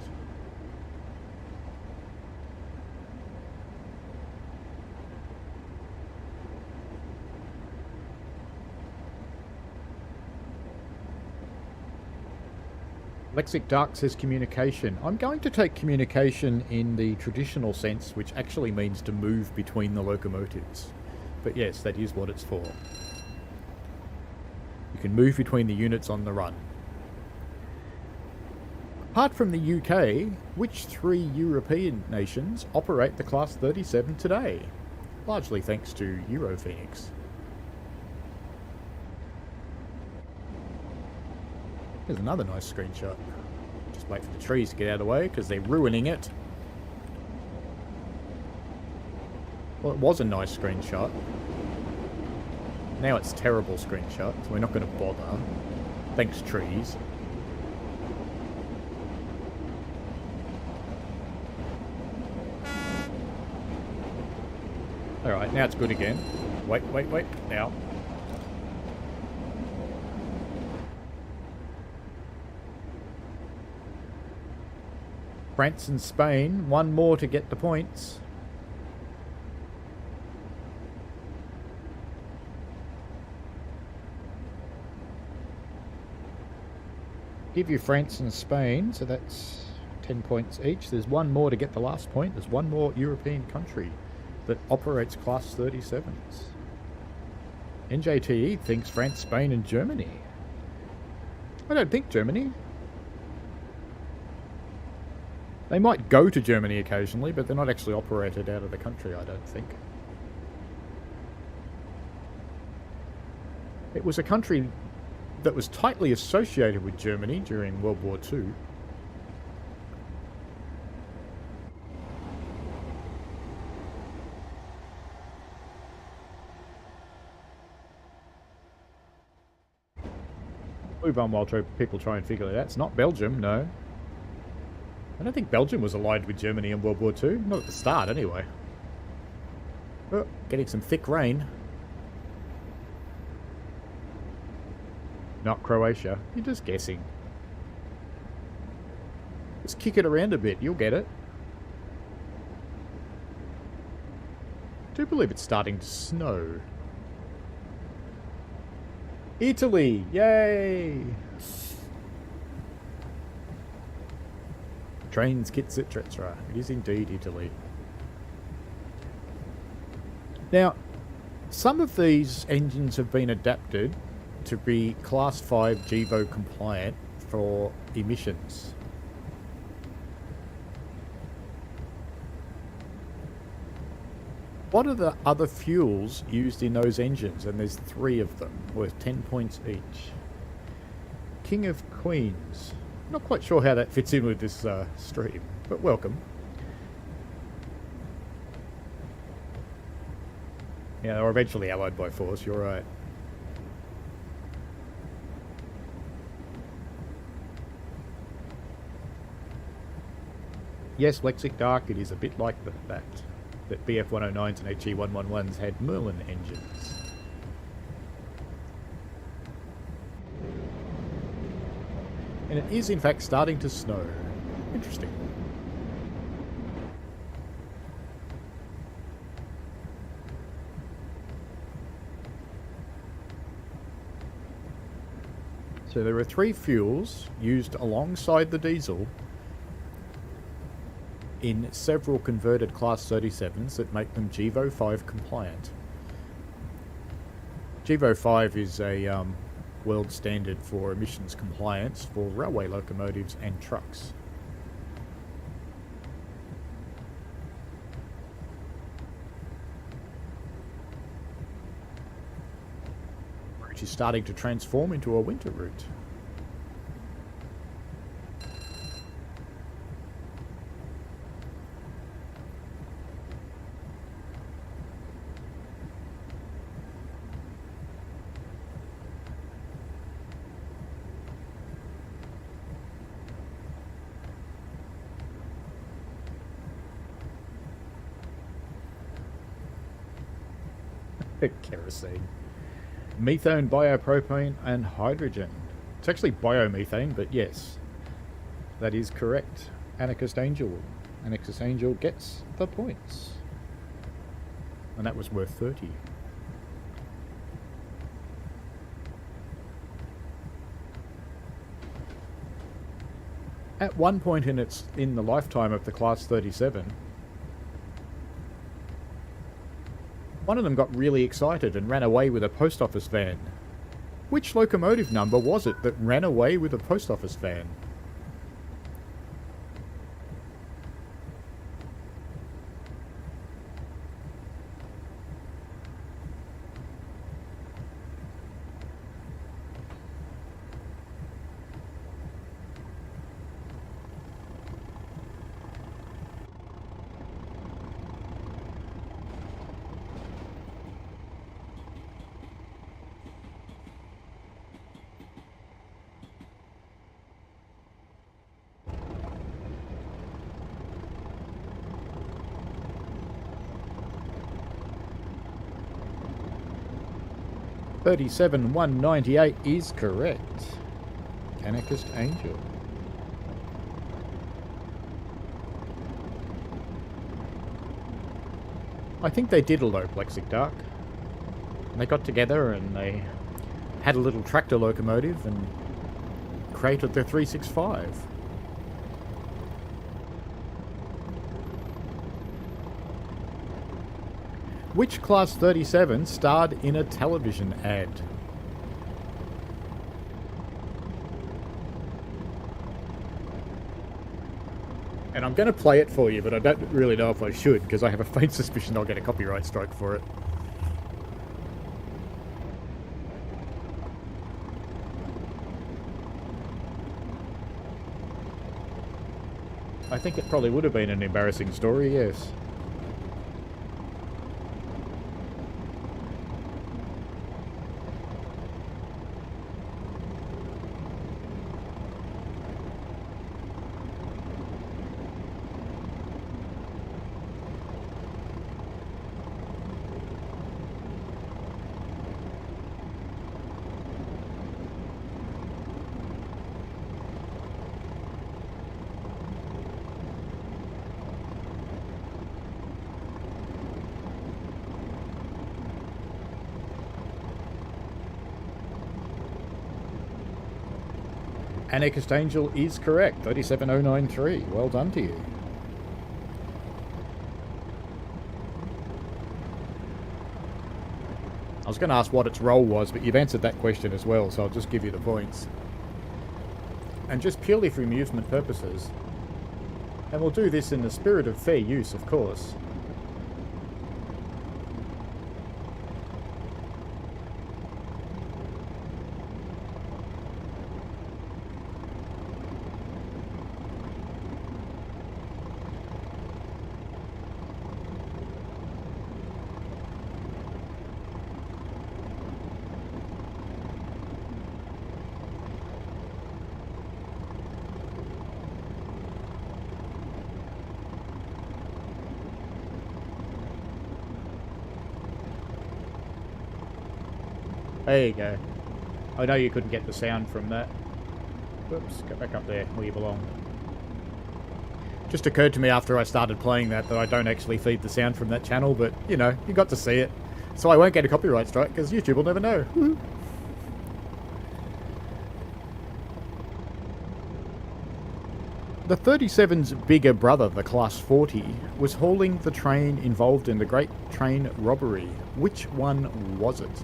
[SPEAKER 3] Lexic Dark says communication. I'm going to take communication in the traditional sense, which actually means to move between the locomotives. But yes, that is what it's for. You can move between the units on the run. Apart from the UK, which 3 European nations operate the Class 37 today? Largely thanks to Europhoenix. Here's another nice screenshot. Just wait for the trees to get out of the way because they're ruining it. Well, it was a nice screenshot. Now it's terrible screenshot, so we're not going to bother. Thanks, trees. Alright, now it's good again. Wait. Now. France and Spain, one more to get the points. Give you France and Spain, so that's 10 points each. There's one more to get the last point. There's one more European country that operates Class 37s. NJTE thinks France, Spain and Germany. I don't think Germany. They might go to Germany occasionally, but they're not actually operated out of the country, I don't think. It was a country that was tightly associated with Germany during World War II. Move on while people try and figure it out. It's not Belgium, no. I don't think Belgium was allied with Germany in World War II. Not at the start, anyway. Oh, getting some thick rain. Not Croatia. You're just guessing. Just kick it around a bit. You'll get it. do believe it's starting to snow. Italy! Yay! Trains, kits, etc. It is indeed Italy. Now, some of these engines have been adapted to be Class 5 GEVO compliant for emissions. What are the other fuels used in those engines? And there's 3 of them, worth 10 points each. King of Queens. Not quite sure how that fits in with this stream, but welcome. Yeah, they were eventually allied by force, you're right. Yes, Lexic Dark, it is a bit like that BF-109s and HE-111s had Merlin engines. And it is in fact starting to snow. Interesting. So there are 3 fuels used alongside the diesel in several converted Class 37s that make them GEVO 5 compliant. GEVO 5 is a world standard for emissions compliance for railway locomotives and trucks. Which is starting to transform into a winter route. Kerosene. Methane, biopropane, and hydrogen. It's actually biomethane, but yes, that is correct. Anarchist Angel. Anarchist Angel gets the points. And that was worth 30. At one point in the lifetime of the Class 37, one of them got really excited and ran away with a post office van. Which locomotive number was it that ran away with a post office van? $37,198 is correct. Anarchist Angel. I think they did elope, Lexic Dark. They got together and they had a little tractor locomotive and created the 365. Which Class 37 starred in a television ad? And I'm going to play it for you, but I don't really know if I should, because I have a faint suspicion I'll get a copyright strike for it. I think it probably would have been an embarrassing story, yes. Anarchist Angel is correct. 37093. Well done to you. I was going to ask what its role was, but you've answered that question as well, so I'll just give you the points. And just purely for amusement purposes, and we'll do this in the spirit of fair use, of course. There you go. I know you couldn't get the sound from that. Whoops, go back up there where you belong. Just occurred to me after I started playing that I don't actually feed the sound from that channel, but, you know, you got to see it. So I won't get a copyright strike, because YouTube will never know. The 37's bigger brother, the Class 40, was hauling the train involved in the Great Train Robbery. Which one was it?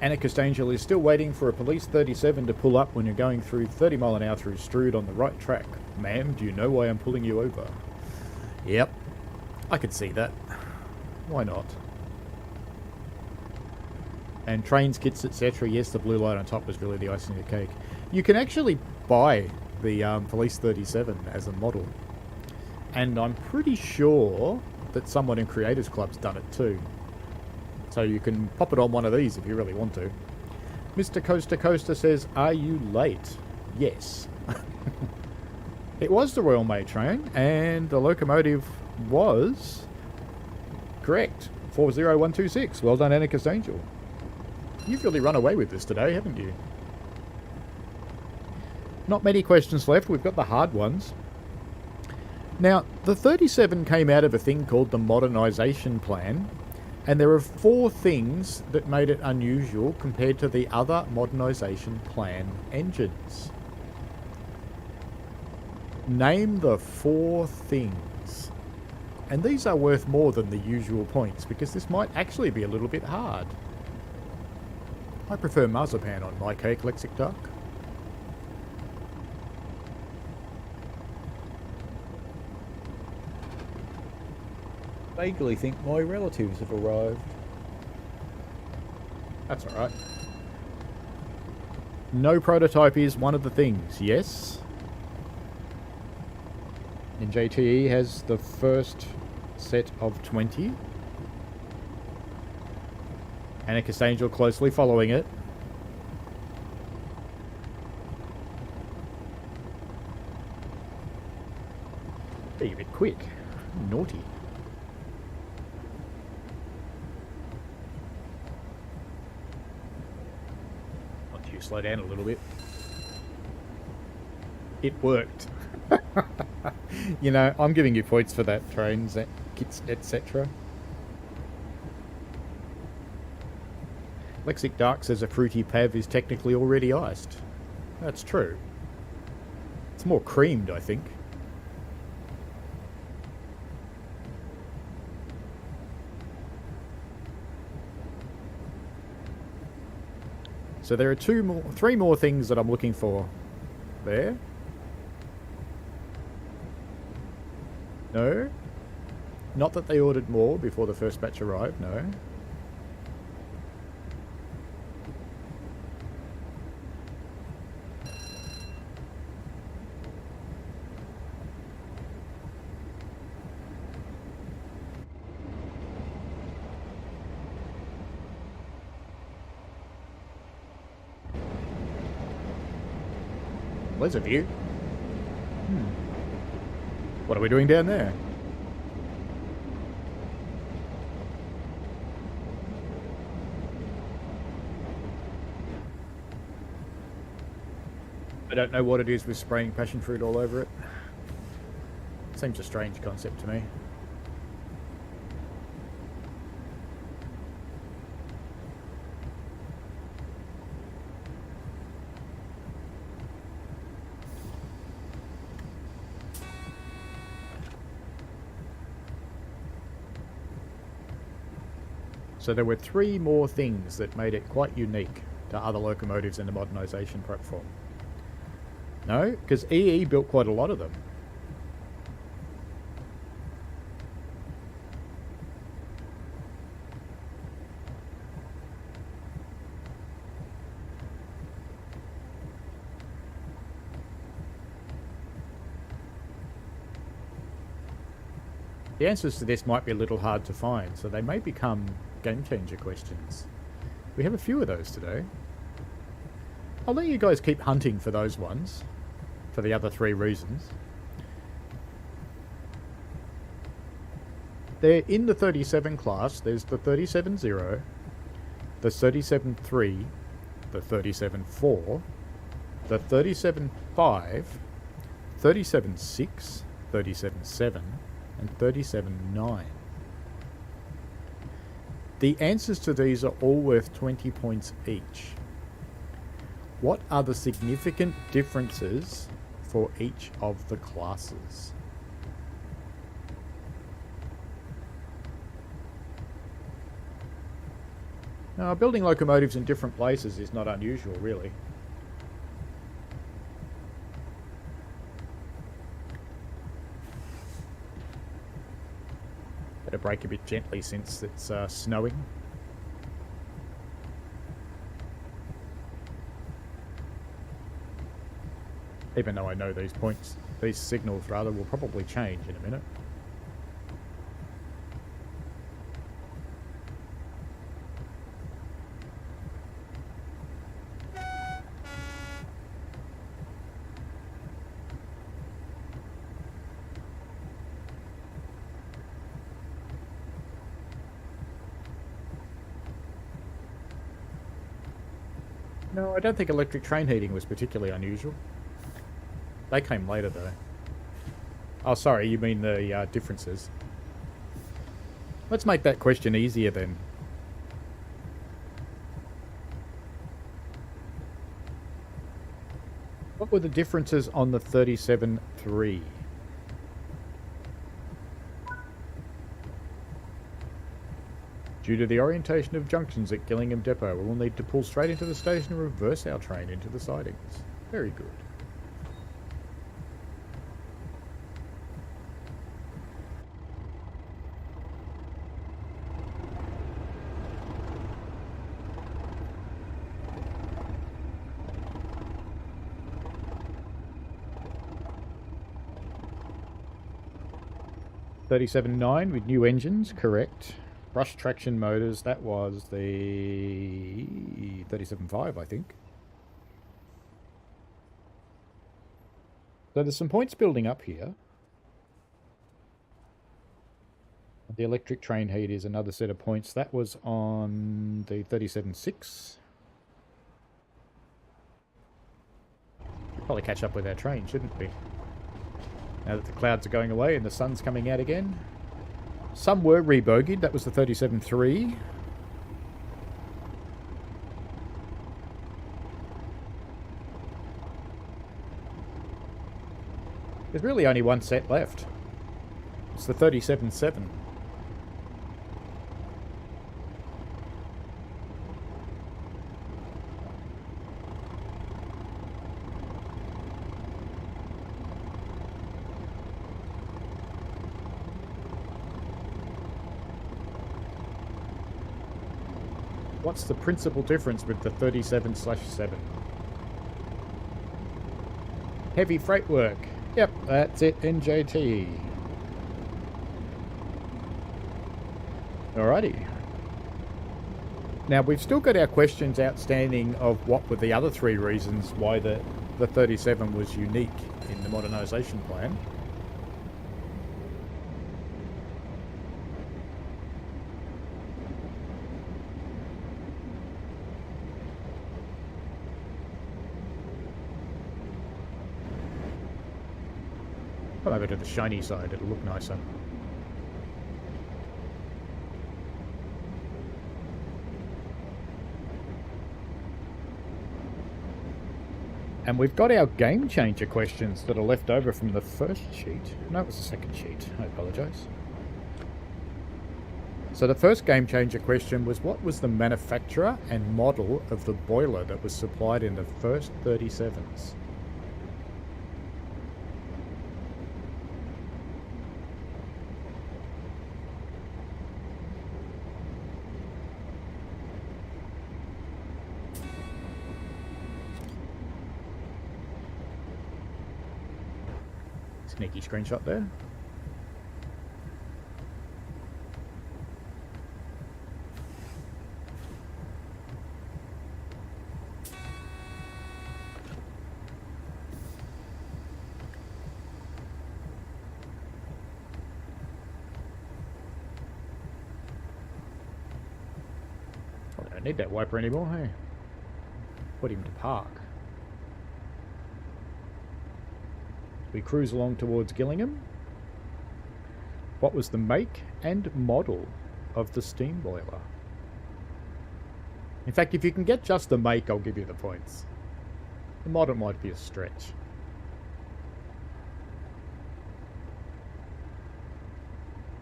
[SPEAKER 3] Anarchist Angel is still waiting for a police 37 to pull up when you're going through 30 mile an hour through Strood on the right track. Ma'am, do you know why I'm pulling you over? Yep, I could see that. Why not? And trains, kits, etc. Yes, the blue light on top was really the icing on the cake. You can actually buy the police 37 as a model. And I'm pretty sure that someone in Creators Club's done it too. So you can pop it on one of these if you really want to. Mr. Coaster Coaster says, are you late? Yes. It was the Royal Mail train, and the locomotive was correct. 40126. Well done, Anarchist Angel. You've really run away with this today, haven't you? Not many questions left. We've got the hard ones. Now, the 37 came out of a thing called the Modernisation Plan. And there are 4 things that made it unusual compared to the other modernisation plan engines. Name the 4 things. And these are worth more than the usual points, because this might actually be a little bit hard. I prefer marzipan on my cake, Lexic Duck. Vaguely think my relatives have arrived. That's alright. No prototype is one of the things, yes? And JTE has the first set of 20. Anarchist Angel closely following it. Being a bit quick. Naughty. Slow down a little bit. It worked. You know, I'm giving you points for that, trains, kits, etc. Lexic Dark says a fruity pav is technically already iced. That's true. It's more creamed, I think. So there are 3 more things that I'm looking for. There. No. Not that they ordered more before the first batch arrived, no. There's a view. What are we doing down there? I don't know what it is with spraying passion fruit all over it. Seems a strange concept to me. So there were 3 more things that made it quite unique to other locomotives in the modernisation platform. No, because EE built quite a lot of them. The answers to this might be a little hard to find, so they may become game changer questions. We have a few of those today. I'll let you guys keep hunting for those ones, for the other 3 reasons. They're in the 37 class. There's the 37-0, the 37-3, the 37-4, the 37-5, 37-6, 37-7, and 37-9. The answers to these are all worth 20 points each. What are the significant differences for each of the classes? Now, building locomotives in different places is not unusual, really. Better brake a bit gently since it's snowing. Even though I know these points, these signals rather, will probably change in a minute. No, I don't think electric train heating was particularly unusual. They came later, though. Oh, sorry, you mean the differences. Let's make that question easier, then. What were the differences on the 37-3? Due to the orientation of junctions at Gillingham Depot, we will need to pull straight into the station and reverse our train into the sidings. Very good. .37.9 with new engines, correct. Brush traction motors, that was the 37.5, I think. So there's some points building up here. The electric train heat is another set of points. That was on the 37.6. We'll probably catch up with our train, shouldn't we? Now that the clouds are going away and the sun's coming out again. Some were rebogeyed. That was the 37.3. There's really only one set left. It's the 37.7. What's the principal difference with the 37/7? Heavy freight work. Yep, that's it, NJT. Alrighty. Now, we've still got our questions outstanding of what were the other 3 reasons why the 37 was unique in the modernisation plan. Come over to the shiny side, it'll look nicer. And we've got our game changer questions that are left over from the first sheet. No, it was the second sheet. I apologise. So the first game changer question was, what was the manufacturer and model of the boiler that was supplied in the first 37s? Sneaky screenshot there. I don't need that wiper anymore, hey? Put him to park. We cruise along towards Gillingham. What was the make and model of the steam boiler? In fact, if you can get just the make, I'll give you the points. The model might be a stretch.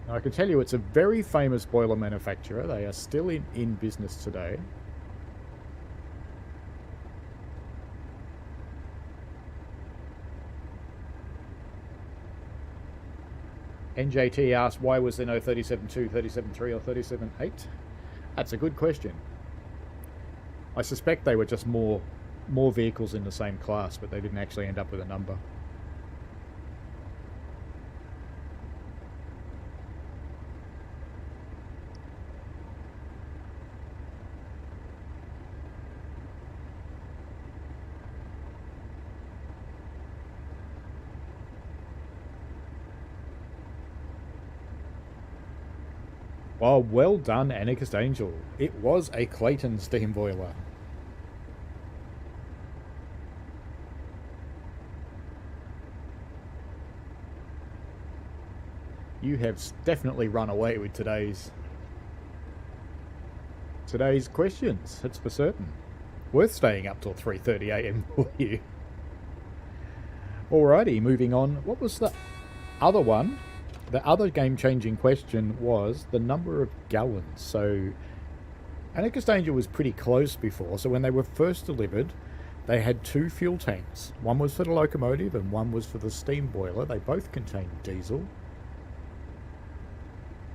[SPEAKER 3] Now, I can tell you it's a very famous boiler manufacturer. They are still in business today. NJT asked, why was there no 37.2, 37.3 or 37.8? That's a good question. I suspect they were just more vehicles in the same class, but they didn't actually end up with a number. Oh, well done, Anarchist Angel. It was a Clayton steam boiler. You have definitely run away with today's questions, that's for certain. Worth staying up till 3:30 AM for you. Alrighty, moving on. What was the other one? The other game-changing question was the number of gallons. So, Anarchist Angel was pretty close before. So when they were first delivered, they had 2 fuel tanks. One was for the locomotive and one was for the steam boiler. They both contained diesel.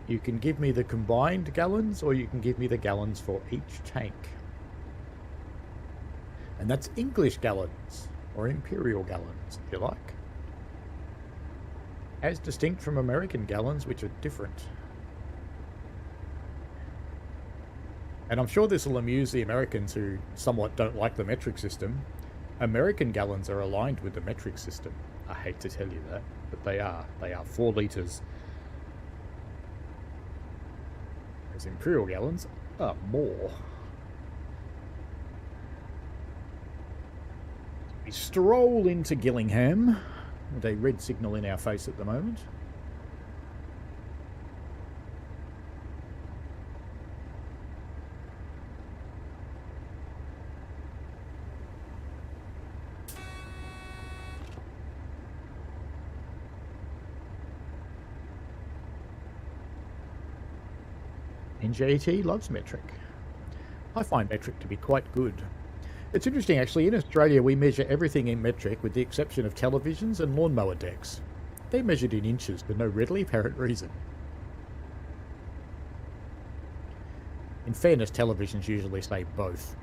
[SPEAKER 3] You can give me the combined gallons, or you can give me the gallons for each tank. And that's English gallons, or imperial gallons, if you like. As distinct from American gallons, which are different. And I'm sure this will amuse the Americans who somewhat don't like the metric system. American gallons are aligned with the metric system. I hate to tell you that, but they are. They are 4 litres. Whereas imperial gallons are more. We stroll into Gillingham with a red signal in our face at the moment. NJT loves metric. I find metric to be quite good. It's interesting, actually. In Australia, we measure everything in metric with the exception of televisions and lawnmower decks. They're measured in inches for no readily apparent reason. In fairness, televisions usually say both.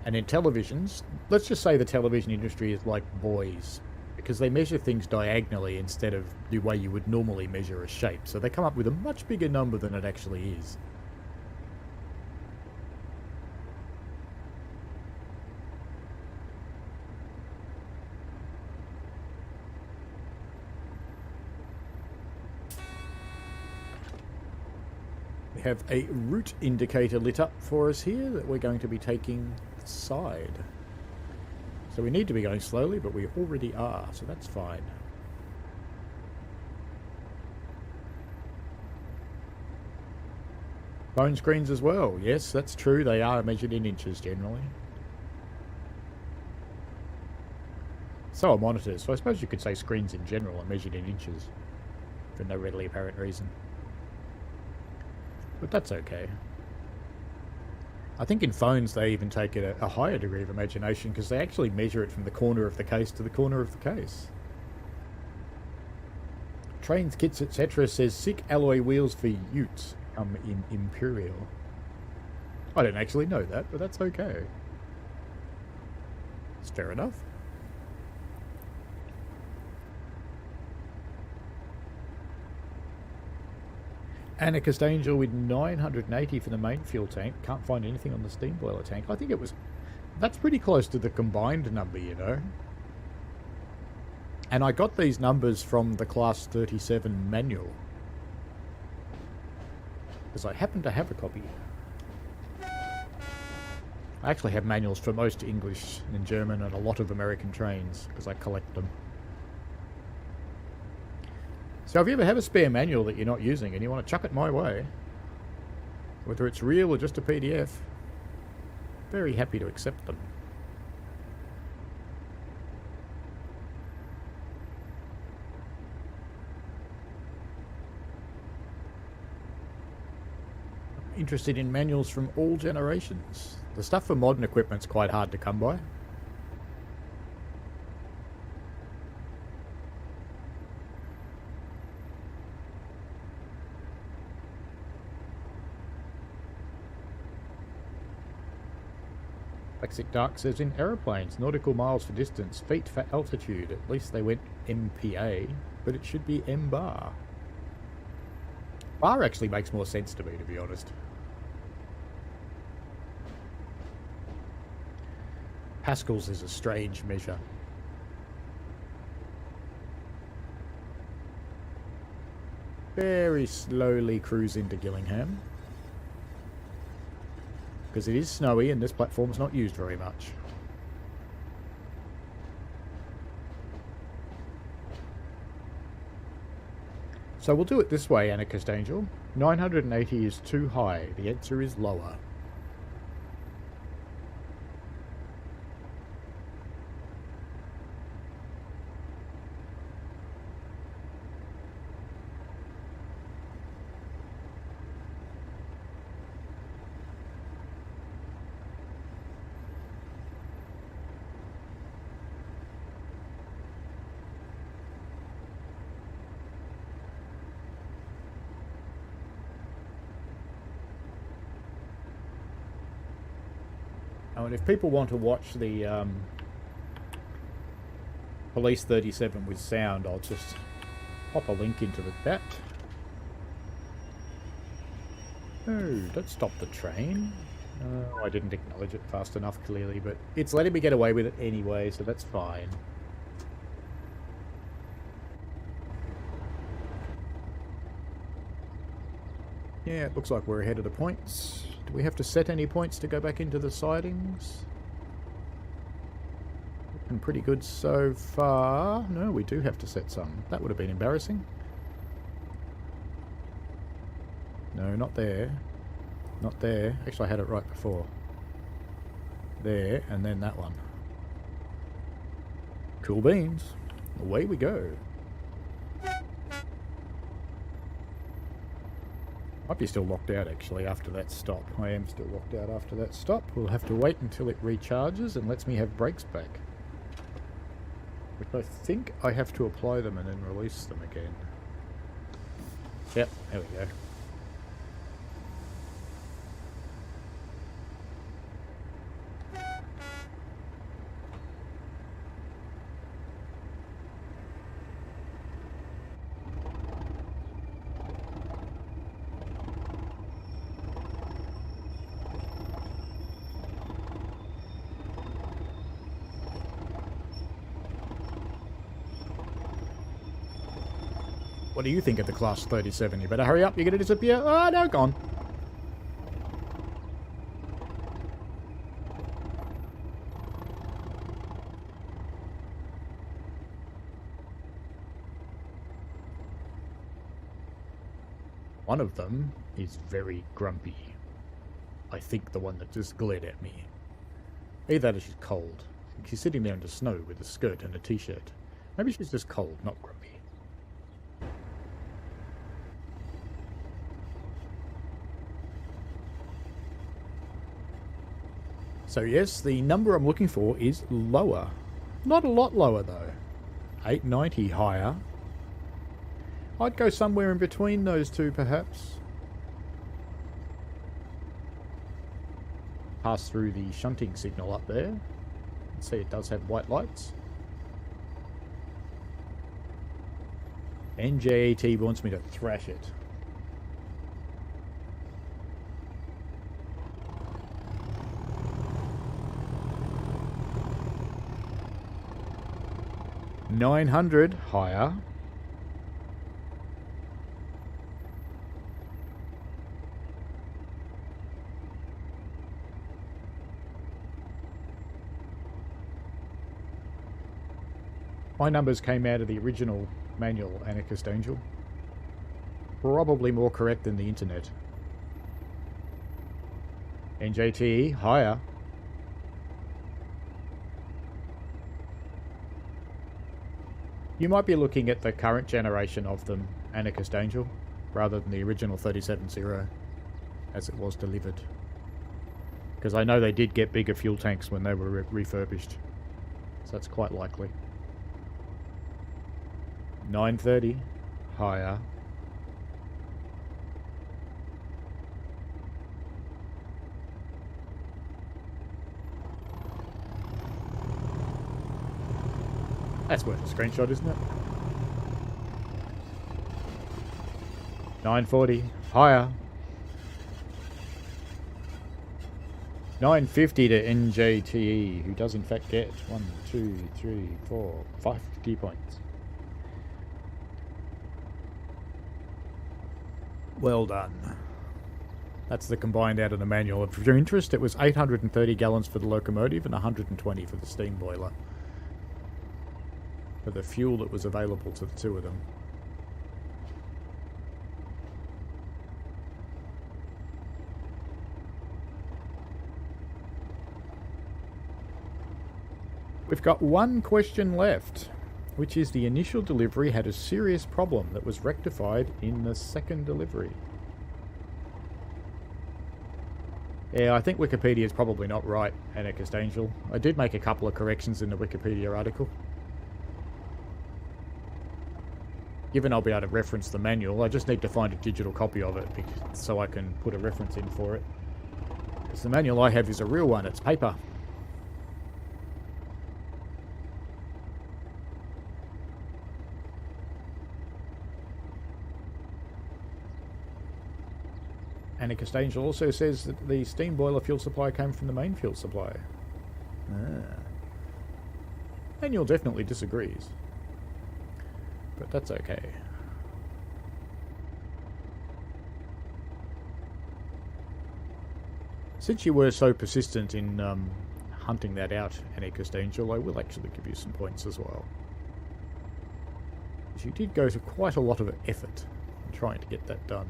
[SPEAKER 3] And in televisions, let's just say the television industry is like boys, because they measure things diagonally instead of the way you would normally measure a shape. So they come up with a much bigger number than it actually is. We have a route indicator lit up for us here that we're going to be taking the side. So we need to be going slowly, but we already are, so that's fine. Phone screens as well. Yes, that's true. They are measured in inches generally. So are monitors, so I suppose you could say screens in general are measured in inches, for no readily apparent reason. But that's okay. I think in phones they even take it a higher degree of imagination because they actually measure it from the corner of the case to the corner of the case. Trains, kits, etc. says sick alloy wheels for utes come in Imperial. I don't actually know that, but that's okay. It's fair enough. Anarchist Angel with 980 for the main fuel tank. Can't find anything on the steam boiler tank. I think it was... That's pretty close to the combined number, you know. And I got these numbers from the Class 37 manual. Because I happen to have a copy. I actually have manuals for most English and German and a lot of American trains, because I collect them. So if you ever have a spare manual that you're not using and you want to chuck it my way, whether it's real or just a PDF, very happy to accept them. Interested in manuals from all generations. The stuff for modern equipment's quite hard to come by. Lexic Dark says in aeroplanes, nautical miles for distance, feet for altitude. At least they went MPA, but it should be M bar. Bar actually makes more sense to me, to be honest. Pascals is a strange measure. Very slowly cruise into Gillingham. Because it is snowy and this platform's not used very much. So we'll do it this way, Anarchist Angel. 980 is too high. The answer is lower. Oh, and if people want to watch the Police 37 with sound, I'll just pop a link into the chat. Oh, don't stop the train. I didn't acknowledge it fast enough, clearly, but it's letting me get away with it anyway, so that's fine. Yeah, it looks like we're ahead of the points. Do we have to set any points to go back into the sidings? Looking pretty good so far. No, we do have to set some. That would have been embarrassing. No, not there. Not there. Actually, I had it right before. There, and then that one. Cool beans. Away we go. Might be still locked out actually after that stop. I am still locked out after that stop. We'll have to wait until it recharges and lets me have brakes back. Which I think I have to apply them and then release them again. Yep, there we go. What do you think of the Class 37? You better hurry up, you're going to disappear. Oh, no, gone. One of them is very grumpy. I think the one that just glared at me. Either that or she's cold. She's sitting there in the snow with a skirt and a t-shirt. Maybe she's just cold, not grumpy. So yes, the number I'm looking for is lower. Not a lot lower though. 890 higher. I'd go somewhere in between those two perhaps. Pass through the shunting signal up there. See, it does have white lights. NJAT wants me to thrash it. $900 higher. My numbers came out of the original manual Anarchist Angel. Probably more correct than the internet. NJTE higher. You might be looking at the current generation of them, Anarchist Angel, rather than the original 37.0 as it was delivered. Because I know they did get bigger fuel tanks when they were refurbished. So that's quite likely. 930 higher. That's worth a screenshot, isn't it? 940 higher. 950 to NJTE, who does in fact get 1, 2, 3, 4, 50 points. Well done. That's the combined out of the manual. If you're interested, it was 830 gallons for the locomotive and 120 for the steam boiler. For the fuel that was available to the two of them. We've got one question left, which is the initial delivery had a serious problem that was rectified in the second delivery. Yeah, I think Wikipedia is probably not right, Anarchist Angel. I did make a couple of corrections in the Wikipedia article. Given I'll be able to reference the manual, I just need to find a digital copy of it so I can put a reference in for it. Because the manual I have is a real one, it's paper. Anarchist Angel also says that the steam boiler fuel supply came from the main fuel supply. Manual definitely disagrees. But that's okay. Since you were so persistent in hunting that out, Anarchist Angel, I will actually give you some points as well. Because you did go to quite a lot of effort in trying to get that done.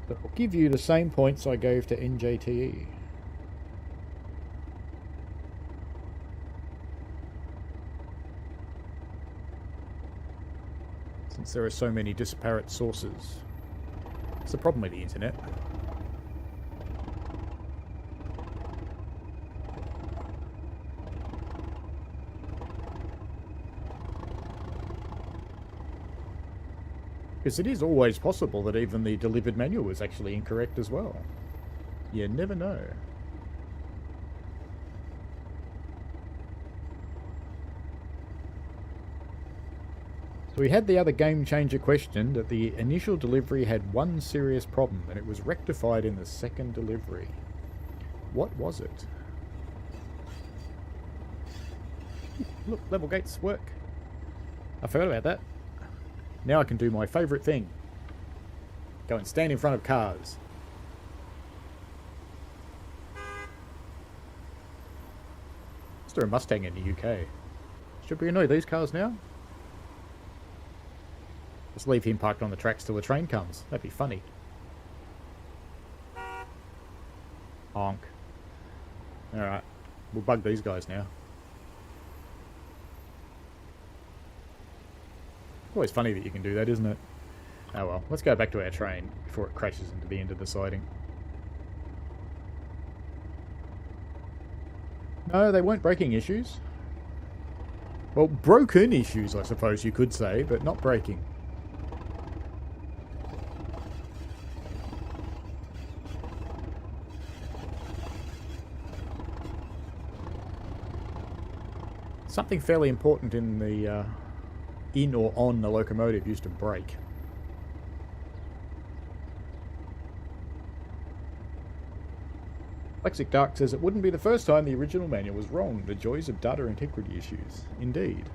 [SPEAKER 3] I'll give you the same points I gave to NJTE. Since there are so many disparate sources. It's the problem with the internet. Because it is always possible that even the delivered manual was actually incorrect as well. You never know. So we had the other game changer question that the initial delivery had one serious problem and it was rectified in the second delivery. What was it? Look, level gates work. I forgot about that. Now I can do my favourite thing. Go and stand in front of cars. Is there a Mustang in the UK? Should we know these cars now? Just leave him parked on the tracks till the train comes. That'd be funny. Honk. Alright. We'll bug these guys now. Always funny that you can do that, isn't it? Oh well. Let's go back to our train before it crashes into the end of the siding. No, they weren't braking issues. Well, broken issues, I suppose you could say, but not braking. Something fairly important in the in or on the locomotive used to brake. Lexic Dark says it wouldn't be the first time the original manual was wrong. The joys of data integrity issues. Indeed.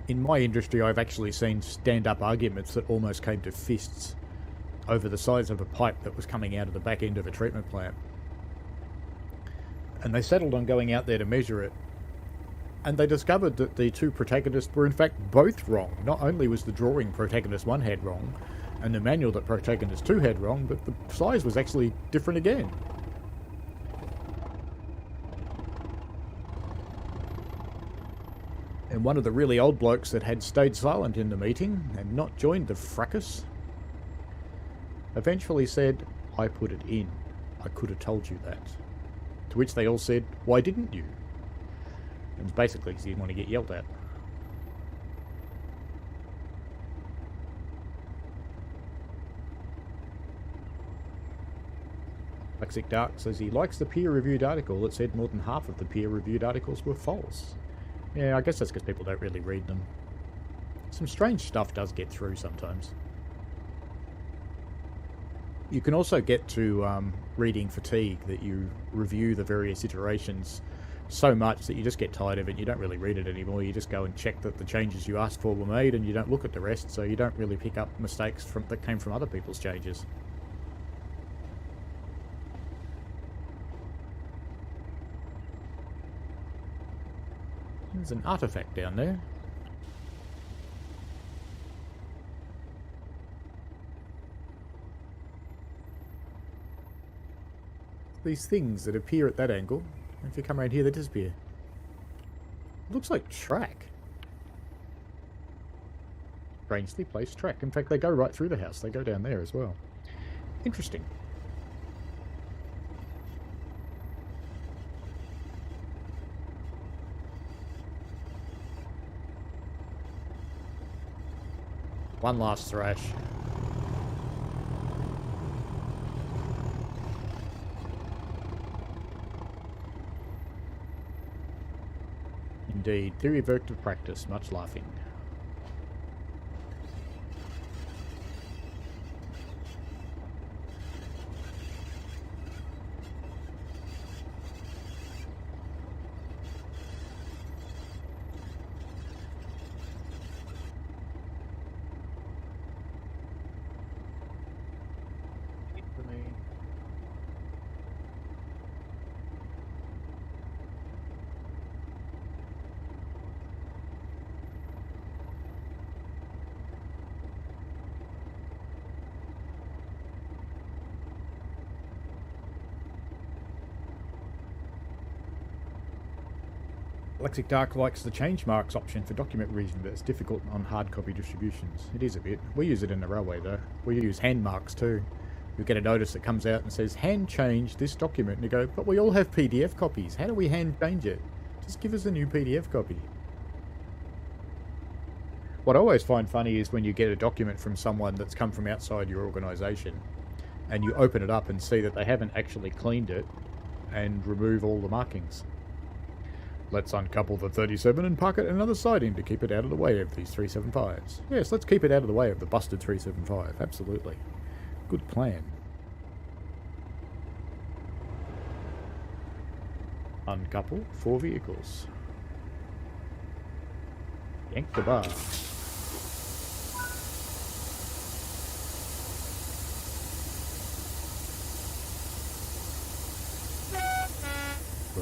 [SPEAKER 3] In my industry, I've actually seen stand-up arguments that almost came to fists over the size of a pipe that was coming out of the back end of a treatment plant. And they settled on going out there to measure it. And they discovered that the two protagonists were in fact both wrong. Not only was the drawing protagonist 1 had wrong, and the manual that protagonist 2 had wrong, but the size was actually different again. And one of the really old blokes that had stayed silent in the meeting and not joined the fracas eventually said, "I put it in. I could have told you that." To which they all said, "Why didn't you?" And it's basically because he didn't want to get yelled at. Lexic Dark says he likes the peer-reviewed article that said more than half of the peer-reviewed articles were false. Yeah, I guess that's because people don't really read them. Some strange stuff does get through sometimes. You can also get to reading fatigue, that you review the various iterations so much that you just get tired of it. You don't really read it anymore. You just go and check that the changes you asked for were made, and you don't look at the rest, so you don't really pick up mistakes that came from other people's changes. There's an artifact down there. These things that appear at that angle, if you come around here, they disappear. Looks like track. Strangely placed track. In fact, they go right through the house. They go down there as well. Interesting. One last thrash. Indeed, theory of active practice, much laughing. Lexic Dark likes the change marks option for document reading, but it's difficult on hard copy distributions. It is a bit. We use it in the railway though. We use hand marks too. You get a notice that comes out and says, hand change this document, and you go, but we all have PDF copies. How do we hand change it? Just give us a new PDF copy. What I always find funny is when you get a document from someone that's come from outside your organisation, and you open it up and see that they haven't actually cleaned it and remove all the markings. Let's uncouple the 37 and park it in another siding to keep it out of the way of these 375s. Yes, let's keep it out of the way of the busted 375. Absolutely. Good plan. Uncouple 4 vehicles. Yank the bar.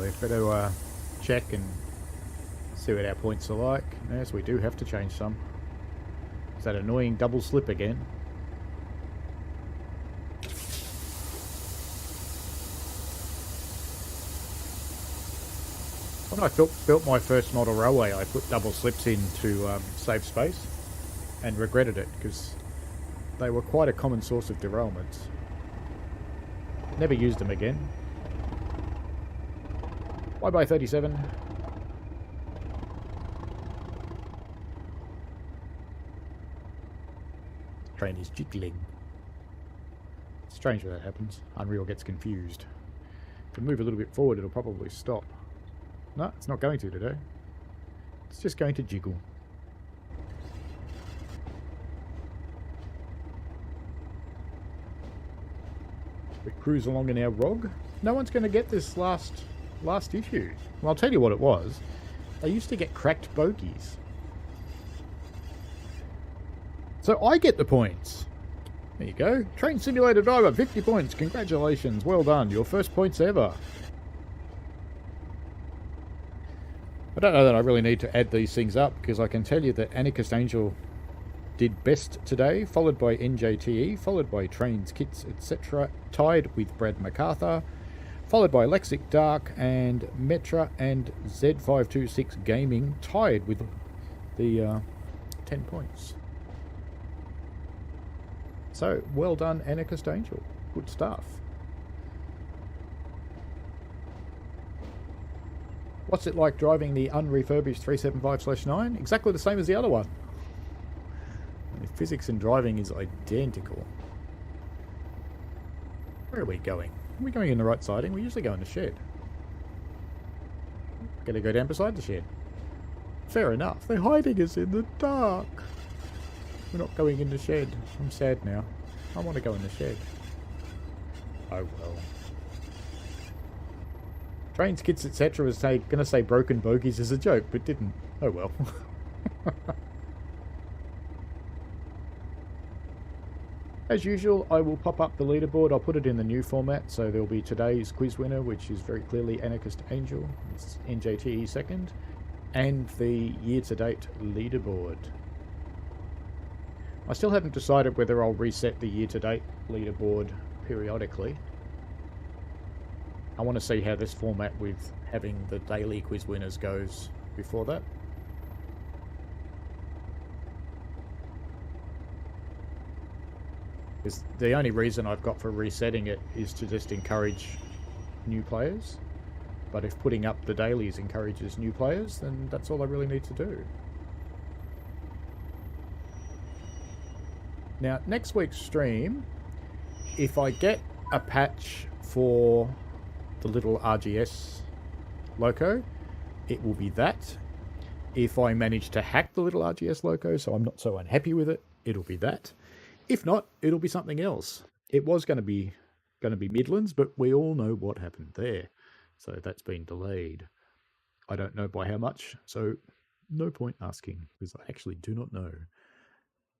[SPEAKER 3] actually. Better check and see what our points are like. Yes, we do have to change some. It's that annoying double slip again. When I built my first model railway, I put double slips in to save space and regretted it because they were quite a common source of derailments. Never used them again. Bye-bye 37. Train is jiggling. Strange when that happens. Unreal gets confused. If we move a little bit forward, it'll probably stop. No, it's not going to today. It's just going to jiggle. We cruise along in our ROG. No one's going to get this last issue. Well, I'll tell you what it was. I used to get cracked bogies. So I get the points. There you go. Train Simulator Driver, 50 points. Congratulations. Well done. Your first points ever. I don't know that I really need to add these things up because I can tell you that Anarchist Angel did best today, followed by NJTE, followed by Trains, Kits, etc., tied with Brad MacArthur, followed by Lexic Dark and Metra and Z526 Gaming, tied with the 10 points. So, well done, Anarchist Angel. Good stuff. What's it like driving the unrefurbished 375/9? Exactly the same as the other one. The physics in driving is identical. Where are we going? Are we going in the right siding? We usually go in the shed. Gonna go down beside the shed. Fair enough. They're hiding us in the dark. We're not going in the shed. I'm sad now. I want to go in the shed. Oh well. Trains, Kits, etc. was going to say broken bogies as a joke, but didn't. Oh well. As usual, I will pop up the leaderboard. I'll put it in the new format, so there'll be today's quiz winner, which is very clearly Anarchist Angel. It's NJTE second. And the year-to-date leaderboard. I still haven't decided whether I'll reset the year-to-date leaderboard periodically. I want to see how this format with having the daily quiz winners goes before that. Because the only reason I've got for resetting it is to just encourage new players. But if putting up the dailies encourages new players, then that's all I really need to do. Now, next week's stream, if I get a patch for the little RGS loco, it will be that. If I manage to hack the little RGS loco, so I'm not so unhappy with it, it'll be that. If not, it'll be something else. It was going to be Midlands, but we all know what happened there. So that's been delayed. I don't know by how much, so no point asking, because I actually do not know.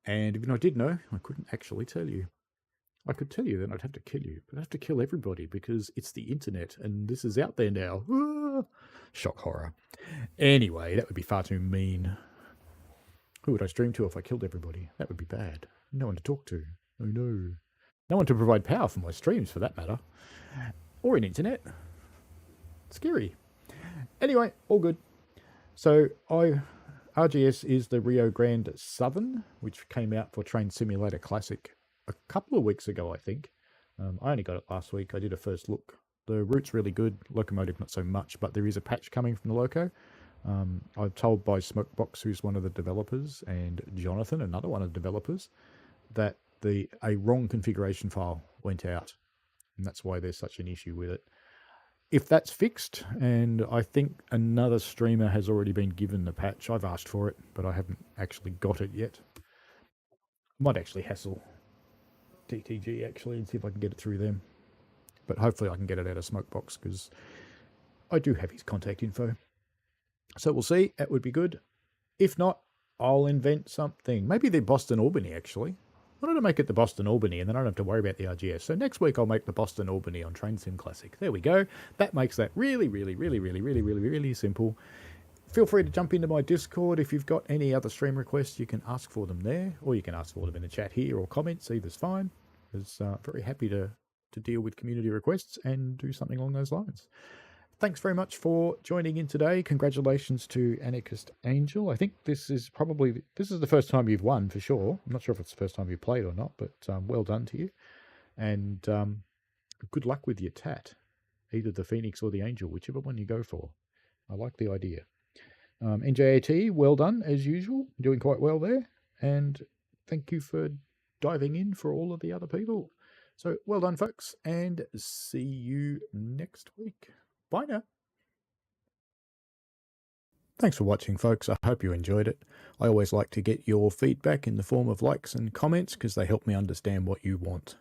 [SPEAKER 3] And even if I did know, I couldn't actually tell you. I could tell you, then I'd have to kill you. But I'd have to kill everybody because it's the internet and this is out there now. Ah, shock horror. Anyway, that would be far too mean. Who would I stream to if I killed everybody? That would be bad. No one to talk to. Oh no. No one to provide power for my streams, for that matter. Or an internet. Scary. Anyway, all good. So, RGS is the Rio Grande Southern, which came out for Train Simulator Classic a couple of weeks ago, I think. I only got it last week. I did a first look. The route's really good. Locomotive, not so much, but there is a patch coming from the Loco. I'm told by Smokebox, who's one of the developers, and Jonathan, another one of the developers, that a wrong configuration file went out. And that's why there's such an issue with it. If that's fixed, and I think another streamer has already been given the patch, I've asked for it, but I haven't actually got it yet. Might actually hassle TTG actually and see if I can get it through them. But hopefully I can get it out of Smokebox because I do have his contact info. So we'll see. That would be good. If not, I'll invent something. Maybe they're Boston Albany actually. I wanted to make it the Boston Albany, and then I don't have to worry about the RGS. So next week I'll make the Boston Albany on Train Sim Classic. There we go. That makes that really, really, really, really, really, really, really simple. Feel free to jump into my Discord. If you've got any other stream requests, you can ask for them there, or you can ask for them in the chat here or comments. Either's fine. I was very happy to deal with community requests and do something along those lines. Thanks very much for joining in today. Congratulations to Anarchist Angel. I think this is the first time you've won for sure. I'm not sure if it's the first time you've played or not, but well done to you. And good luck with your tat, either the Phoenix or the Angel, whichever one you go for. I like the idea. NJAT, well done as usual. Doing quite well there. And thank you for diving in for all of the other people. So well done, folks, and see you next week. Bye now. Thanks for watching, folks. I hope you enjoyed it. I always like to get your feedback in the form of likes and comments because they help me understand what you want.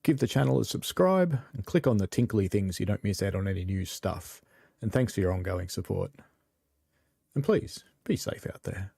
[SPEAKER 3] Give the channel a subscribe and click on the tinkly things so you don't miss out on any new stuff. And thanks for your ongoing support. And please, be safe out there.